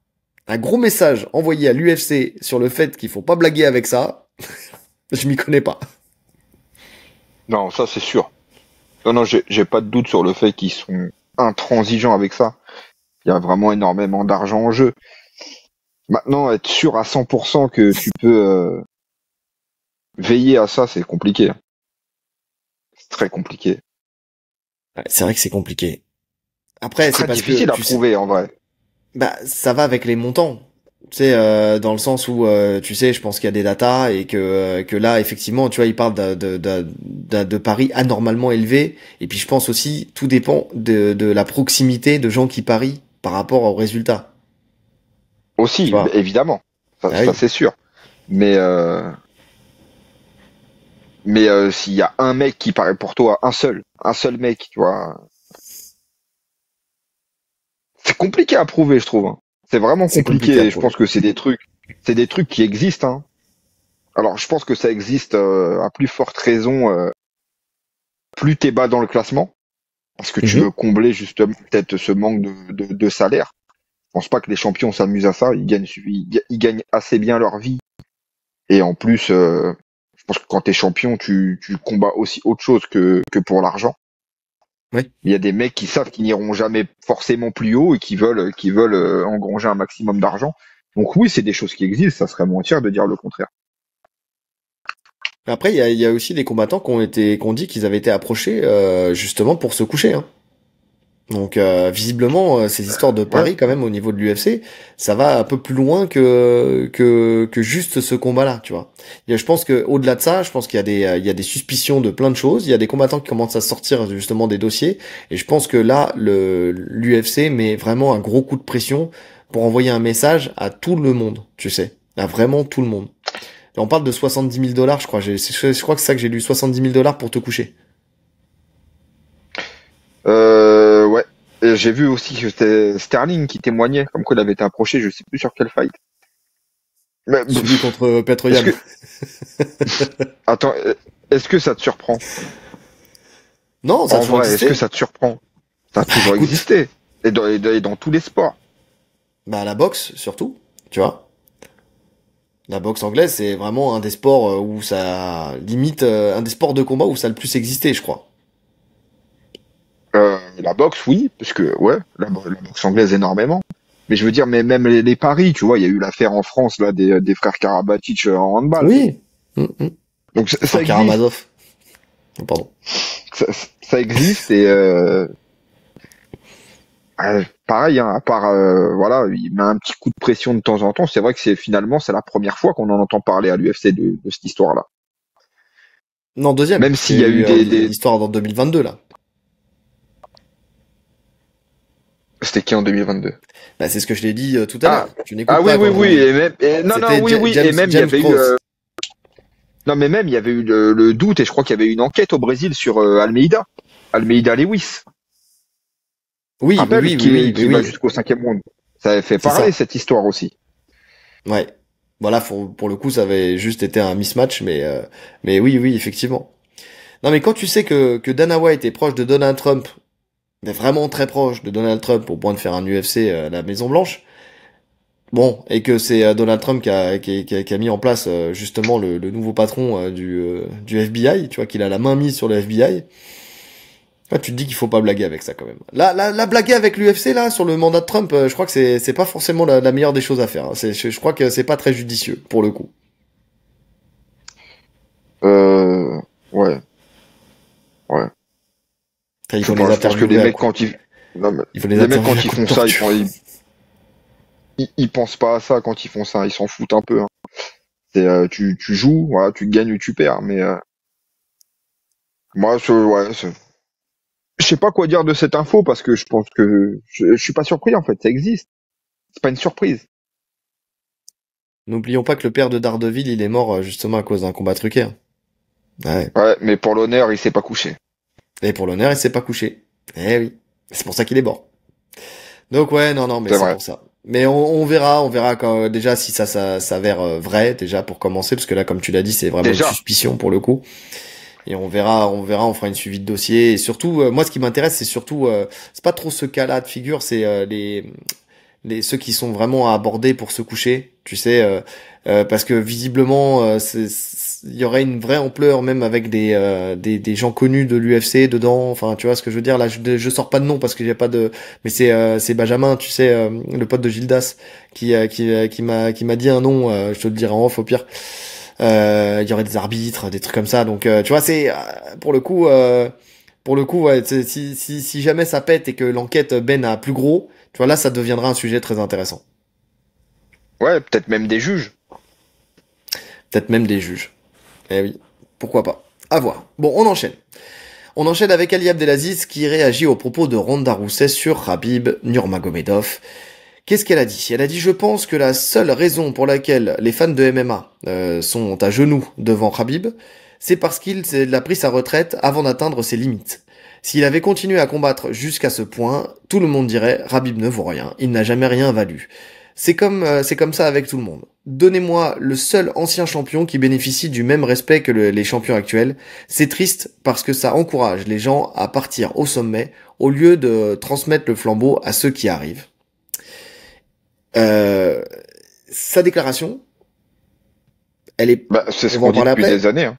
S1: un gros message envoyé à l'UFC sur le fait qu'il faut pas blaguer avec ça, je m'y connais pas.
S2: Non, ça c'est sûr. Non, j'ai pas de doute sur le fait qu'ils sont intransigeants avec ça. Il y a vraiment énormément d'argent en jeu. Maintenant, être sûr à 100% que tu peux veiller à ça, c'est compliqué. C'est très compliqué.
S1: Ouais, c'est vrai que c'est compliqué. Après, c'est parce
S2: difficile à prouver en vrai.
S1: Bah, ça va avec les montants. Tu sais, dans le sens où, tu sais, je pense qu'il y a des datas et que là, effectivement, tu vois, il parle de paris anormalement élevés. Et puis, je pense aussi, tout dépend de la proximité de gens qui parient par rapport aux résultats.
S2: Aussi, évidemment. Ça,
S1: oui.
S2: Ça c'est sûr. Mais s'il y a un mec qui parie pour toi, un seul mec, tu vois. C'est compliqué à prouver, je trouve. C'est vraiment compliqué. Je pense que c'est des trucs qui existent. Hein. Alors, je pense que ça existe à plus forte raison. Plus t'es bas dans le classement, parce que tu veux combler justement peut-être ce manque de salaire. Je pense pas que les champions s'amusent à ça. Ils gagnent assez bien leur vie. Et en plus, je pense que quand t'es champion, tu combats aussi autre chose que pour l'argent.
S1: Oui.
S2: Il y a des mecs qui savent qu'ils n'iront jamais forcément plus haut et qui veulent engranger un maximum d'argent. Donc oui, c'est des choses qui existent, ça serait mentir de dire le contraire.
S1: Après, il y a aussi des combattants qui ont dit qu'ils avaient été approchés justement pour se coucher. Hein. Donc visiblement, ces histoires de paris quand même au niveau de l'UFC, ça va un peu plus loin que juste ce combat-là, tu vois. Et je pense que au-delà de ça, je pense qu'il y a des suspicions de plein de choses. Il y a des combattants qui commencent à sortir justement des dossiers, et je pense que là, l'UFC met vraiment un gros coup de pression pour envoyer un message à tout le monde, tu sais, à vraiment tout le monde. Et on parle de 70 000 $, je crois. Je crois que c'est ça que j'ai lu, 70 000 $ pour te coucher.
S2: Ouais. Et j'ai vu aussi que c'était Sterling qui témoignait, comme quoi il avait été approché, je sais plus sur quel fight.
S1: Mais, celui contre Petroyan.
S2: Attends, est-ce que ça te surprend?
S1: Non, ça a toujours existé.
S2: Est-ce que ça te surprend? Ça a toujours existé. Et dans tous les sports.
S1: Bah, la boxe, surtout, tu vois. La boxe anglaise, c'est vraiment un des sports où ça limite, un des sports de combat où ça a le plus existé, je crois.
S2: La boxe, oui, parce que ouais, la boxe anglaise énormément. Mais je veux dire, mais même les paris, tu vois, il y a eu l'affaire en France là des frères Karabatic en handball.
S1: Oui.
S2: Donc ça existe.
S1: Karamazov. Oh, pardon.
S2: Ça existe et pareil, hein, à part voilà, il met un petit coup de pression de temps en temps. C'est vrai que c'est la première fois qu'on en entend parler à l'UFC de cette histoire-là.
S1: Non, deuxième.
S2: Même s'il y a eu des
S1: histoires dans 2022 là.
S2: C'était qui en 2022?
S1: Bah, c'est ce que je l'ai dit tout à l'heure. Tu n'écoutes
S2: ah
S1: pas.
S2: Oui, et même, et même il y avait eu. Non, mais même il y avait eu le doute et je crois qu'il y avait eu une enquête au Brésil sur Almeida Lewis.
S1: Oui,
S2: qui va jusqu'au 5e round. Ça avait fait parler cette histoire aussi.
S1: Ouais. Voilà, pour le coup, ça avait juste été un mismatch, mais oui, effectivement. Non, mais quand tu sais que Dana White est proche de Donald Trump, mais vraiment très proche de Donald Trump au point de faire un UFC à la Maison Blanche, bon, et que c'est Donald Trump qui a mis en place justement le nouveau patron du FBI, tu vois, qu'il a la main mise sur le FBI. Ah, tu te dis qu'il faut pas blaguer avec ça quand même. Là, blaguer avec l'UFC là sur le mandat de Trump, je crois que c'est pas forcément la meilleure des choses à faire. Hein. Je crois que c'est pas très judicieux pour le coup.
S2: Ouais.
S1: Il faut
S2: je pense que les mecs quand ils font ça, ils pensent pas à ça quand ils font ça, ils s'en foutent un peu. Hein. C'est tu joues, voilà, tu gagnes ou tu perds, mais moi je sais pas quoi dire de cette info parce que je pense que je suis pas surpris en fait, ça existe. C'est pas une surprise.
S1: N'oublions pas que le père de Daredevil, il est mort justement à cause d'un combat truqué.
S2: Ouais, mais pour l'honneur, il s'est pas couché.
S1: Et pour l'honneur, il s'est pas couché. Eh oui, c'est pour ça qu'il est mort. Donc ouais, non, mais c'est pour ça. Mais on verra quand déjà si ça s'avère vrai déjà pour commencer, parce que là, comme tu l'as dit, c'est vraiment une suspicion pour le coup. Et on verra, on fera une suivi de dossier. Et surtout, moi, ce qui m'intéresse, c'est surtout, c'est pas trop ce cas-là de figure, c'est ceux qui sont vraiment abordés pour se coucher, tu sais, parce que visiblement, il y aurait une vraie ampleur, même avec des gens connus de l'UFC dedans. Enfin, tu vois ce que je veux dire. Là, je sors pas de nom parce qu'il y a pas de, mais c'est Benjamin, tu sais, le pote de Gildas, qui m'a dit un nom. Je te le dirai en off au pire. Il y aurait des arbitres, des trucs comme ça. Donc, tu vois, c'est pour le coup, ouais, si jamais ça pète et que l'enquête mène à plus gros, tu vois, là, ça deviendra un sujet très intéressant.
S2: Ouais, peut-être même des juges.
S1: Peut-être même des juges. Eh oui, pourquoi pas. À voir. Bon, on enchaîne. On enchaîne avec Ali Abdelaziz qui réagit aux propos de Ronda Rousey sur Khabib Nurmagomedov. Qu'est-ce qu'elle a dit? Elle a dit: je pense que la seule raison pour laquelle les fans de MMA sont à genoux devant Khabib, c'est parce qu'il a pris sa retraite avant d'atteindre ses limites. S'il avait continué à combattre jusqu'à ce point, tout le monde dirait: Khabib ne vaut rien, il n'a jamais rien valu. C'est comme ça avec tout le monde. Donnez-moi le seul ancien champion qui bénéficie du même respect que les champions actuels. C'est triste parce que ça encourage les gens à partir au sommet au lieu de transmettre le flambeau à ceux qui arrivent. Sa déclaration, elle est,
S2: c'est ce qu'on dit depuis des années, hein.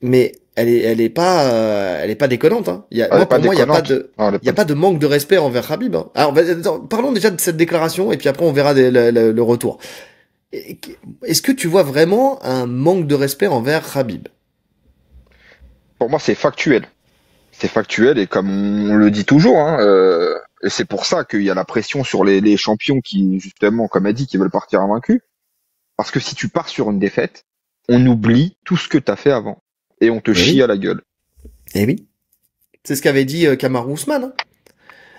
S1: Mais elle est pas déconnante, hein. Pour moi, il y a pas de manque de respect envers Khabib, hein. Alors, parlons déjà de cette déclaration et puis après on verra le retour. Est-ce que tu vois vraiment un manque de respect envers Khabib?
S2: Pour moi, c'est factuel. C'est factuel et comme on le dit toujours, hein, et c'est pour ça qu'il y a la pression sur les champions qui, justement, comme a dit, qui veulent partir invaincus. Parce que si tu pars sur une défaite, on oublie tout ce que t'as fait avant. Et on te chie à la gueule.
S1: Eh oui. C'est ce qu'avait dit Kamaru Usman. Hein.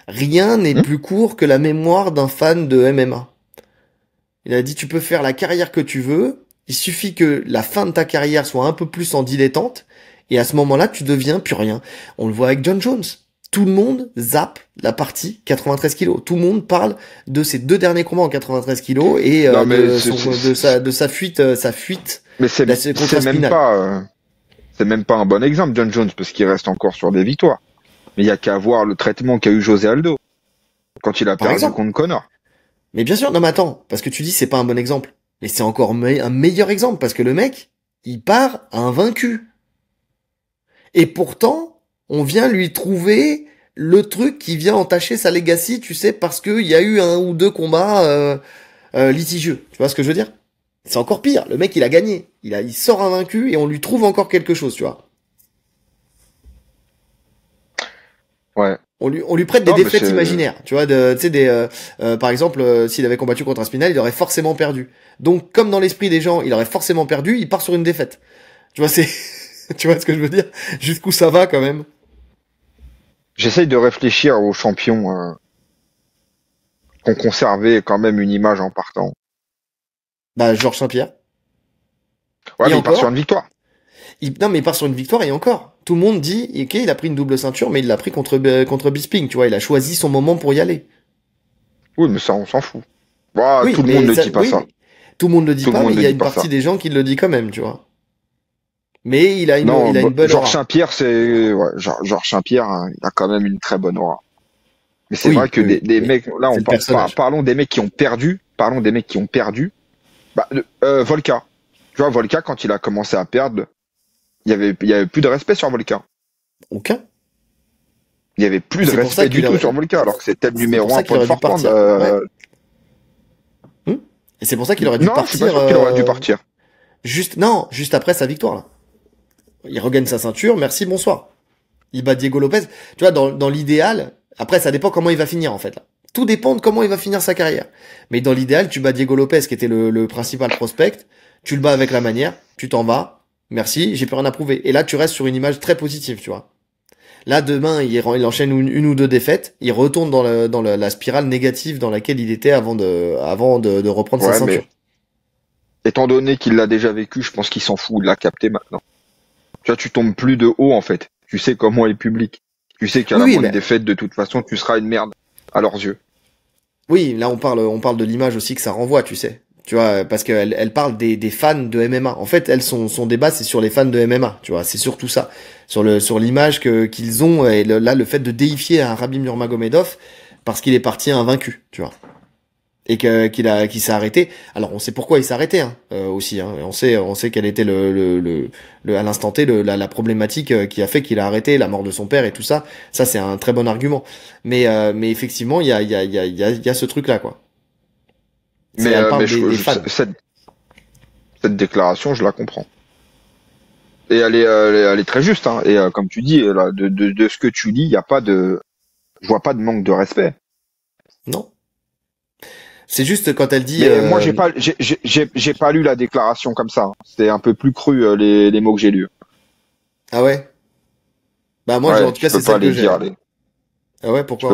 S1: Rien n'est plus court que la mémoire d'un fan de MMA. Il a dit: tu peux faire la carrière que tu veux, il suffit que la fin de ta carrière soit un peu plus en dilettante, et à ce moment-là, tu deviens plus rien. On le voit avec John Jones. Tout le monde zappe la partie 93 kilos. Tout le monde parle de ses 2 derniers combats en 93 kilos et de sa fuite.
S2: Mais c'est même pas un bon exemple, John Jones, parce qu'il reste encore sur des victoires. Mais il y a qu'à voir le traitement qu'a eu José Aldo quand il a perdu contre Conor.
S1: Mais bien sûr, non mais attends, parce que tu dis c'est pas un bon exemple. Mais c'est encore un meilleur exemple, parce que le mec, il part invaincu. Et pourtant, on vient lui trouver le truc qui vient entacher sa legacy, tu sais, parce qu'il y a eu 1 ou 2 combats litigieux. Tu vois ce que je veux dire? C'est encore pire. Le mec, il a gagné. Il sort invaincu et on lui trouve encore quelque chose, tu vois.
S2: Ouais.
S1: On lui prête des défaites imaginaires, tu vois, tu sais par exemple, s'il avait combattu contre Aspinall, il aurait forcément perdu. Donc, comme dans l'esprit des gens, il aurait forcément perdu, il part sur une défaite. Tu vois, tu vois ce que je veux dire? Jusqu'où ça va quand même?
S2: J'essaye de réfléchir aux champions qui ont conservé quand même une image en partant.
S1: Bah, Georges Saint-Pierre.
S2: Ouais, mais il part sur une victoire.
S1: Non, mais il part sur une victoire et encore. Tout le monde dit, ok, il a pris une double ceinture, mais il l'a pris contre Bisping, tu vois, il a choisi son moment pour y aller.
S2: Oui, mais ça, on s'en fout. Bah, oui, tout le monde ne dit pas ça.
S1: Tout le monde le dit pas, mais il y a une partie des gens qui le dit quand même, tu vois. Mais il a une bonne aura.
S2: Georges Saint-Pierre, Georges Saint-Pierre, hein, il a quand même une très bonne aura. Mais c'est vrai que des mecs, là, parlons des mecs qui ont perdu, Bah, Volka. Tu vois, Volka, quand il a commencé à perdre, il y avait plus de respect sur Volka.
S1: Aucun.
S2: Il y avait plus de respect du tout sur Volka, alors que c'était le numéro 1 pour le faire prendre.
S1: Et c'est pour ça qu'il aurait dû partir.
S2: Non, je suis pas sûr qu'il aurait dû partir.
S1: Juste après sa victoire, là. Il regagne sa ceinture, merci, bonsoir. Il bat Diego Lopez. Tu vois, dans l'idéal, après, ça dépend comment il va finir, en fait, là. Tout dépend de comment il va finir sa carrière. Mais dans l'idéal, tu bats Diego Lopez, qui était le principal prospect, tu le bats avec la manière, tu t'en vas, merci, j'ai plus rien à prouver. Et là, tu restes sur une image très positive, tu vois. Là, demain, il enchaîne une ou deux défaites, il retourne dans la spirale négative dans laquelle il était avant de reprendre sa ceinture.
S2: Mais, étant donné qu'il l'a déjà vécu, je pense qu'il s'en fout, il l'a capté maintenant. Tu vois, tu tombes plus de haut, en fait. Tu sais comment est le public. Tu sais qu'à la moindre défaite, de toute façon, tu seras une merde à leurs yeux.
S1: Oui, là, on parle de l'image aussi que ça renvoie, tu sais. Tu vois, parce qu'elle parle des fans de MMA. En fait, son débat, c'est sur les fans de MMA, tu vois. C'est surtout ça. Sur l'image qu'ils ont, et là, le fait de déifier un Khabib Nurmagomedov parce qu'il est parti invaincu, tu vois. Et qu'il s'est arrêté. Alors, on sait pourquoi il s'est arrêté, hein, aussi, hein. On sait quelle était à l'instant T, la problématique qui a fait qu'il a arrêté, la mort de son père et tout ça. Ça, c'est un très bon argument. Mais effectivement, il y a ce truc-là, quoi.
S2: Cette déclaration, je la comprends. Et elle est très juste, hein. Et comme tu dis, là, de ce que tu dis, je vois pas de manque de respect.
S1: Non. C'est juste quand elle dit.
S2: Mais moi, j'ai pas lu la déclaration comme ça. C'était un peu plus cru les mots que j'ai lus.
S1: Ah ouais. Bah moi, en tout cas, c'est ça que j'ai. Ah ouais, pourquoi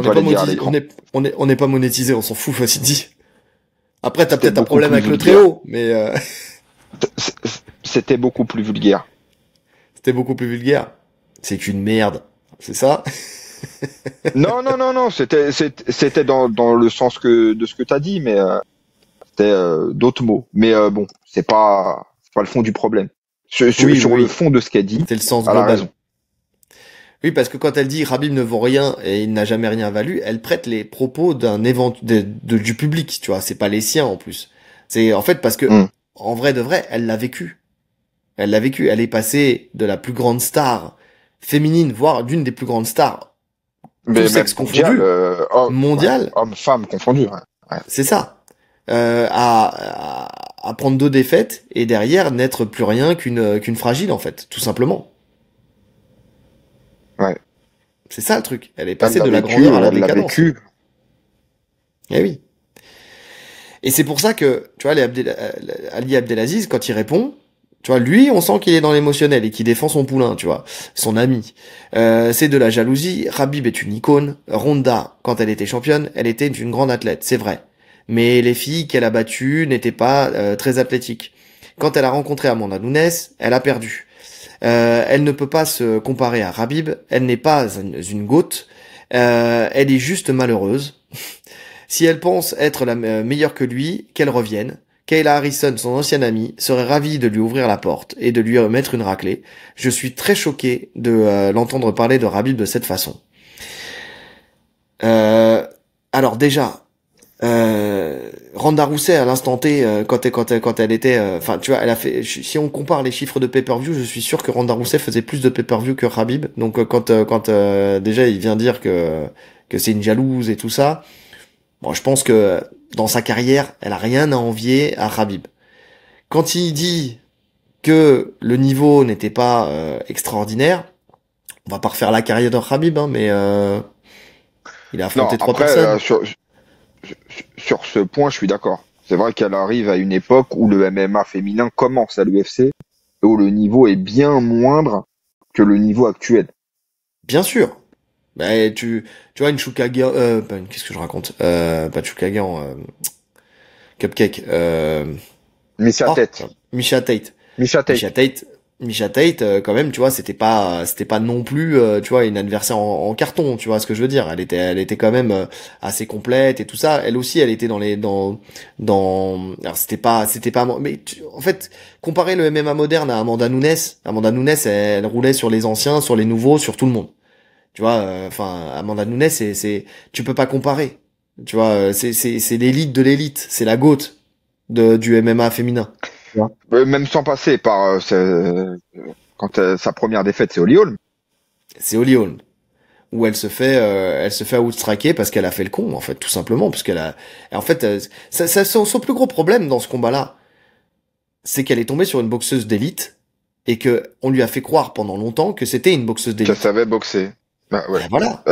S1: on n'est pas monétisé, on s'en fout, vas-y dis. Après, t'as peut-être un problème avec le très haut, mais.
S2: C'était beaucoup plus vulgaire.
S1: C'était beaucoup plus vulgaire. C'est une merde, c'est ça?
S2: Non, c'était dans le sens de ce que t'as dit, mais c'était d'autres mots. Mais bon, c'est pas le fond du problème. Sur le fond de ce qu'elle dit,
S1: c'est le sens global.
S2: Elle a raison.
S1: Oui, parce que quand elle dit Khabib ne vaut rien et il n'a jamais rien valu, elle prête les propos du public, tu vois. C'est pas les siens en plus. C'est en fait parce que en vrai de vrai, elle l'a vécu. Elle l'a vécu. Elle est passée de la plus grande star féminine, voire d'une des plus grandes stars, tout sexe confondu, mondial,
S2: homme, femme confondu. Ouais.
S1: C'est ça. À prendre 2 défaites et derrière n'être plus rien qu'une fragile en fait, tout simplement.
S2: Ouais.
S1: C'est ça le truc. Elle est passée de la grandeur à la décadence. Eh oui. Et c'est pour ça que, tu vois, Ali Abdelaziz, quand il répond, tu vois, lui, on sent qu'il est dans l'émotionnel et qu'il défend son poulain, tu vois, son ami. C'est de la jalousie. Khabib est une icône. Ronda, quand elle était championne, elle était une grande athlète, c'est vrai. Mais les filles qu'elle a battues n'étaient pas très athlétiques. Quand elle a rencontré Amanda Nunes, elle a perdu. Elle ne peut pas se comparer à Khabib. Elle n'est pas une goat. Elle est juste malheureuse. Si elle pense être la meilleure que lui, qu'elle revienne. Kayla Harrison, son ancienne amie, serait ravie de lui ouvrir la porte et de lui mettre une raclée. Je suis très choqué de l'entendre parler de Khabib de cette façon. Alors déjà, Ronda Rousey à l'instant T, quand elle était, enfin tu vois, elle a fait. Si on compare les chiffres de pay-per-view, je suis sûr que Ronda Rousey faisait plus de pay-per-view que Khabib. Donc quand déjà il vient dire que c'est une jalouse et tout ça. Bon, je pense que dans sa carrière, elle a rien à envier à Khabib. Quand il dit que le niveau n'était pas extraordinaire, On va pas refaire la carrière de Khabib, hein, mais il a affronté trois
S2: après,
S1: personnes.
S2: sur ce point, je suis d'accord. C'est vrai qu'elle arrive à une époque où le MMA féminin commence à l'UFC et où le niveau est bien moindre que le niveau actuel.
S1: Bien sûr. Bah, tu vois, une Chukagian, qu'est-ce que je raconte? Pas Chukagian, Cupcake,
S2: Misha
S1: oh,
S2: Tate.
S1: Misha Tate.
S2: Misha Tate.
S1: Misha Tate, Misha Tate, quand même, tu vois, c'était pas non plus, tu vois, une adversaire en carton, tu vois ce que je veux dire. Elle était quand même assez complète et tout ça. Elle aussi, elle était alors c'était pas, mais en fait, comparer le MMA moderne à Amanda Nunes, elle roulait sur les anciens, sur les nouveaux, sur tout le monde. Tu vois, enfin, Amanda Nunes, tu peux pas comparer. Tu vois, c'est l'élite de l'élite, c'est la GOAT du MMA féminin. Tu vois.
S2: Même sans passer par quand sa première défaite, c'est Holly Holm.
S1: C'est Holly Holm, où elle se fait outstriker parce qu'elle a fait le con, en fait, tout simplement, parce qu'elle a, et en fait, son plus gros problème dans ce combat-là, c'est qu'elle est tombée sur une boxeuse d'élite et que on lui a fait croire pendant longtemps que c'était une boxeuse
S2: Qu'elle
S1: d'élite.
S2: savait boxer. Bah, ouais.
S1: Ben voilà.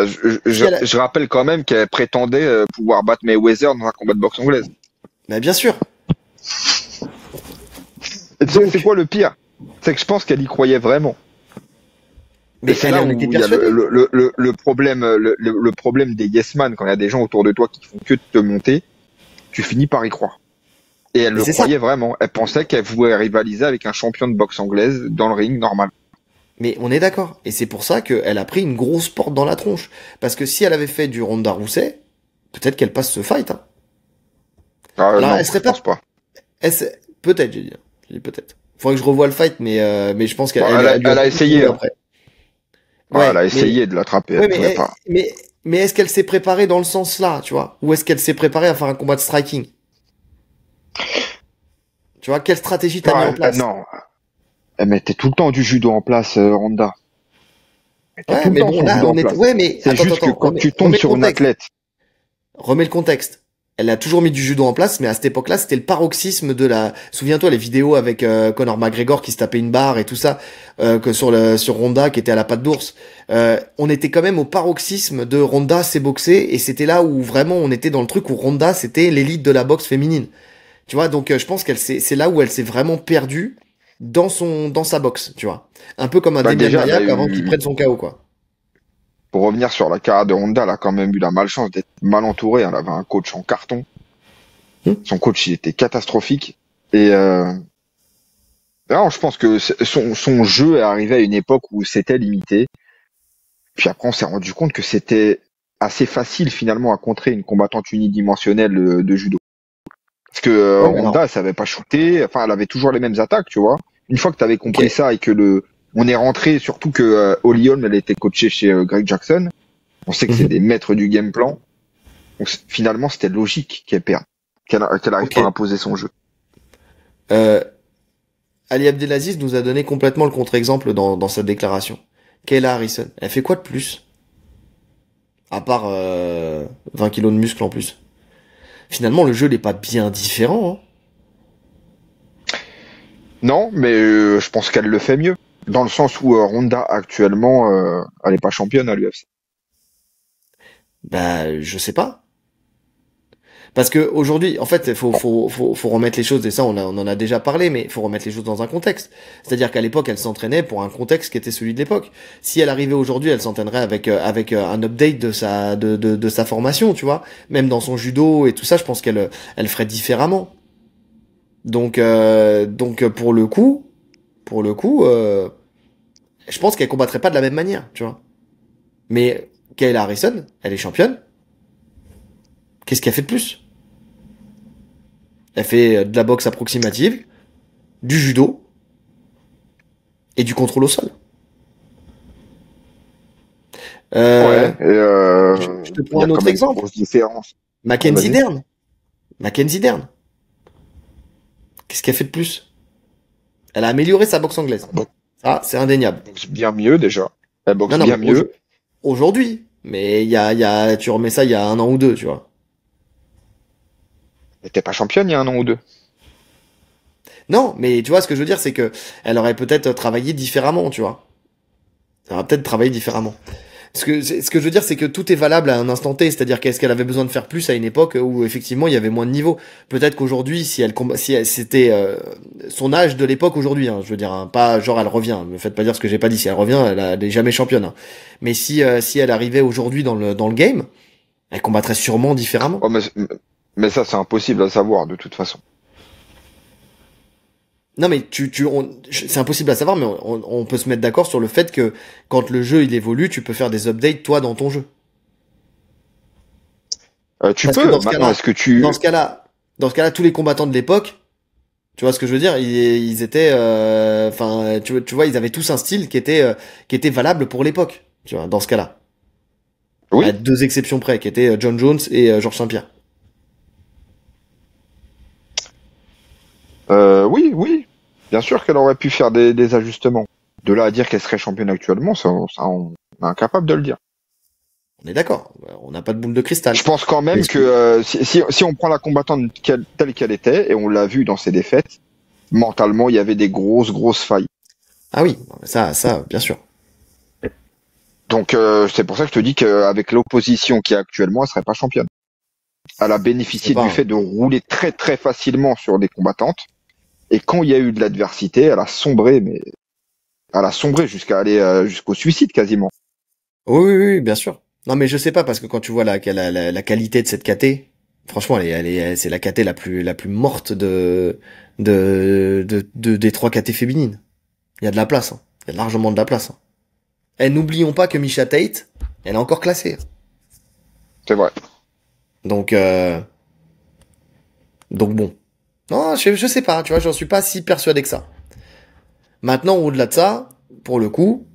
S2: Je rappelle quand même qu'elle prétendait pouvoir battre Mayweather dans un combat de boxe anglaise.
S1: Ben bien sûr.
S2: Et tu sais, c'est quoi le pire? C'est que je pense qu'elle y croyait vraiment.
S1: Mais
S2: c'est
S1: elle
S2: là
S1: en
S2: où
S1: était
S2: il y a
S1: persuadée.
S2: le problème des yes man, quand il y a des gens autour de toi qui font que de te monter, tu finis par y croire. Et elle
S1: Mais
S2: le
S1: c'est ça.
S2: croyait vraiment. Elle pensait qu'elle pouvait rivaliser avec un champion de boxe anglaise dans le ring normal.
S1: Mais on est d'accord. Et c'est pour ça qu'elle a pris une grosse porte dans la tronche. Parce que si elle avait fait du Ronda Rousset, peut-être qu'elle passe ce fight. Hein. Alors,
S2: Non,
S1: elle serait
S2: je pense pas.
S1: Peut-être, j'ai dit. J'ai dit peut-être. Faudrait que je revoie le fight, mais je pense qu'elle
S2: Bon, elle
S1: lui
S2: a essayé. Hein.
S1: après.
S2: Ouais, elle
S1: Ouais,
S2: a essayé de l'attraper.
S1: ouais,
S2: Elle pouvait pas.
S1: mais est-ce qu'elle s'est préparée dans le sens là, tu vois? Ou est-ce qu'elle s'est préparée à faire un combat de striking? Tu vois, quelle stratégie t'as mis en place?
S2: Non, elle mettait tout le temps du judo en place, Ronda. Elle mettait
S1: Ouais,
S2: tout le
S1: mais
S2: temps
S1: bon,
S2: son
S1: là,
S2: judo en
S1: on est,
S2: place.
S1: ouais, mais
S2: C'est juste que quand tu tombes sur une athlète.
S1: Remets le contexte. Elle a toujours mis du judo en place, mais à cette époque-là, c'était le paroxysme de la. Souviens-toi les vidéos avec Conor McGregor qui se tapait une barre et tout ça, que sur Ronda qui était à la patte d'ours. On était quand même au paroxysme de Ronda s'est boxée et c'était là où vraiment on était dans le truc où Ronda c'était l'élite de la boxe féminine. Tu vois, donc je pense c'est là où elle s'est vraiment perdue dans sa boxe, tu vois. Un peu comme un Demian
S2: Déjà,
S1: Maia avant qu'il prenne son KO, quoi.
S2: pour revenir sur la carrière de Honda, elle a quand même eu la malchance d'être mal entourée. Elle avait un coach en carton. Son coach, il était catastrophique. Et alors, je pense que son jeu est arrivé à une époque où c'était limité. Puis après, on s'est rendu compte que c'était assez facile finalement à contrer une combattante unidimensionnelle de judo. Parce que
S1: Ouais,
S2: Honda, elle savait pas shooter. Enfin, elle avait toujours les mêmes attaques, tu vois. Une fois que tu avais compris
S1: ok.
S2: ça et que on est rentré, surtout que Holly Holm, elle était coachée chez Greg Jackson. On sait que c'est
S1: Mhm.
S2: des maîtres du game plan. Donc finalement, c'était logique qu'elle perde, qu'elle arrive pas à
S1: Ok.
S2: imposer son jeu.
S1: Euh, Ali Abdelaziz nous a donné complètement le contre-exemple dans sa déclaration. Kayla Harrison, elle fait quoi de plus? À part 20 kilos de muscles en plus. Finalement, le jeu n'est pas bien différent. Hein.
S2: Non, mais je pense qu'elle le fait mieux. Dans le sens où Ronda actuellement, elle est pas championne à l'UFC.
S1: Bah, je sais pas. Parce que aujourd'hui, en fait, faut remettre les choses, et ça, on en a déjà parlé, mais il faut remettre les choses dans un contexte. C'est-à-dire qu'à l'époque, elle s'entraînait pour un contexte qui était celui de l'époque. Si elle arrivait aujourd'hui, elle s'entraînerait avec un update de sa formation, tu vois. Même dans son judo et tout ça, je pense elle ferait différemment. Donc pour le coup, je pense qu'elle combattrait pas de la même manière, tu vois. Mais Kayla Harrison, elle est championne. Qu'est-ce qu'elle fait de plus? Elle fait de la boxe approximative, du judo et du contrôle au sol.
S2: Ouais, et
S1: Je te
S2: il
S1: prends
S2: y
S1: un
S2: a quand
S1: autre
S2: même une
S1: exemple.
S2: grosse différence. Ouais,
S1: Mackenzie
S2: vas-y.
S1: Dern. Mackenzie Dern. Qu'est-ce qu'elle fait de plus? Elle a amélioré sa boxe anglaise. Ah, c'est indéniable.
S2: Elle boxe bien mieux déjà. Elle
S1: Non,
S2: boxe
S1: non, mais
S2: bien mieux.
S1: aujourd'hui. Mais tu remets ça il y a un an ou deux, tu vois.
S2: Elle était pas championne il y a un an ou deux.
S1: Non, mais tu vois, ce que je veux dire, c'est que elle aurait peut-être travaillé différemment, tu vois. Ça va peut-être travailler différemment. Ce que je veux dire, c'est que tout est valable à un instant T. C'est-à-dire qu'est-ce qu'elle avait besoin de faire plus à une époque où effectivement il y avait moins de niveau. Peut-être qu'aujourd'hui, si c'était son âge de l'époque aujourd'hui, hein, je veux dire, hein, pas genre elle revient. Me faites pas dire ce que j'ai pas dit. Si elle revient, elle est jamais championne. Hein. Mais si elle arrivait aujourd'hui dans le game, elle combattrait sûrement différemment.
S2: Oh, mais ça c'est impossible à savoir de toute façon.
S1: Non mais c'est impossible à savoir, mais on peut se mettre d'accord sur le fait que quand le jeu il évolue, tu peux faire des updates toi dans ton jeu.
S2: Tu peux. Maintenant, est-ce que tu
S1: dans ce cas-là, tous les combattants de l'époque, tu vois ce que je veux dire, ils étaient, enfin, tu vois, ils avaient tous un style qui était valable pour l'époque. Tu vois, dans ce cas-là.
S2: Oui.
S1: À 2 exceptions près, qui étaient John Jones et Georges Saint-Pierre.
S2: Oui. Bien sûr qu'elle aurait pu faire des ajustements. De là à dire qu'elle serait championne actuellement, ça on est incapable de le dire.
S1: On est d'accord. On n'a pas de boule de cristal.
S2: Je pense quand même que si on prend la combattante telle qu'elle était, et on l'a vu dans ses défaites, mentalement, il y avait des grosses failles.
S1: Ah oui, ça, bien sûr.
S2: Donc c'est pour ça que je te dis qu'avec l'opposition qui est actuellement, elle serait pas championne. Elle a bénéficié du fait de rouler très très facilement sur des combattantes. Et quand il y a eu de l'adversité, elle a sombré, mais elle a sombré jusqu'à aller jusqu'au suicide quasiment.
S1: Oui, bien sûr. Non, mais je sais pas parce que quand tu vois la qualité de cette KT, franchement, c'est la KT la plus morte des 3 KT féminines. Il y a de la place, hein. Il y a largement de la place. Hein. Et n'oublions pas que Misha Tate, elle est encore classée.
S2: C'est vrai.
S1: Donc bon. Non, je sais pas, tu vois, j'en suis pas si persuadé que ça. Maintenant, au-delà de ça, pour le coup,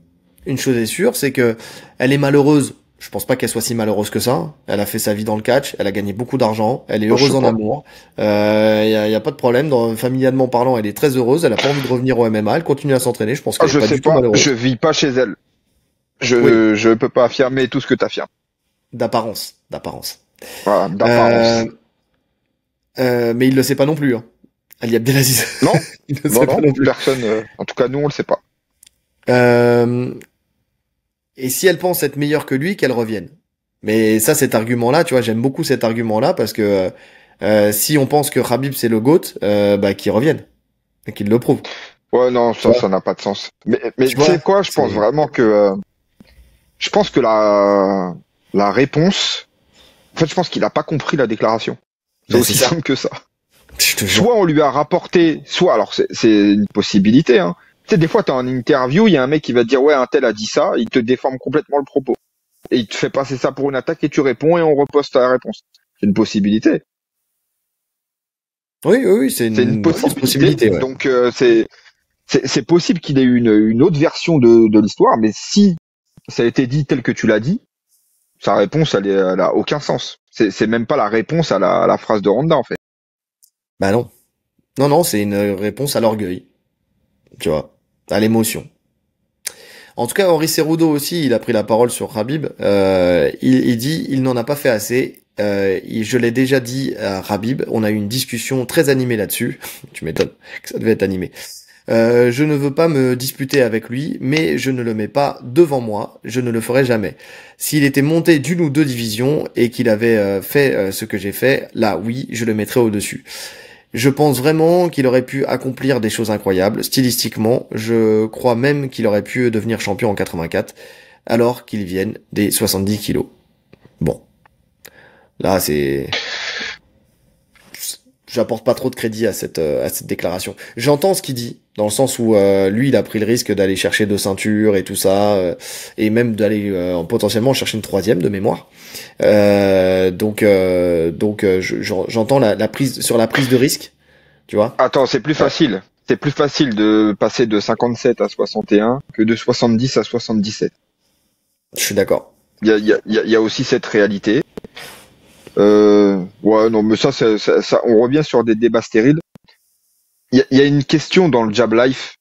S1: une chose est sûre, c'est que elle est malheureuse. Je pense pas qu'elle soit si malheureuse que ça. Elle a fait sa vie dans le catch, elle a gagné beaucoup d'argent, elle est heureuse en amour. Y a pas de problème. Familialement parlant, elle est très heureuse. Elle a pas envie de revenir au MMA. Elle continue à s'entraîner. Je pense qu'elle est pas du tout malheureuse.
S2: Je vis pas chez elle. Je peux pas affirmer tout ce que t'affirmes.
S1: D'apparence.
S2: Voilà, d'apparence.
S1: Mais il le sait pas non plus. Hein. Ali Abdelaziz.
S2: Non.
S1: Il le sait pas non plus.
S2: Personne. En tout cas, nous on le sait pas.
S1: Et si elle pense être meilleure que lui, qu'elle revienne. Mais ça, cet argument-là, tu vois, j'aime beaucoup cet argument-là parce que si on pense que Khabib c'est le GOAT, qu'il revienne et qu'il le prouve.
S2: Ouais, non, ça n'a pas de sens. Mais tu sais quoi, je pense vraiment que je pense que la réponse, en fait, je pense qu'il a pas compris la déclaration. C'est aussi simple que ça. Soit on lui a rapporté, soit alors c'est une possibilité. Hein. Tu sais, des fois, t'es en interview, il y a un mec qui va te dire ouais, un tel a dit ça, il te déforme complètement le propos. Et il te fait passer ça pour une attaque et tu réponds et on reposte la réponse. C'est une possibilité.
S1: Oui, c'est une possibilité. Ouais.
S2: Donc c'est possible qu'il ait une autre version de l'histoire, mais si ça a été dit tel que tu l'as dit, sa réponse elle a aucun sens. C'est même pas la réponse à la phrase de Ronda en fait.
S1: Bah non, c'est une réponse à l'orgueil. Tu vois, à l'émotion. En tout cas, Henri Cerudo aussi, il a pris la parole sur Khabib. Il dit, il n'en a pas fait assez. Je l'ai déjà dit à Khabib. On a eu une discussion très animée là-dessus. Tu m'étonnes que ça devait être animé. Je ne veux pas me disputer avec lui, mais je ne le mets pas devant moi. Je ne le ferai jamais. S'il était monté d'une ou 2 divisions et qu'il avait fait ce que j'ai fait, là, oui, je le mettrais au-dessus. Je pense vraiment qu'il aurait pu accomplir des choses incroyables. Stylistiquement, je crois même qu'il aurait pu devenir champion en 84, alors qu'il vienne des 70 kilos. Bon. Là, j'apporte pas trop de crédit à cette déclaration. J'entends ce qu'il dit, dans le sens où lui, il a pris le risque d'aller chercher 2 ceintures et tout ça, et même d'aller potentiellement chercher une 3e de mémoire. Donc j'entends la prise sur la prise de risque, tu vois.
S2: Attends, c'est plus facile. C'est plus facile de passer de 57 à 61 que de 70 à 77.
S1: Je suis d'accord.
S2: Il y a aussi cette réalité. Ouais, non, mais ça, on revient sur des débats stériles. Il y a une question dans le Jab Life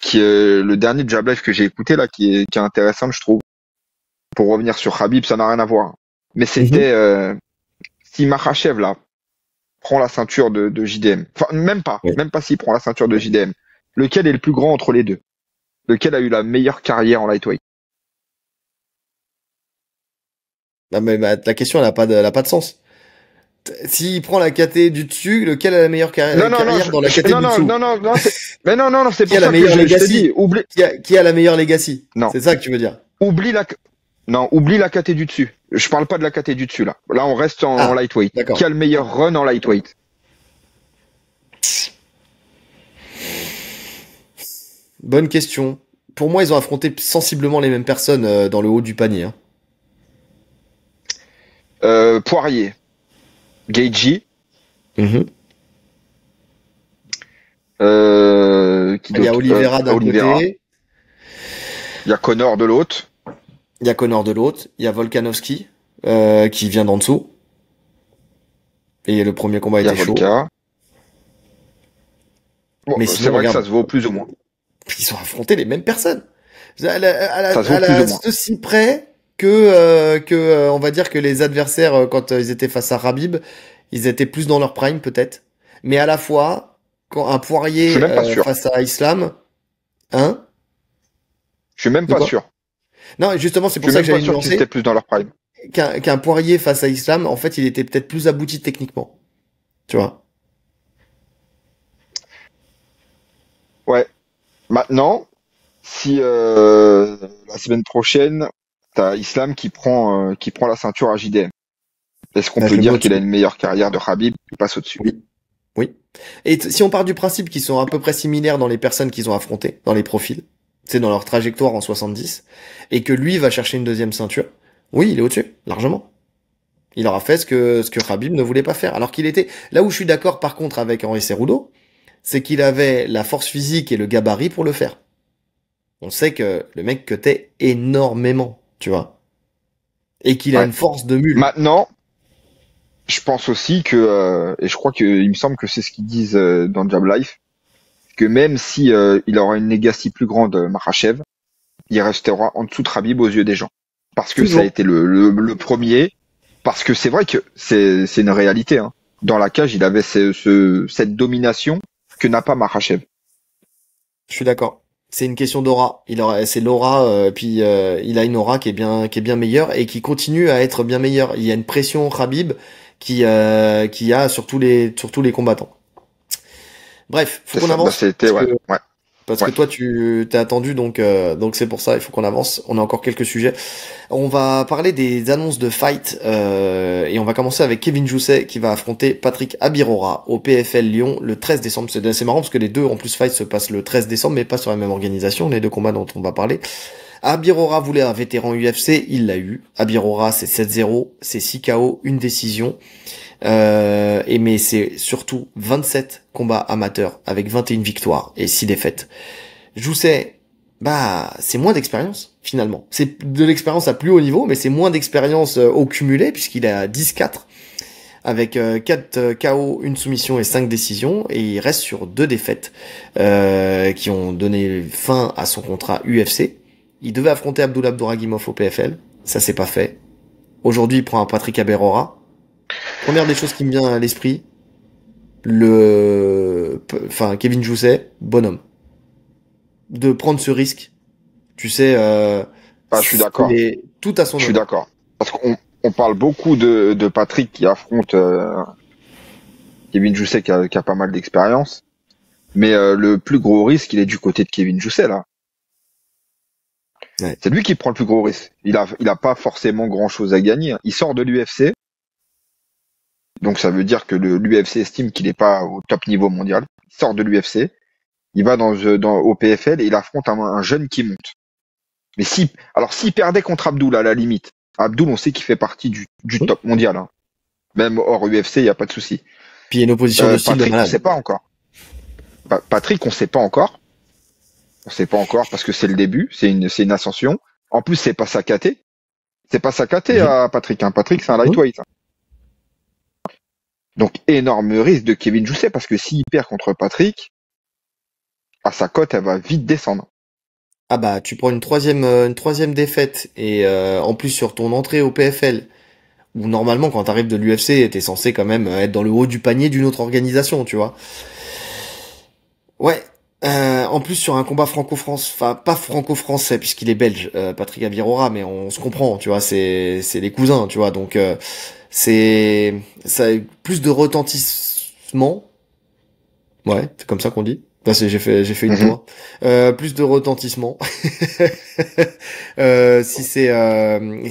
S2: qui est le dernier Jab Life que j'ai écouté là, qui est intéressante, je trouve. Pour revenir sur Khabib, ça n'a rien à voir. Mais c'était si Makhachev là prend la ceinture de JDM. Enfin, même pas s'il prend la ceinture de JDM. Lequel est le plus grand entre les deux? Lequel a eu la meilleure carrière en lightweight?
S1: Non, mais la question, elle a pas de sens. S'il prend la KT du dessus, lequel a la meilleure carrière dans la KT du dessous?
S2: Non, c'est pour ça que
S1: je te
S2: dis, oublie.
S1: Qui a la meilleure legacy?
S2: Non.
S1: C'est ça que tu veux dire?
S2: Oublie la KT du dessus. Je parle pas de la KT du dessus, là. Là, on reste en lightweight.
S1: D'accord.
S2: Qui a le meilleur run en lightweight?
S1: Bonne question. Pour moi, ils ont affronté sensiblement les mêmes personnes dans le haut du panier.
S2: Hein. Poirier. Gaethje.
S1: Mm-hmm.
S2: Il
S1: y a Oliveira d'un côté.
S2: Il y a Conor de l'autre.
S1: Il y a Volkanovski qui vient d'en dessous. Et le premier combat était chaud.
S2: Bon, mais c'est vrai que ça se vaut plus ou moins.
S1: Ils ont affronté les mêmes personnes. À ceci près que on va dire que les adversaires, quand ils étaient face à Khabib, ils étaient plus dans leur prime peut-être. Mais à la fois, quand un Poirier face à Islam, hein?
S2: Je suis même pas sûr.
S1: Non, justement, c'est pour ça que j'avais nuancé.
S2: C'était plus dans leur prime.
S1: Qu'un Poirier face à Islam, en fait, il était peut-être plus abouti techniquement. Tu vois?
S2: Ouais. Maintenant, si la semaine prochaine, t'as Islam qui prend la ceinture à JDM, est-ce qu'on peut dire qu'il a une meilleure carrière de Khabib qui passe au-dessus?
S1: Oui. Et si on part du principe qu'ils sont à peu près similaires dans les personnes qu'ils ont affrontées, dans les profils, c'est dans leur trajectoire en 70, et que lui va chercher une deuxième ceinture, oui, il est au-dessus, largement. Il aura fait ce que Khabib ne voulait pas faire. Alors qu'il était, là où je suis d'accord par contre avec Henry Cejudo, c'est qu'il avait la force physique et le gabarit pour le faire. On sait que le mec cutait énormément, tu vois. Et qu'il a une force de mule.
S2: Maintenant, je pense aussi que, et je crois il me semble que c'est ce qu'ils disent dans Jab Life, que même si il aura une legacy plus grande, Makhachev, il restera en dessous de Khabib aux yeux des gens. Parce que ça a été le premier. Parce que c'est vrai que c'est une réalité. Hein. Dans la cage, il avait cette domination que n'a pas Makhachev.
S1: Je suis d'accord. C'est une question d'aura. C'est l'aura, puis il a une aura qui est bien meilleure et qui continue à être bien meilleure. Il y a une pression Khabib qui a sur tous les combattants. Bref, faut qu'on avance. Parce que toi tu t'es attendu, donc c'est pour ça, il faut qu'on avance. On a encore quelques sujets. On va parler des annonces de fight et on va commencer avec Kevin Jousset qui va affronter Patrick Abirora au PFL Lyon le 13 décembre. C'est marrant parce que les deux en plus fight se passent le 13 décembre mais pas sur la même organisation, les deux combats dont on va parler. Abirora voulait un vétéran UFC, il l'a eu. Abirora c'est 7-0, c'est 6 KO, une décision. Mais c'est surtout 27 combats amateurs avec 21 victoires et 6 défaites. Jousset, c'est moins d'expérience finalement. C'est de l'expérience à plus haut niveau, mais c'est moins d'expérience au cumulé puisqu'il a 10-4 avec 4 KO, une soumission et 5 décisions et il reste sur 2 défaites qui ont donné fin à son contrat UFC. Il devait affronter Abdullah Abdouragimov au PFL, ça s'est pas fait. Aujourd'hui, il prend un Patrick Abirora. Première des choses qui me vient à l'esprit, Kevin Jousset, bonhomme. De prendre ce risque, tu sais,
S2: je suis d'accord.
S1: Tout à son
S2: Je suis d'accord. Parce qu'on parle beaucoup de Patrick qui affronte Kevin Jousset qui a pas mal d'expérience. Mais le plus gros risque, il est du côté de Kevin Jousset, là. Ouais. C'est lui qui prend le plus gros risque. Il a pas forcément grand chose à gagner. Il sort de l'UFC. Donc ça veut dire que l'UFC estime qu'il n'est pas au top niveau mondial. Il sort de l'UFC, il va au PFL et il affronte un jeune qui monte. Mais s'il perdait contre Abdul à la limite, Abdul on sait qu'il fait partie du top mondial. Hein. Même hors UFC, il n'y a pas de souci.
S1: Puis il y a une opposition de style de malade.
S2: On sait pas encore. Patrick, on sait pas encore. On sait pas encore parce que c'est le début, c'est une ascension. En plus, c'est pas sa KT. C'est pas sa KT à Patrick. Hein. Patrick, c'est un lightweight. Hein. Donc, énorme risque de Kevin Jousset parce que s'il perd contre Patrick, sa cote, elle va vite descendre.
S1: Tu prends une troisième défaite et en plus sur ton entrée au PFL, où normalement quand t'arrives de l'UFC, t'es censé quand même être dans le haut du panier d'une autre organisation, tu vois. Ouais, En plus sur un combat franco-français, enfin pas franco-français puisqu'il est belge, Patrick Avirora, mais on se comprend, tu vois, c'est les cousins, tu vois, donc c'est ça a plus de retentissement. Ouais, c'est comme ça qu'on dit. Bah, j'ai fait une tour. Plus de retentissement. Si c'est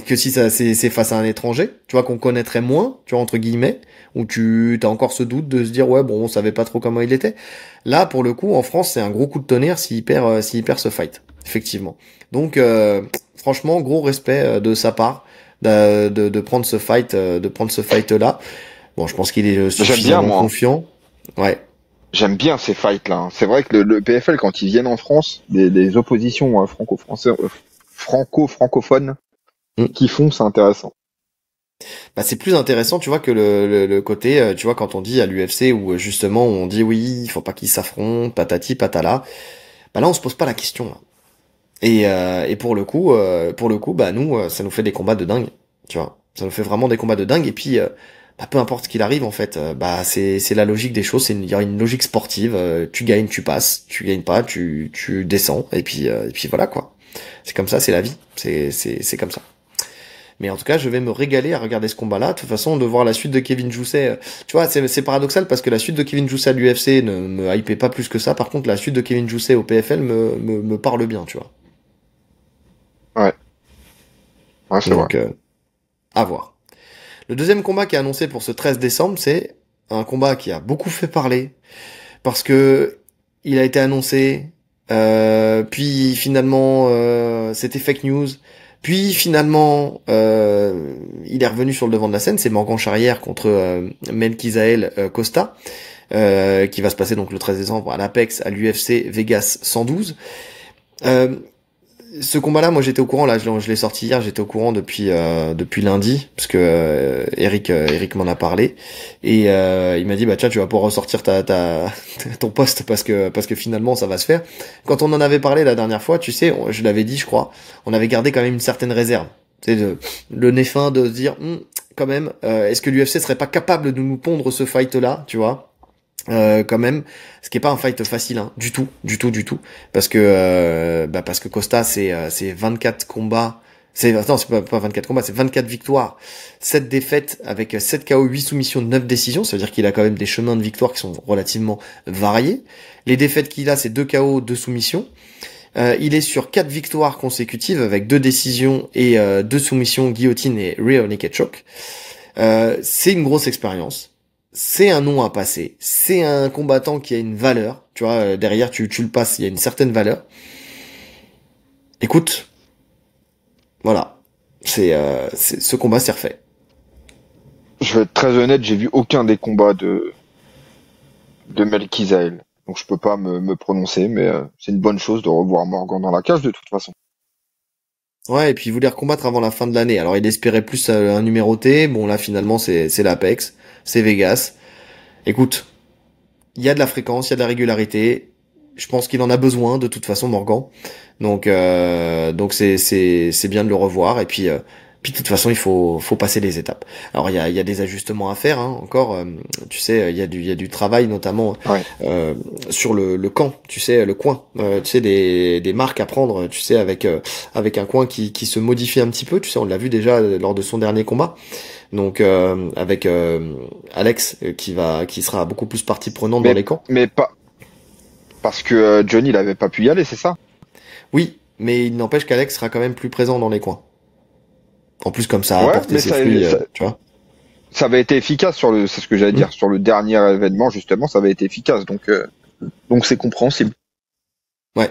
S1: que si ça c'est face à un étranger, tu vois qu'on connaîtrait moins, tu vois entre guillemets, où tu as encore ce doute de se dire ouais bon on savait pas trop comment il était. Là pour le coup en France c'est un gros coup de tonnerre s'il perd ce fight, effectivement. Donc franchement gros respect de sa part de prendre ce fight là. Bon je pense qu'il est suffisamment confiant. Ouais.
S2: J'aime bien ces fights-là. Hein. C'est vrai que le PFL, quand ils viennent en France, des oppositions franco-francophones qui font, c'est intéressant.
S1: Bah, c'est plus intéressant, tu vois, que le côté, tu vois, quand on dit à l'UFC où justement on dit oui, il faut pas qu'ils s'affrontent, patati patala. Bah là, on se pose pas la question. Là. Et pour le coup, bah nous, ça nous fait des combats de dingue, tu vois. Ça nous fait vraiment des combats de dingue. Et puis, bah, peu importe ce qu'il arrive en fait, bah c'est la logique des choses. Il y a une logique sportive. Tu gagnes, tu passes. Tu gagnes pas, tu descends. Et puis voilà quoi. C'est comme ça, c'est la vie. C'est comme ça. Mais en tout cas, je vais me régaler à regarder ce combat-là. De toute façon, de voir la suite de Kevin Jousset, tu vois, c'est paradoxal parce que la suite de Kevin Jousset à l'UFC ne me hypait pas plus que ça. Par contre, la suite de Kevin Jousset au PFL me parle bien, tu vois.
S2: Ouais, c'est vrai.
S1: Donc, à voir. Le deuxième combat qui est annoncé pour ce 13 décembre, c'est un combat qui a beaucoup fait parler parce que il a été annoncé, puis finalement c'était fake news, puis finalement il est revenu sur le devant de la scène. C'est Morgan Charrière contre Melchizael Costa, qui va se passer donc le 13 décembre à l'Apex à l'UFC Vegas 112. Ce combat-là, moi j'étais au courant, là je l'ai sorti hier, j'étais au courant depuis lundi, parce que Eric m'en a parlé, et il m'a dit bah tiens tu vas pouvoir ressortir ton poste parce que finalement ça va se faire. Quand on en avait parlé la dernière fois, tu sais, je l'avais dit je crois, on avait gardé quand même une certaine réserve, c'est le nez fin de se dire quand même, est-ce que l'UFC serait pas capable de nous pondre ce fight-là, tu vois? Quand même, ce qui est pas un fight facile, hein, du tout, parce que Costa c'est 24 combats, c'est 24 combats, c'est 24 victoires, 7 défaites avec 7 KO, 8 soumissions, 9 décisions, ça veut dire qu'il a quand même des chemins de victoire qui sont relativement variés. Les défaites qu'il a, c'est 2 KO, 2 soumissions. Il est sur 4 victoires consécutives avec 2 décisions et 2 soumissions, guillotine et rear naked choke. C'est une grosse expérience. C'est un nom à passer, c'est un combattant qui a une valeur, tu vois, derrière tu le passes, il y a une certaine valeur. Écoute, voilà, ce combat c'est refait.
S2: Je vais être très honnête, j'ai vu aucun des combats de Melchizael, donc je peux pas me prononcer, mais c'est une bonne chose de revoir Morgan dans la cage de toute façon.
S1: Ouais, et puis il voulait recombattre avant la fin de l'année, alors il espérait plus un numéroté, bon là finalement c'est l'Apex, c'est Vegas. Écoute, il y a de la fréquence, il y a de la régularité. Je pense qu'il en a besoin de toute façon, Morgan. Donc c'est bien de le revoir. Et puis de toute façon il faut passer les étapes. Alors il y a des ajustements à faire hein, encore. Tu sais il y a du travail notamment sur le camp. Tu sais le coin. Tu sais des marques à prendre. Tu sais avec un coin qui se modifie un petit peu. Tu sais on l'a vu déjà lors de son dernier combat. Donc avec Alex qui sera beaucoup plus partie prenante dans les camps.
S2: Mais pas parce que Johnny il avait pas pu y aller, c'est ça?
S1: Oui, mais il n'empêche qu'Alex sera quand même plus présent dans les coins. En plus comme ça a apporté ses fruits, tu vois.
S2: Ça avait été efficace c'est ce que j'allais dire, sur le dernier événement justement, ça avait été efficace, donc c'est compréhensible.
S1: Ouais.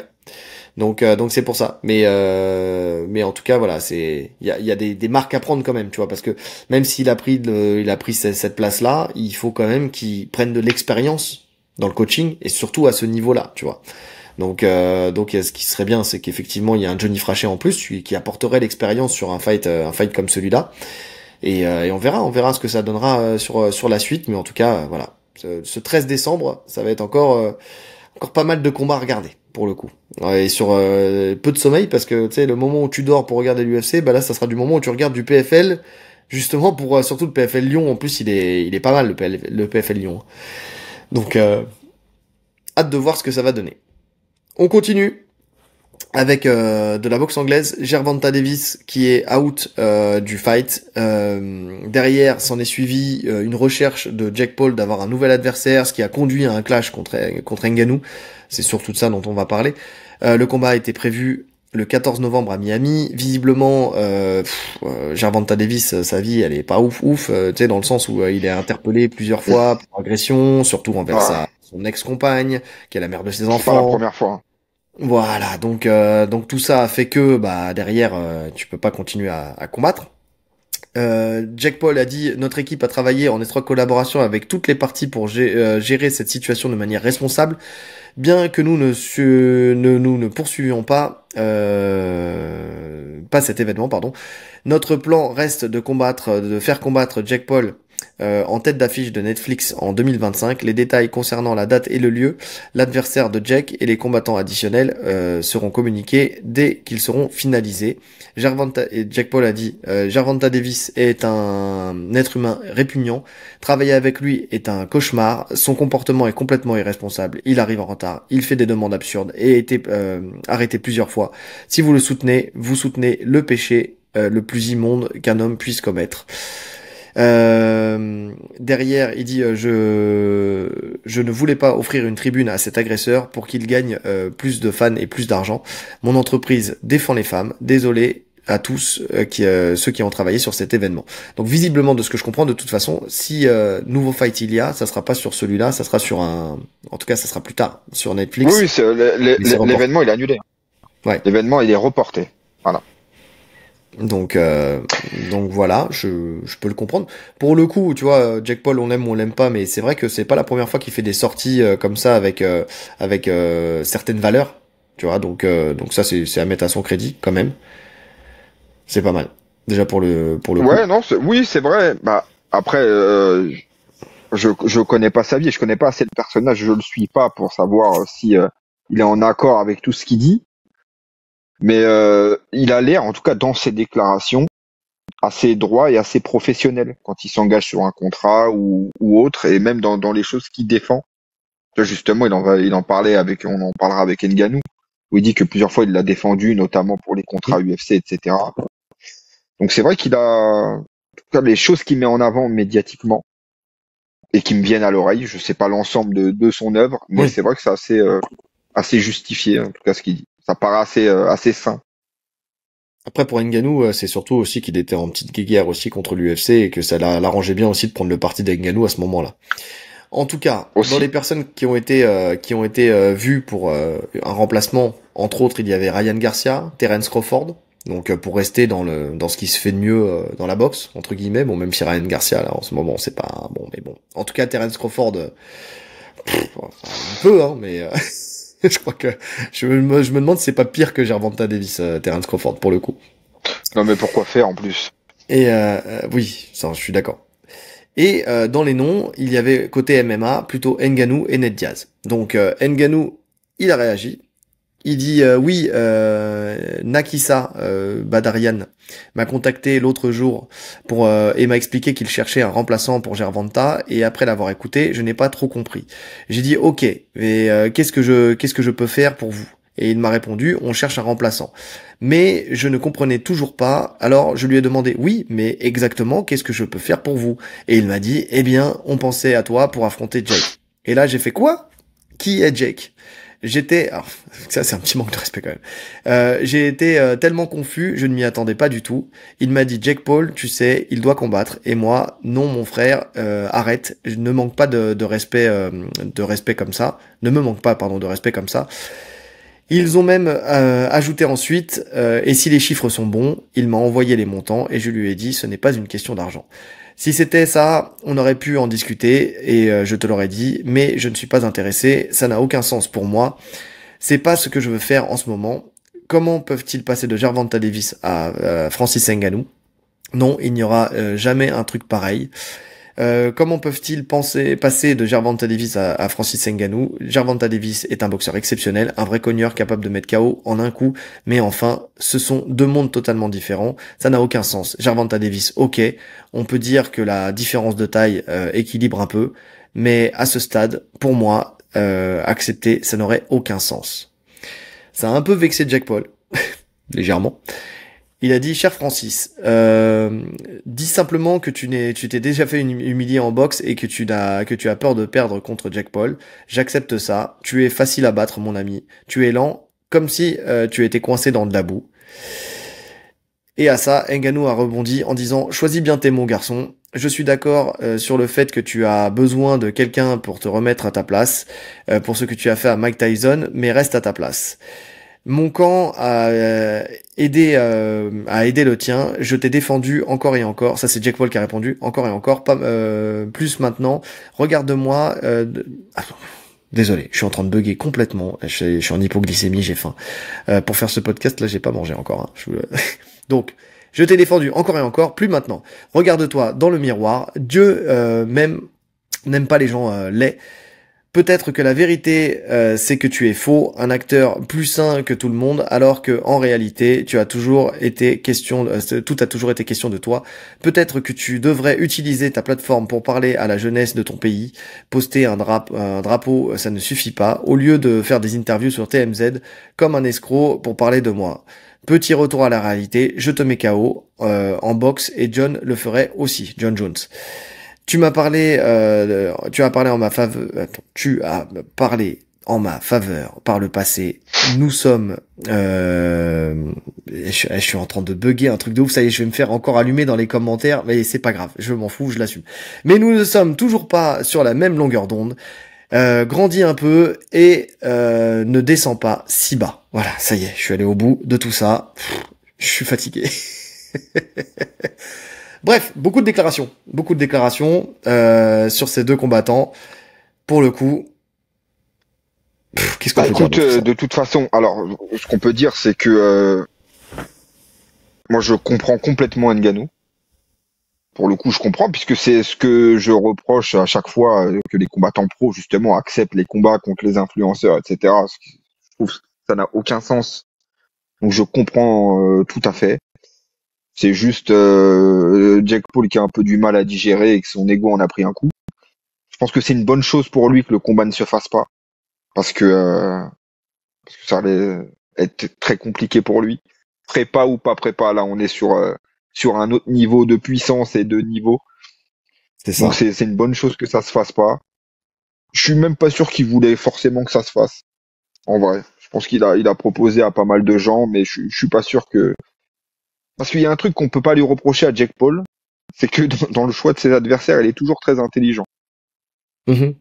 S1: Donc c'est pour ça. Mais en tout cas voilà, il y a des marques à prendre quand même, tu vois, parce que même s'il a pris cette place là, il faut quand même qu'il prenne de l'expérience dans le coaching et surtout à ce niveau-là, tu vois. Donc ce qui serait bien, c'est qu'effectivement il y a un Johnny Frachet en plus qui apporterait l'expérience sur un fight comme celui-là. Et on verra ce que ça donnera sur la suite. Mais en tout cas, voilà, ce 13 décembre, ça va être encore pas mal de combats à regarder pour le coup. Et sur peu de sommeil parce que tu sais le moment où tu dors pour regarder l'UFC, bah là ça sera du moment où tu regardes du PFL justement pour surtout le PFL Lyon. En plus il est pas mal le PFL Lyon. Donc hâte de voir ce que ça va donner. On continue avec de la boxe anglaise, Gervonta Davis qui est out du fight. Derrière, s'en est suivi une recherche de Jake Paul d'avoir un nouvel adversaire, ce qui a conduit à un clash contre Ngannou. C'est surtout de ça dont on va parler. Le combat a été prévu le 14 novembre à Miami. Visiblement, Gervonta Davis, sa vie, elle est pas ouf, tu sais, dans le sens où il est interpellé plusieurs fois pour agression, surtout envers son ex-compagne, qui est la mère de ses enfants.
S2: C'est pas la première fois.
S1: Voilà, donc tout ça a fait que derrière tu peux pas continuer à combattre. Jake Paul a dit: notre équipe a travaillé en étroite collaboration avec toutes les parties pour gérer cette situation de manière responsable, bien que nous ne poursuivions pas cet événement, pardon. Notre plan reste de faire combattre Jake Paul en tête d'affiche de Netflix en 2025. Les détails concernant la date et le lieu, l'adversaire de Jake et les combattants additionnels seront communiqués dès qu'ils seront finalisés. Jake Paul a dit: Gervonta Davis est un être humain répugnant. Travailler avec lui est un cauchemar. Son comportement est complètement irresponsable. Il arrive en retard. Il fait des demandes absurdes et a été arrêté plusieurs fois. Si vous le soutenez, vous soutenez le péché le plus immonde qu'un homme puisse commettre. Derrière, il dit je ne voulais pas offrir une tribune à cet agresseur pour qu'il gagne plus de fans et plus d'argent. Mon entreprise défend les femmes. Désolé à tous ceux qui ont travaillé sur cet événement. Donc visiblement, de ce que je comprends, de toute façon, si nouveau fight il y a, ça sera pas sur celui-là, ça sera sur en tout cas ça sera plus tard sur Netflix.
S2: Oui, l'événement il est annulé.
S1: Ouais.
S2: L'événement il est reporté. Voilà.
S1: Donc voilà, je peux le comprendre. Pour le coup, tu vois, Jake Paul, on l'aime ou on l'aime pas, mais c'est vrai que c'est pas la première fois qu'il fait des sorties comme ça avec certaines valeurs, tu vois. Donc ça c'est à mettre à son crédit quand même. C'est pas mal. Déjà pour le coup.
S2: Ouais, non, oui, c'est vrai. Bah après, je connais pas sa vie, je connais pas assez le personnage, je le suis pas pour savoir si il est en accord avec tout ce qu'il dit. Mais il a l'air, en tout cas dans ses déclarations, assez droit et assez professionnel quand il s'engage sur un contrat ou autre, et même dans les choses qu'il défend. Justement, on en parlera avec Ngannou, où il dit que plusieurs fois il l'a défendu, notamment pour les contrats UFC, etc. Donc c'est vrai qu'il a, en tout cas, les choses qu'il met en avant médiatiquement et qui me viennent à l'oreille. Je sais pas l'ensemble de son œuvre, mais c'est vrai que c'est assez justifié, en tout cas ce qu'il dit. Ça paraît assez sain.
S1: Après, pour Ngannou, c'est surtout aussi qu'il était en petite guéguerre aussi contre l'UFC et que ça l'arrangeait bien aussi de prendre le parti d'Ngannou à ce moment-là. En tout cas, dans les personnes qui ont été vues pour un remplacement, entre autres, il y avait Ryan Garcia, Terence Crawford. Donc pour rester dans ce qui se fait de mieux dans la boxe entre guillemets, bon, même si Ryan Garcia là en ce moment c'est pas bon, mais bon. En tout cas, Terence Crawford, un peu mais je crois que je me demande si c'est pas pire que Gervonta Davis, Terence Crawford pour le coup.
S2: Non mais pourquoi faire en plus?
S1: Et oui, ça je suis d'accord. Et dans les noms, il y avait côté MMA plutôt Ngannou et Ned Diaz. Donc Ngannou, il a réagi. Il dit oui, Nakisa Badarian m'a contacté l'autre jour et m'a expliqué qu'il cherchait un remplaçant pour Gervonta, et après l'avoir écouté, je n'ai pas trop compris. J'ai dit ok, mais qu'est-ce que je peux faire pour vous? Et il m'a répondu: on cherche un remplaçant. Mais je ne comprenais toujours pas, alors je lui ai demandé: oui, mais exactement, qu'est-ce que je peux faire pour vous? Et il m'a dit: eh bien, on pensait à toi pour affronter Jake. Et là j'ai fait: quoi? Qui est Jake? Alors, ça c'est un petit manque de respect quand même. J'ai été tellement confus, je ne m'y attendais pas du tout. Il m'a dit: Jake Paul, tu sais, il doit combattre. Et moi: non mon frère, arrête. Je ne manque pas de respect comme ça. Ne me manque pas, pardon, de respect comme ça. Ils ont même ajouté ensuite: et si les chiffres sont bons? Il m'a envoyé les montants et je lui ai dit: ce n'est pas une question d'argent. Si c'était ça, on aurait pu en discuter et je te l'aurais dit, mais je ne suis pas intéressé, ça n'a aucun sens pour moi. C'est pas ce que je veux faire en ce moment. Comment peuvent-ils passer de Gervonta Davis à Francis Ngannou? Non, il n'y aura jamais un truc pareil. Comment peuvent-ils passer de Gervonta Davis à Francis Ngannou? Gervonta Davis est un boxeur exceptionnel, un vrai cogneur capable de mettre KO en un coup, mais enfin, ce sont deux mondes totalement différents, ça n'a aucun sens. Gervonta Davis, ok, on peut dire que la différence de taille équilibre un peu, mais à ce stade, pour moi, accepter, ça n'aurait aucun sens. Ça a un peu vexé Jack Paul, légèrement. Il a dit, cher Francis, dis simplement que tu t'es déjà fait humilier en boxe et que tu as peur de perdre contre Jack Paul. J'accepte ça. Tu es facile à battre, mon ami. Tu es lent, comme si tu étais coincé dans de la boue. Et à ça, Ngannou a rebondi en disant, choisis bien tes mots, garçon. Je suis d'accord sur le fait que tu as besoin de quelqu'un pour te remettre à ta place, pour ce que tu as fait à Mike Tyson, mais reste à ta place. Mon camp a aidé le tien. Je t'ai défendu encore et encore. Ça, c'est Jack Paul qui a répondu. Encore et encore. Pas plus maintenant. Regarde-moi. Désolé, je suis en train de bugger complètement. Je suis en hypoglycémie, j'ai faim. Pour faire ce podcast, là, j'ai pas mangé encore. Hein. Donc, je t'ai défendu encore et encore. Plus maintenant. Regarde-toi dans le miroir. Dieu même n'aime pas les gens laids. Peut-être que la vérité, c'est que tu es faux, un acteur plus sain que tout le monde, alors que en réalité, tout a toujours été question de toi. Peut-être que tu devrais utiliser ta plateforme pour parler à la jeunesse de ton pays. Poster un drapeau, ça ne suffit pas. Au lieu de faire des interviews sur TMZ comme un escroc pour parler de moi. Petit retour à la réalité, je te mets KO en boxe et John le ferait aussi, John Jones. Tu as parlé en ma faveur par le passé. Nous sommes, je suis en train de bugger un truc de ouf. Ça y est, je vais me faire encore allumer dans les commentaires, mais c'est pas grave. Je m'en fous, je l'assume. Mais nous ne sommes toujours pas sur la même longueur d'onde. Grandis un peu et ne descends pas si bas. Voilà, ça y est, je suis allé au bout de tout ça. Je suis fatigué. Bref, beaucoup de déclarations sur ces deux combattants. Pour le coup, qu'est-ce qu'on peut dire
S2: de toute façon, alors ce qu'on peut dire, c'est que moi je comprends complètement Ngannou. Pour le coup, je comprends, puisque c'est ce que je reproche à chaque fois que les combattants pros justement acceptent les combats contre les influenceurs, etc. Je trouve que ça n'a aucun sens. Donc je comprends tout à fait. C'est juste Jack Paul qui a un peu du mal à digérer et que son ego en a pris un coup. Je pense que c'est une bonne chose pour lui que le combat ne se fasse pas, parce que ça allait être très compliqué pour lui. Prépa ou pas prépa, là on est sur un autre niveau de puissance et de niveau.
S1: C'est ça.
S2: Donc c'est une bonne chose que ça se fasse pas. Je suis même pas sûr qu'il voulait forcément que ça se fasse. En vrai, je pense qu'il a proposé à pas mal de gens, mais je suis pas sûr que. Parce qu'il y a un truc qu'on peut pas lui reprocher à Jack Paul, c'est que dans le choix de ses adversaires, il est toujours très intelligent.
S1: Mm-hmm.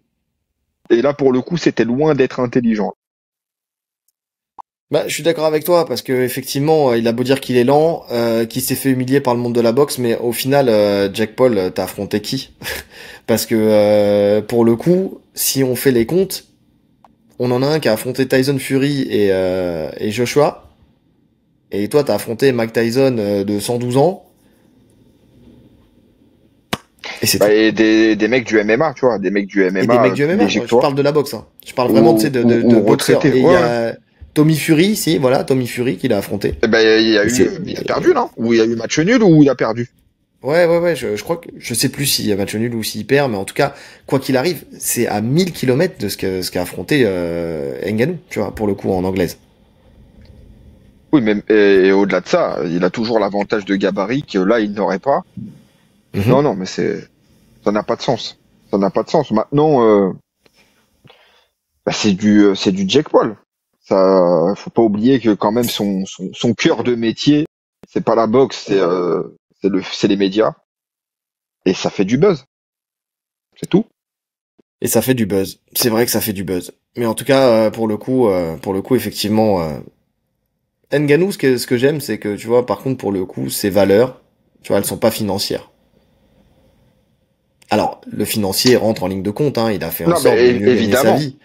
S2: Et là, pour le coup, c'était loin d'être intelligent.
S1: Bah, je suis d'accord avec toi parce que effectivement, il a beau dire qu'il est lent, qu'il s'est fait humilier par le monde de la boxe, mais au final, Jack Paul, t'as affronté qui? Parce que pour le coup, si on fait les comptes, on en a un qui a affronté Tyson Fury et Joshua. Et toi, t'as affronté Mike Tyson de 112 ans.
S2: Et c'est et des mecs du MMA, tu vois, des mecs du MMA.
S1: Et des mecs du MMA, je parle de la boxe. Hein. Je parle vraiment de boxeurs. Et il y a Tommy Fury, Tommy Fury qui l'a affronté.
S2: Eh ben, il a perdu, non? Ou il y a eu match nul ou il a perdu?
S1: Ouais, je crois que, je sais plus s'il y a match nul ou s'il perd, mais en tout cas, quoi qu'il arrive, c'est à 1000 km de ce qu'a affronté, Ngannou, tu vois, pour le coup, en anglaise.
S2: Oui, mais, et au-delà de ça, il a toujours l'avantage de gabarit que là, il n'aurait pas. Mm-hmm. Non, mais ça n'a pas de sens. Ça n'a pas de sens. Maintenant, c'est du Jack Paul. Ça, faut pas oublier que quand même son cœur de métier, c'est pas la boxe, c'est les médias. Et ça fait du buzz. C'est tout.
S1: Et ça fait du buzz. C'est vrai que ça fait du buzz. Mais en tout cas, pour le coup, effectivement, Ngannou, ce que j'aime, c'est que, tu vois, par contre, pour le coup, ses valeurs, tu vois, elles sont pas financières. Alors, le financier rentre en ligne de compte, hein, il a fait en sorte de mieux gagner sa vie.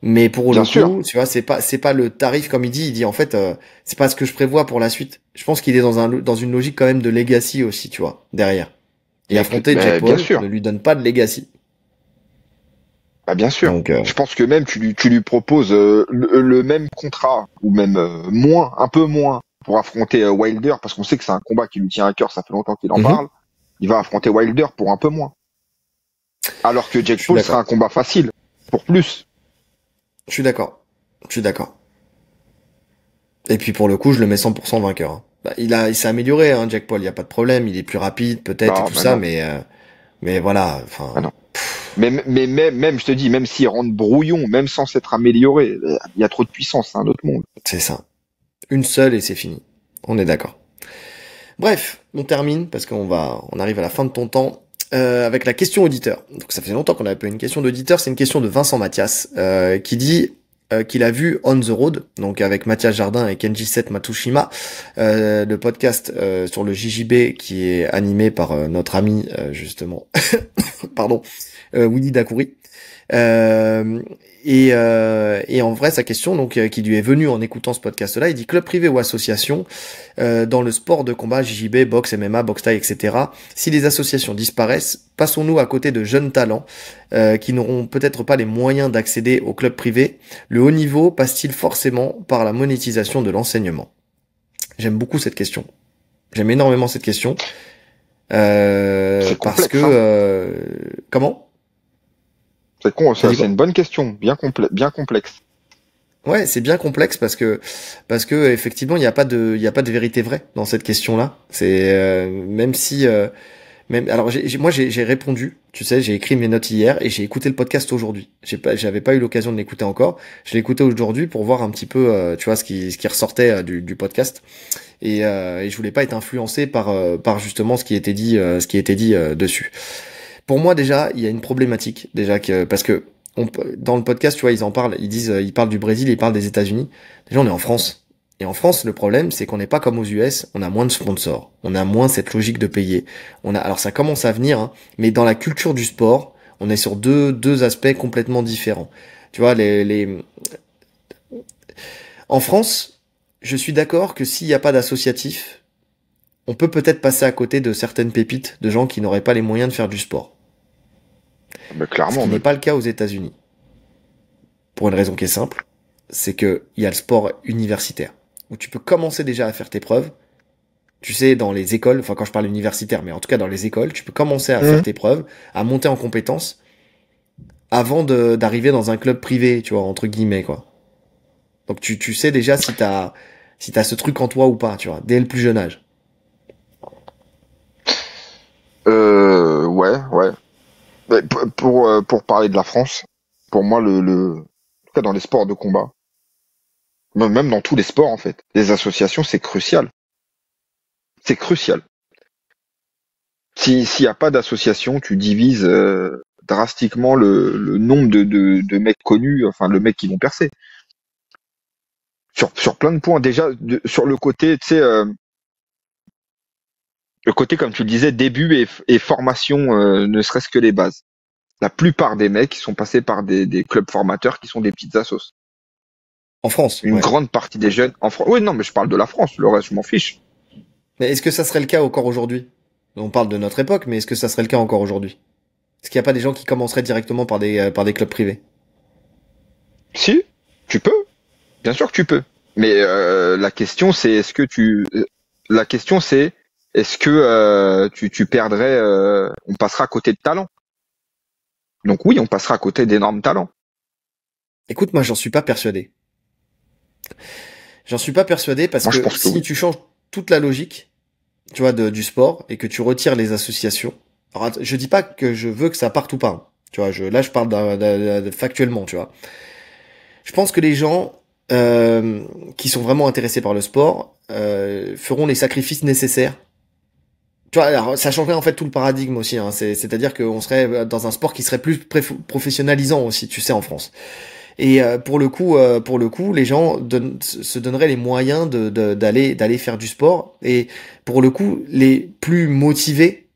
S1: Mais pour le coup, tu vois, c'est pas le tarif comme il dit en fait, c'est pas ce que je prévois pour la suite. Je pense qu'il est dans une logique quand même de legacy aussi, tu vois, derrière. Et affronter Jack Paul ne lui donne pas de legacy.
S2: Bah bien sûr. Donc, je pense que même tu lui proposes le même contrat ou même un peu moins pour affronter Wilder, parce qu'on sait que c'est un combat qui lui tient à cœur, ça fait longtemps qu'il en parle. Il va affronter Wilder pour un peu moins. Alors que Jack Paul sera un combat facile pour plus.
S1: Je suis d'accord. Et puis pour le coup, je le mets 100% vainqueur. Hein. Bah, il s'est amélioré, hein, Jack Paul, il y a pas de problème, il est plus rapide peut-être et tout ça, mais voilà, enfin.
S2: Non. Même, je te dis, même s'il rentre brouillon, même sans s'être amélioré, il y a trop de puissance, c'est un autre monde.
S1: C'est ça. Une seule et c'est fini. On est d'accord. Bref, on termine parce on arrive à la fin de ton temps. Avec la question auditeur. Donc ça faisait longtemps qu'on avait pas une question d'auditeur, c'est une question de Vincent Mathias, qui dit qu'il a vu On the Road, donc avec Mathias Jardin et Kenji7 Matsushima, le podcast sur le JJB qui est animé par notre ami justement, pardon, Willy Dacoury. Et en vrai, sa question, donc, qui lui est venue en écoutant ce podcast-là, il dit club privé ou association dans le sport de combat, JJB, boxe, MMA, boxe thaï, etc. Si les associations disparaissent, passons-nous à côté de jeunes talents qui n'auront peut-être pas les moyens d'accéder au club privé. Le haut niveau passe-t-il forcément par la monétisation de l'enseignement? J'aime beaucoup cette question. J'aime énormément cette question parce que comment?
S2: C'est une bonne question, bien complexe.
S1: Ouais, c'est bien complexe parce que effectivement, il y a pas de vérité vraie dans cette question-là. C'est même si alors moi j'ai répondu, tu sais, j'ai écrit mes notes hier et j'ai écouté le podcast aujourd'hui. J'avais pas eu l'occasion de l'écouter encore. Je l'ai écouté aujourd'hui pour voir un petit peu tu vois ce qui ressortait du podcast et je voulais pas être influencé par justement ce qui était dit dessus. Pour moi déjà, il y a une problématique déjà parce que dans le podcast, tu vois, ils parlent du Brésil, ils parlent des États-Unis. Déjà, on est en France. Et en France, le problème, c'est qu'on n'est pas comme aux US, on a moins de sponsors, on a moins cette logique de payer. Alors ça commence à venir, hein, mais dans la culture du sport, on est sur deux aspects complètement différents. Tu vois, en France, je suis d'accord que s'il n'y a pas d'associatif, on peut peut-être passer à côté de certaines pépites de gens qui n'auraient pas les moyens de faire du sport.
S2: Mais clairement,
S1: ce qui n'est pas le cas aux États-Unis. Pour une raison qui est simple, c'est que il y a le sport universitaire où tu peux commencer déjà à faire tes preuves. Tu sais, dans les écoles, enfin quand je parle universitaire, mais en tout cas dans les écoles, tu peux commencer à faire tes preuves, à monter en compétences avant d'arriver dans un club privé, tu vois, entre guillemets quoi. Donc tu sais déjà si t'as ce truc en toi ou pas, tu vois, dès le plus jeune âge.
S2: Ouais. Pour parler de la France, pour moi, en tout cas dans les sports de combat, même dans tous les sports en fait, les associations c'est crucial. C'est crucial. S'il y a pas d'association, tu divises drastiquement le nombre de mecs connus, enfin le mec qui vont percer. Sur plein de points déjà, sur le côté, tu sais, le côté comme tu le disais, début et formation, ne serait-ce que les bases. La plupart des mecs sont passés par des clubs formateurs qui sont des petites assos.
S1: En France.
S2: Une grande partie des jeunes en France. Oui, non, mais je parle de la France. Le reste, je m'en fiche.
S1: Mais est-ce que ça serait le cas encore aujourd'hui? On parle de notre époque, mais est-ce que ça serait le cas encore aujourd'hui? Est-ce qu'il n'y a pas des gens qui commenceraient directement par des clubs privés?
S2: Si, tu peux. Bien sûr que tu peux. Mais la question c'est est-ce que tu perdrais on passera à côté de talent. Donc oui, on passera à côté d'énormes talents.
S1: Écoute, moi j'en suis pas persuadé. J'en suis pas persuadé parce que si tu changes toute la logique, tu vois, du sport et que tu retires les associations. Alors, je dis pas que je veux que ça parte ou pas. Hein. Tu vois, là je parle factuellement, tu vois. Je pense que les gens qui sont vraiment intéressés par le sport feront les sacrifices nécessaires. Tu vois, alors ça changerait en fait tout le paradigme aussi. Hein. C'est-à-dire qu'on serait dans un sport qui serait plus professionnalisant aussi, tu sais, en France. Et pour le coup, les gens se donneraient les moyens d'aller faire du sport. Et pour le coup, les plus motivés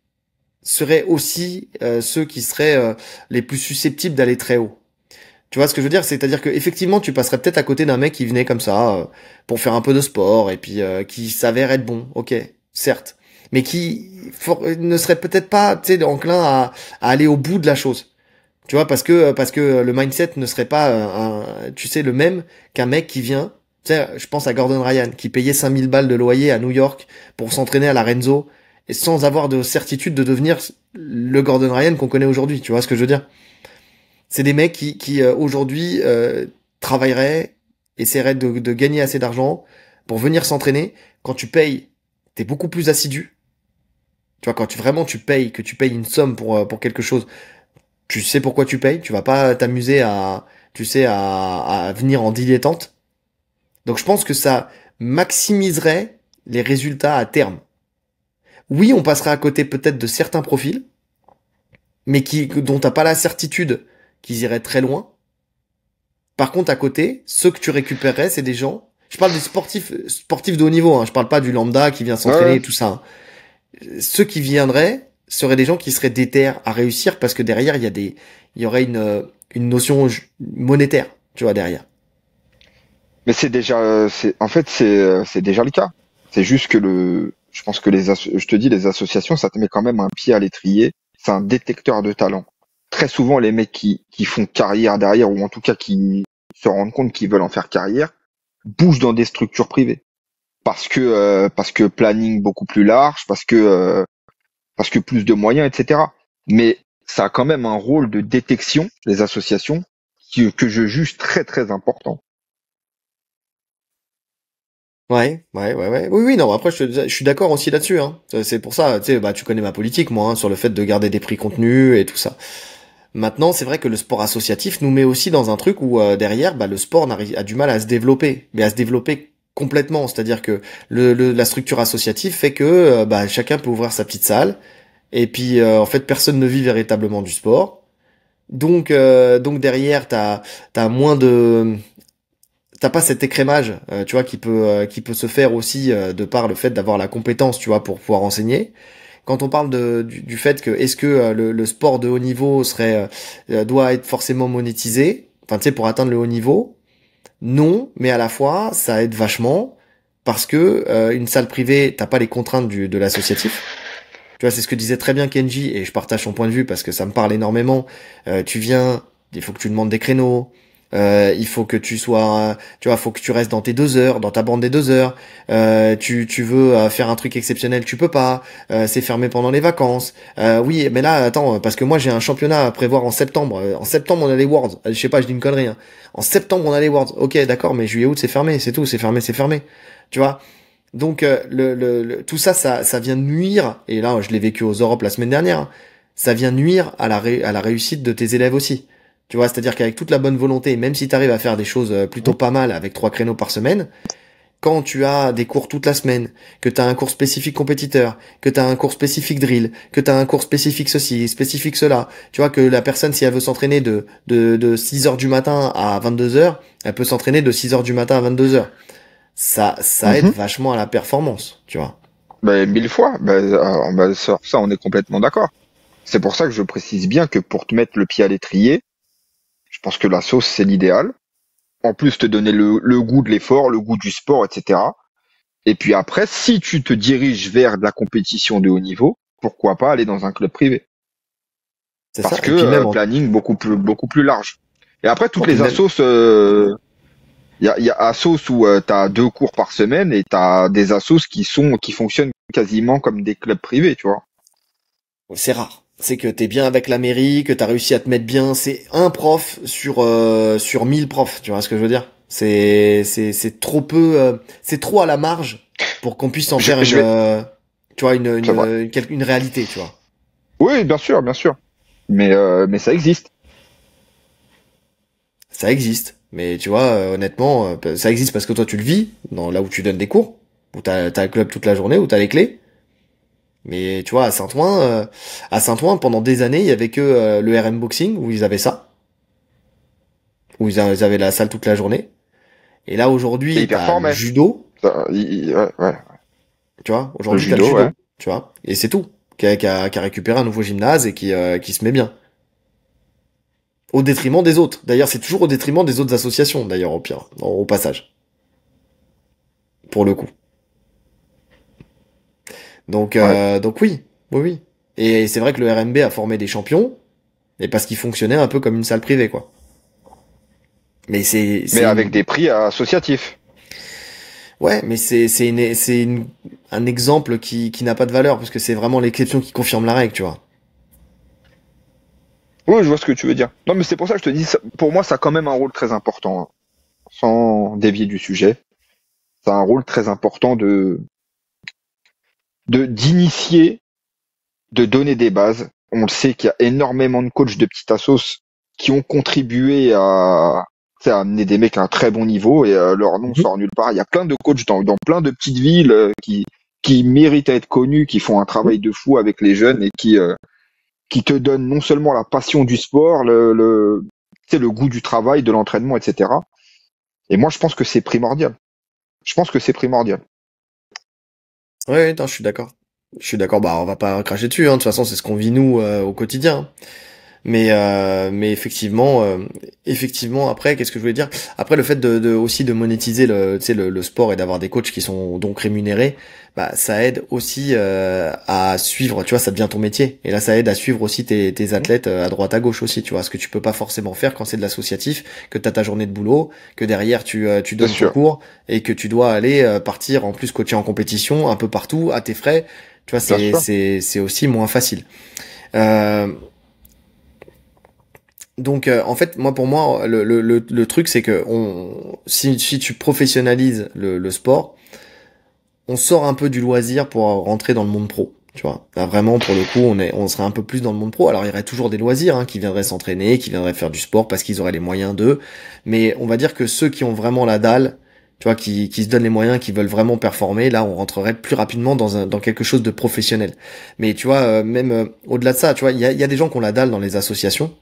S1: seraient aussi ceux qui seraient les plus susceptibles d'aller très haut. Tu vois ce que je veux dire? C'est-à-dire que effectivement, tu passerais peut-être à côté d'un mec qui venait comme ça pour faire un peu de sport et puis qui s'avère être bon. Ok, certes, mais qui ne serait peut-être pas, tu sais, enclin à aller au bout de la chose. Tu vois, parce que le mindset ne serait pas tu sais, le même qu'un mec qui vient. Tu sais, je pense à Gordon Ryan qui payait 5000 balles de loyer à New York pour s'entraîner à la Renzo et sans avoir de certitude de devenir le Gordon Ryan qu'on connaît aujourd'hui. Tu vois ce que je veux dire? C'est des mecs qui aujourd'hui travailleraient, essaieraient de gagner assez d'argent pour venir s'entraîner, quand tu payes, t'es beaucoup plus assidu. Tu vois, quand tu payes, que tu payes une somme pour quelque chose, tu sais pourquoi tu payes, tu vas pas t'amuser à venir en dilettante. Donc je pense que ça maximiserait les résultats à terme. Oui, on passerait à côté peut-être de certains profils, mais dont t'as pas la certitude qu'ils iraient très loin. Par contre, à côté, ceux que tu récupérerais, c'est des gens. Je parle des sportifs de haut niveau. Hein, je parle pas du lambda qui vient s'entraîner et tout ça. Hein. Ceux qui viendraient seraient des gens qui seraient déter à réussir parce que derrière il y aurait une notion monétaire, tu vois, derrière.
S2: Mais c'est déjà, c'est déjà le cas. C'est juste que je pense que je te dis, les associations, ça te met quand même un pied à l'étrier. C'est un détecteur de talent. Très souvent, les mecs qui font carrière derrière, ou en tout cas qui se rendent compte qu'ils veulent en faire carrière, bougent dans des structures privées. Parce que planning beaucoup plus large, parce que plus de moyens, etc. Mais ça a quand même un rôle de détection, les associations, que je juge très très important.
S1: Ouais. Oui, non, après, je suis d'accord aussi là-dessus, hein. C'est pour ça, tu sais, bah, tu connais ma politique, moi, hein, sur le fait de garder des prix contenus et tout ça. Maintenant, c'est vrai que le sport associatif nous met aussi dans un truc où, derrière, bah, le sport a du mal à se développer, mais à se développer complètement. C'est-à-dire que la structure associative fait que, bah, chacun peut ouvrir sa petite salle, et puis, en fait, personne ne vit véritablement du sport. Donc derrière, t'as moins de, t'as pas cet écrémage, tu vois, qui peut se faire aussi de par le fait d'avoir la compétence, tu vois, pour pouvoir enseigner. Quand on parle du fait que est-ce que le sport de haut niveau doit être forcément monétisé, enfin tu sais pour atteindre le haut niveau, non, mais à la fois ça aide vachement parce que une salle privée, t'as pas les contraintes de l'associatif. Tu vois, c'est ce que disait très bien Kenji et je partage son point de vue parce que ça me parle énormément. Tu viens, il faut que tu demandes des créneaux. Il faut que tu sois, tu vois, faut que tu restes dans tes 2 heures, dans ta bande des 2 heures. Tu veux faire un truc exceptionnel, tu peux pas. C'est fermé pendant les vacances. Oui, mais là, attends, parce que moi j'ai un championnat à prévoir en septembre. En septembre on a les Worlds. Je sais pas, je dis une connerie. Hein. En septembre on a les Worlds. Ok, d'accord, mais juillet, août c'est fermé, c'est tout, c'est fermé, c'est fermé. Tu vois. Donc tout ça, ça vient nuire. Et là, je l'ai vécu aux Europes la semaine dernière. Hein, ça vient nuire à la réussite de tes élèves aussi. Tu vois, c'est-à-dire qu'avec toute la bonne volonté, même si tu arrives à faire des choses plutôt pas mal avec 3 créneaux par semaine, quand tu as des cours toute la semaine, que tu as un cours spécifique compétiteur, que tu as un cours spécifique drill, que tu as un cours spécifique ceci, spécifique cela, tu vois que la personne, si elle veut s'entraîner de 6 heures du matin à 22 heures, elle peut s'entraîner de 6 heures du matin à 22 heures. Ça aide vachement à la performance, tu vois.
S2: Ben, 1000 fois. Sur ça, on est complètement d'accord. C'est pour ça que je précise bien que pour te mettre le pied à l'étrier, je pense que la sauce, c'est l'idéal. En plus, te donner le goût de l'effort, le goût du sport, etc. Et puis après, si tu te diriges vers de la compétition de haut niveau, pourquoi pas aller dans un club privé?
S1: C'est ça.
S2: Parce que
S1: Et puis même
S2: planning beaucoup plus large. Et après, toutes les assos, il y a assos où t'as 2 cours par semaine et t'as des assos qui fonctionnent quasiment comme des clubs privés, tu vois.
S1: c'est rare. C'est que t'es bien avec la mairie, que t'as réussi à te mettre bien. C'est un prof sur 1000 profs. Tu vois ce que je veux dire? C'est trop peu. C'est trop à la marge pour qu'on puisse en faire tu vois une réalité. Tu vois.
S2: Oui, bien sûr, bien sûr. Mais ça existe.
S1: Ça existe. Mais tu vois, honnêtement, ça existe parce que toi tu le vis dans là où tu donnes des cours, où t'as le club toute la journée, où t'as les clés. Mais tu vois, à Saint-Ouen, pendant des années, il y avait que le RM Boxing où ils avaient ça, où ils avaient la salle toute la journée. Et là
S2: Et
S1: aujourd'hui,
S2: il
S1: t'as le
S2: performait.
S1: judo,
S2: Ouais.
S1: tu vois.
S2: Le
S1: Aujourd'hui, t'as le
S2: judo,
S1: judo,
S2: ouais.
S1: tu vois. Et c'est tout. Qui a récupéré un nouveau gymnase et qui se met bien. Au détriment des autres. D'ailleurs, c'est toujours au détriment des autres associations, d'ailleurs, au pire, au passage. Pour le coup.
S2: Ouais.
S1: Donc oui. Et c'est vrai que le RMB a formé des champions, et parce qu'il fonctionnait un peu comme une salle privée, quoi. Mais
S2: Mais avec des prix associatifs.
S1: ouais, mais un exemple qui n'a pas de valeur, parce que c'est vraiment l'exception qui confirme la règle, tu vois.
S2: Oui, je vois ce que tu veux dire. Non, mais c'est pour ça que je te dis, pour moi, ça a quand même un rôle très important, hein, sans dévier du sujet. ça a un rôle très important d'initier, de donner des bases. On le sait qu'il y a énormément de coachs de petites assos qui ont contribué à amener des mecs à un très bon niveau et leur nom sort nulle part. Il y a plein de coachs dans plein de petites villes qui méritent à être connus, qui font un travail de fou avec les jeunes et qui te donnent non seulement la passion du sport, le goût du travail, de l'entraînement, etc. Et moi, je pense que c'est primordial.
S1: Ouais, non, je suis d'accord. Bah, on va pas cracher dessus, hein. De toute façon, c'est ce qu'on vit nous au quotidien. Mais effectivement, après, qu'est-ce que je voulais dire? Après, le fait aussi de monétiser le sport et d'avoir des coachs qui sont donc rémunérés, bah, ça aide aussi à suivre, tu vois, ça devient ton métier. Et là, ça aide à suivre aussi tes athlètes à droite à gauche aussi, tu vois, ce que tu peux pas forcément faire quand c'est de l'associatif, que t'as ta journée de boulot, que derrière tu donnes ton cours et que tu dois aller partir en plus coacher en compétition un peu partout à tes frais. Tu vois, c'est aussi moins facile. Donc en fait, pour moi, le truc c'est que si tu professionnalises le sport, on sort un peu du loisir pour rentrer dans le monde pro. Tu vois, là, vraiment pour le coup, on serait un peu plus dans le monde pro. Alors il y aurait toujours des loisirs qui viendraient s'entraîner, qui viendraient faire du sport parce qu'ils auraient les moyens d'eux. Mais on va dire que ceux qui ont vraiment la dalle, tu vois, qui se donnent les moyens, qui veulent vraiment performer, là on rentrerait plus rapidement dans quelque chose de professionnel. Mais tu vois, même au-delà de ça, tu vois, il y a des gens qui ont la dalle dans les associations.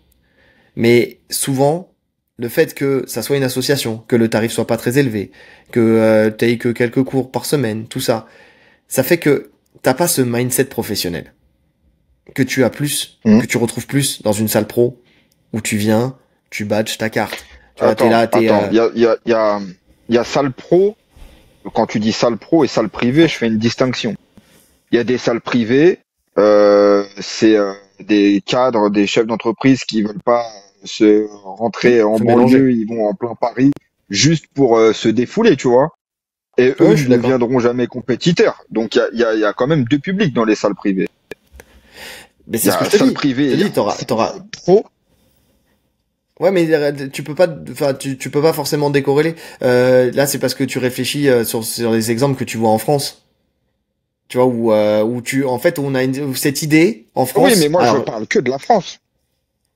S1: Mais souvent, le fait que ça soit une association, que le tarif soit pas très élevé, que t'aies que quelques cours par semaine, tout ça, ça fait que t'as pas ce mindset professionnel que tu as plus, que tu retrouves plus dans une salle pro où tu viens, tu badges ta carte. Tu vois, t'es là,
S2: il y a salle pro. Quand tu dis salle pro et salle privée, je fais une distinction. Il y a des salles privées, c'est des cadres, des chefs d'entreprise qui veulent pas se rentrer en banlieue, ils vont en plein Paris juste pour se défouler, tu vois. Et eux ne deviendront jamais compétiteurs. Donc il y a quand même deux publics dans les salles privées.
S1: Mais c'est ce que je te dis. T'auras
S2: pro.
S1: Ouais, mais tu peux pas, enfin, tu peux pas forcément décorréler. Là, c'est parce que tu réfléchis sur les exemples que tu vois en France. Tu vois, où en fait, on a cette idée en France.
S2: Oui, mais moi, je parle que de la France.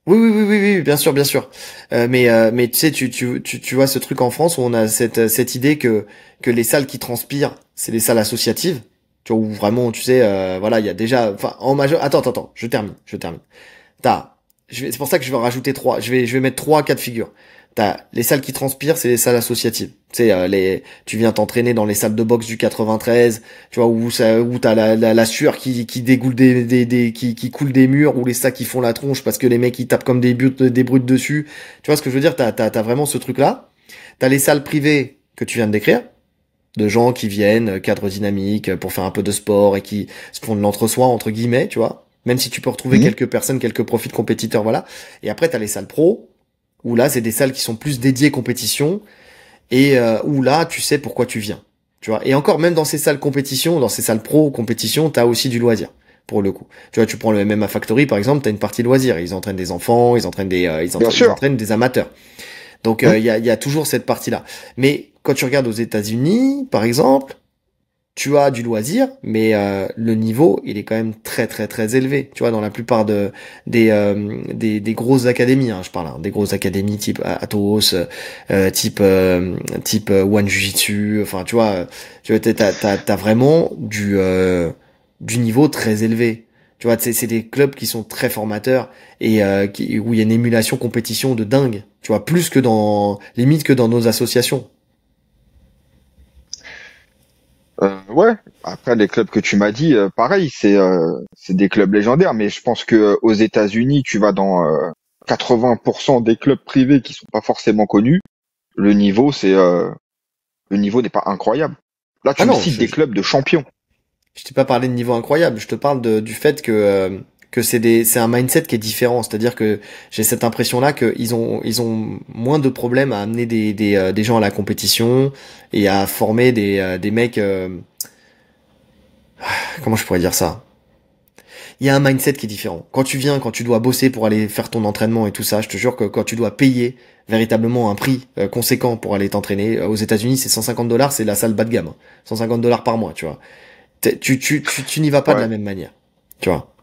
S1: Oui, bien sûr. Mais tu sais, tu vois ce truc en France où on a cette idée que les salles qui transpirent, c'est les salles associatives. Tu vois, où vraiment, tu sais, voilà, il y a déjà, enfin, en majeur. Attends, je termine. C'est pour ça que je vais rajouter trois. Je vais mettre trois cas de figure. T'as les salles qui transpirent, c'est les salles associatives. Tu sais, tu viens t'entraîner dans les salles de boxe du 93, tu vois, où t'as la sueur qui dégoule qui coule des murs, ou les sacs qui font la tronche parce que les mecs ils tapent comme des brutes dessus. Tu vois ce que je veux dire? T'as vraiment ce truc-là. T'as les salles privées que tu viens de décrire, de gens qui viennent, cadres dynamiques, pour faire un peu de sport et qui se font de l'entre-soi, entre guillemets, tu vois. Même si tu peux retrouver quelques personnes, quelques profils de compétiteurs, voilà. Et après, t'as les salles pro, où là, c'est des salles qui sont plus dédiées compétition, et où là, tu sais pourquoi tu viens. Tu vois. Et encore, même dans ces salles compétition, dans ces salles pro compétition, t'as aussi du loisir, pour le coup. Tu vois, tu prends le MMA Factory, par exemple, t'as une partie loisir. Ils entraînent des enfants, ils entraînent des amateurs. Donc, il y a toujours cette partie-là. Mais quand tu regardes aux États-Unis, par exemple, tu as du loisir, mais le niveau, il est quand même très très très élevé. Tu vois, dans la plupart des grosses académies, je parle, des grosses académies type Atos, type One Jiu-Jitsu. Enfin, tu vois, t'as vraiment du niveau très élevé. Tu vois, c'est des clubs qui sont très formateurs et où il y a une émulation compétition de dingue. Tu vois, plus que limite que dans nos associations.
S2: Ouais. Après les clubs que tu m'as dit, pareil, c'est des clubs légendaires. Mais je pense que aux États-Unis, tu vas dans 80% des clubs privés qui sont pas forcément connus. Le niveau, le niveau n'est pas incroyable. Là, tu me cites des clubs de champions.
S1: Je t'ai pas parlé de niveau incroyable. Je te parle du fait que c'est un mindset qui est différent. C'est-à-dire que j'ai cette impression-là qu'ils ont moins de problèmes à amener des gens à la compétition et à former des mecs. Comment je pourrais dire ça? Il y a un mindset qui est différent. Quand tu dois bosser pour aller faire ton entraînement et tout ça, je te jure que quand tu dois payer véritablement un prix conséquent pour aller t'entraîner. Aux États-Unis, c'est $150, c'est la salle bas de gamme. Hein. $150 par mois, tu vois. Tu n'y vas pas de la même manière, tu vois.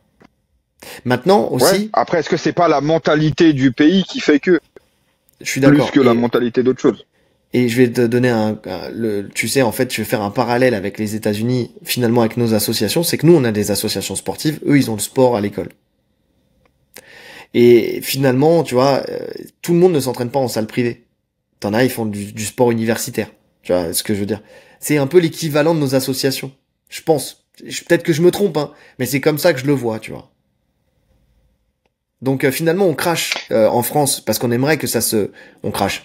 S1: Maintenant aussi. Ouais.
S2: Après, est-ce que c'est pas la mentalité du pays qui fait que?
S1: Je suis d'accord.
S2: Plus que la mentalité d'autre chose.
S1: Et je vais te donner tu sais, en fait, je vais faire un parallèle avec les États-Unis, finalement, avec nos associations. C'est que nous, on a des associations sportives. Eux, ils ont le sport à l'école. Et finalement, tu vois, tout le monde ne s'entraîne pas en salle privée. T'en as, ils font du sport universitaire. Tu vois ce que je veux dire? C'est un peu l'équivalent de nos associations. Je pense. Peut-être que je me trompe, hein, mais c'est comme ça que je le vois, tu vois. Donc finalement, on crache en France parce qu'on aimerait que on crache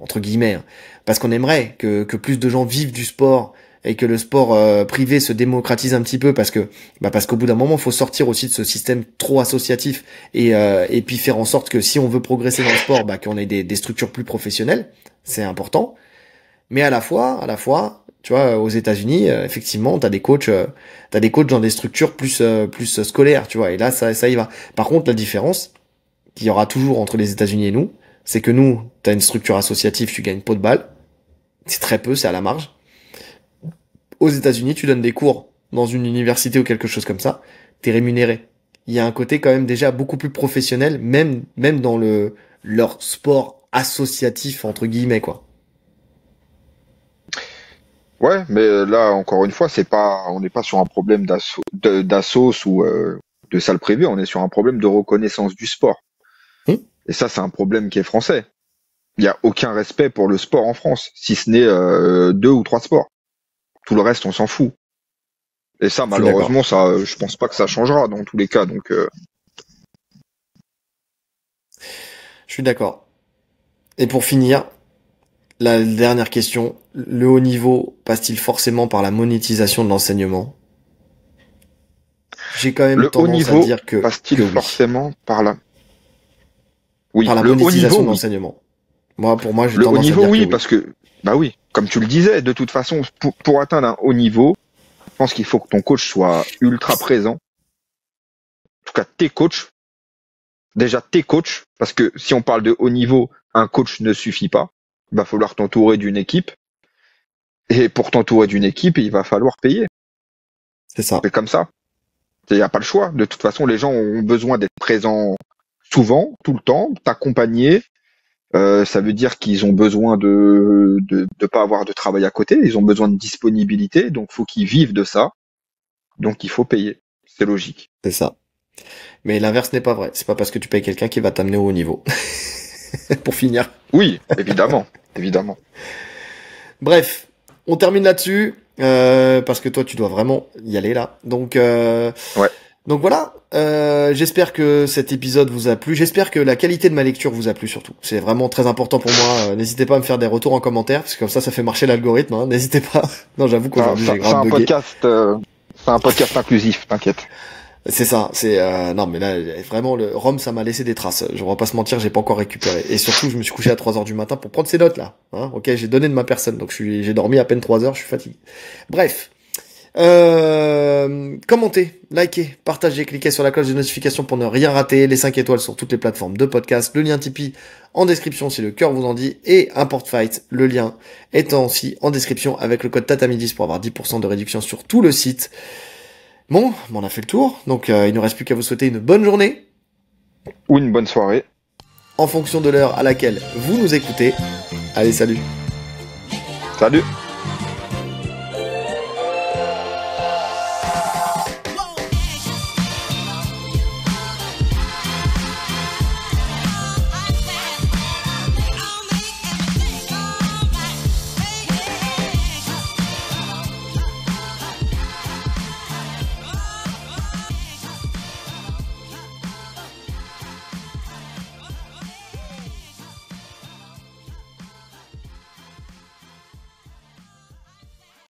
S1: entre guillemets, hein, parce qu'on aimerait que plus de gens vivent du sport et que le sport privé se démocratise un petit peu parce qu'au bout d'un moment, il faut sortir aussi de ce système trop associatif et puis faire en sorte que si on veut progresser dans le sport, qu'on ait des structures plus professionnelles, c'est important. Mais à la fois, tu vois, aux États-Unis, effectivement, t'as des coachs dans des structures plus scolaires, tu vois. Et là, ça y va. Par contre, la différence qu'il y aura toujours entre les États-Unis et nous, c'est que nous, t'as une structure associative, tu gagnes pot de balle. C'est très peu, c'est à la marge. Aux États-Unis, tu donnes des cours dans une université ou quelque chose comme ça, t'es rémunéré. Il y a un côté quand même déjà beaucoup plus professionnel, même dans leur sport associatif entre guillemets, quoi.
S2: Ouais, mais là, encore une fois, on n'est pas sur un problème d'assos ou de salle privée, on est sur un problème de reconnaissance du sport. Et ça, c'est un problème qui est français. Il n'y a aucun respect pour le sport en France, si ce n'est 2 ou 3 sports. Tout le reste, on s'en fout. Et ça, malheureusement, je pense pas que ça changera dans tous les cas. Donc,
S1: je suis d'accord. Et pour finir, la dernière question, le haut niveau passe-t-il forcément par la monétisation de l'enseignement? J'ai quand même tendance à dire que
S2: passe-t-il forcément par la
S1: par la monétisation de l'enseignement. Pour moi, j'ai tendance à dire que oui.
S2: Le haut niveau, parce que oui, comme tu le disais, de toute façon, pour atteindre un haut niveau, je pense qu'il faut que ton coach soit ultra présent. En tout cas, tes coachs, parce que si on parle de haut niveau, un coach ne suffit pas. Il va falloir t'entourer d'une équipe. Et pour t'entourer d'une équipe, il va falloir payer.
S1: C'est ça.
S2: C'est comme ça. Il n'y a pas le choix. De toute façon, les gens ont besoin d'être présents souvent, tout le temps, t'accompagner. Ça veut dire qu'ils ont besoin de pas avoir de travail à côté. Ils ont besoin de disponibilité. Donc, faut qu'ils vivent de ça. Donc, il faut payer. C'est logique.
S1: C'est ça. Mais l'inverse n'est pas vrai. C'est pas parce que tu payes quelqu'un qui va t'amener au haut niveau. Pour finir.
S2: Oui, évidemment. Évidemment.
S1: Bref, on termine là-dessus. Parce que toi, tu dois vraiment y aller là. Donc,
S2: ouais.
S1: Donc voilà. J'espère que cet épisode vous a plu. J'espère que la qualité de ma lecture vous a plu surtout. C'est vraiment très important pour moi. N'hésitez pas à me faire des retours en commentaire parce que comme ça fait marcher l'algorithme. Hein. N'hésitez pas. Non, j'avoue qu'aujourd'hui j'ai grave bugué.
S2: C'est un podcast inclusif, t'inquiète.
S1: C'est ça, non mais là vraiment le Rome ça m'a laissé des traces. Je vais pas se mentir, j'ai pas encore récupéré. Et surtout, je me suis couché à 3h du matin pour prendre ces notes là. Hein, OK, j'ai donné de ma personne. Donc j'ai dormi à peine 3 heures, je suis fatigué. Bref. Commentez, likez, partagez, cliquez sur la cloche de notification pour ne rien rater, les 5 étoiles sur toutes les plateformes de podcast, le lien Tipeee en description si le cœur vous en dit, et Import Fight, le lien étant aussi en description avec le code TATAMI10 pour avoir 10% de réduction sur tout le site. Bon, on a fait le tour, donc il ne reste plus qu'à vous souhaiter une bonne journée.
S2: Ou une bonne soirée.
S1: En fonction de l'heure à laquelle vous nous écoutez. Allez, salut.
S2: Salut.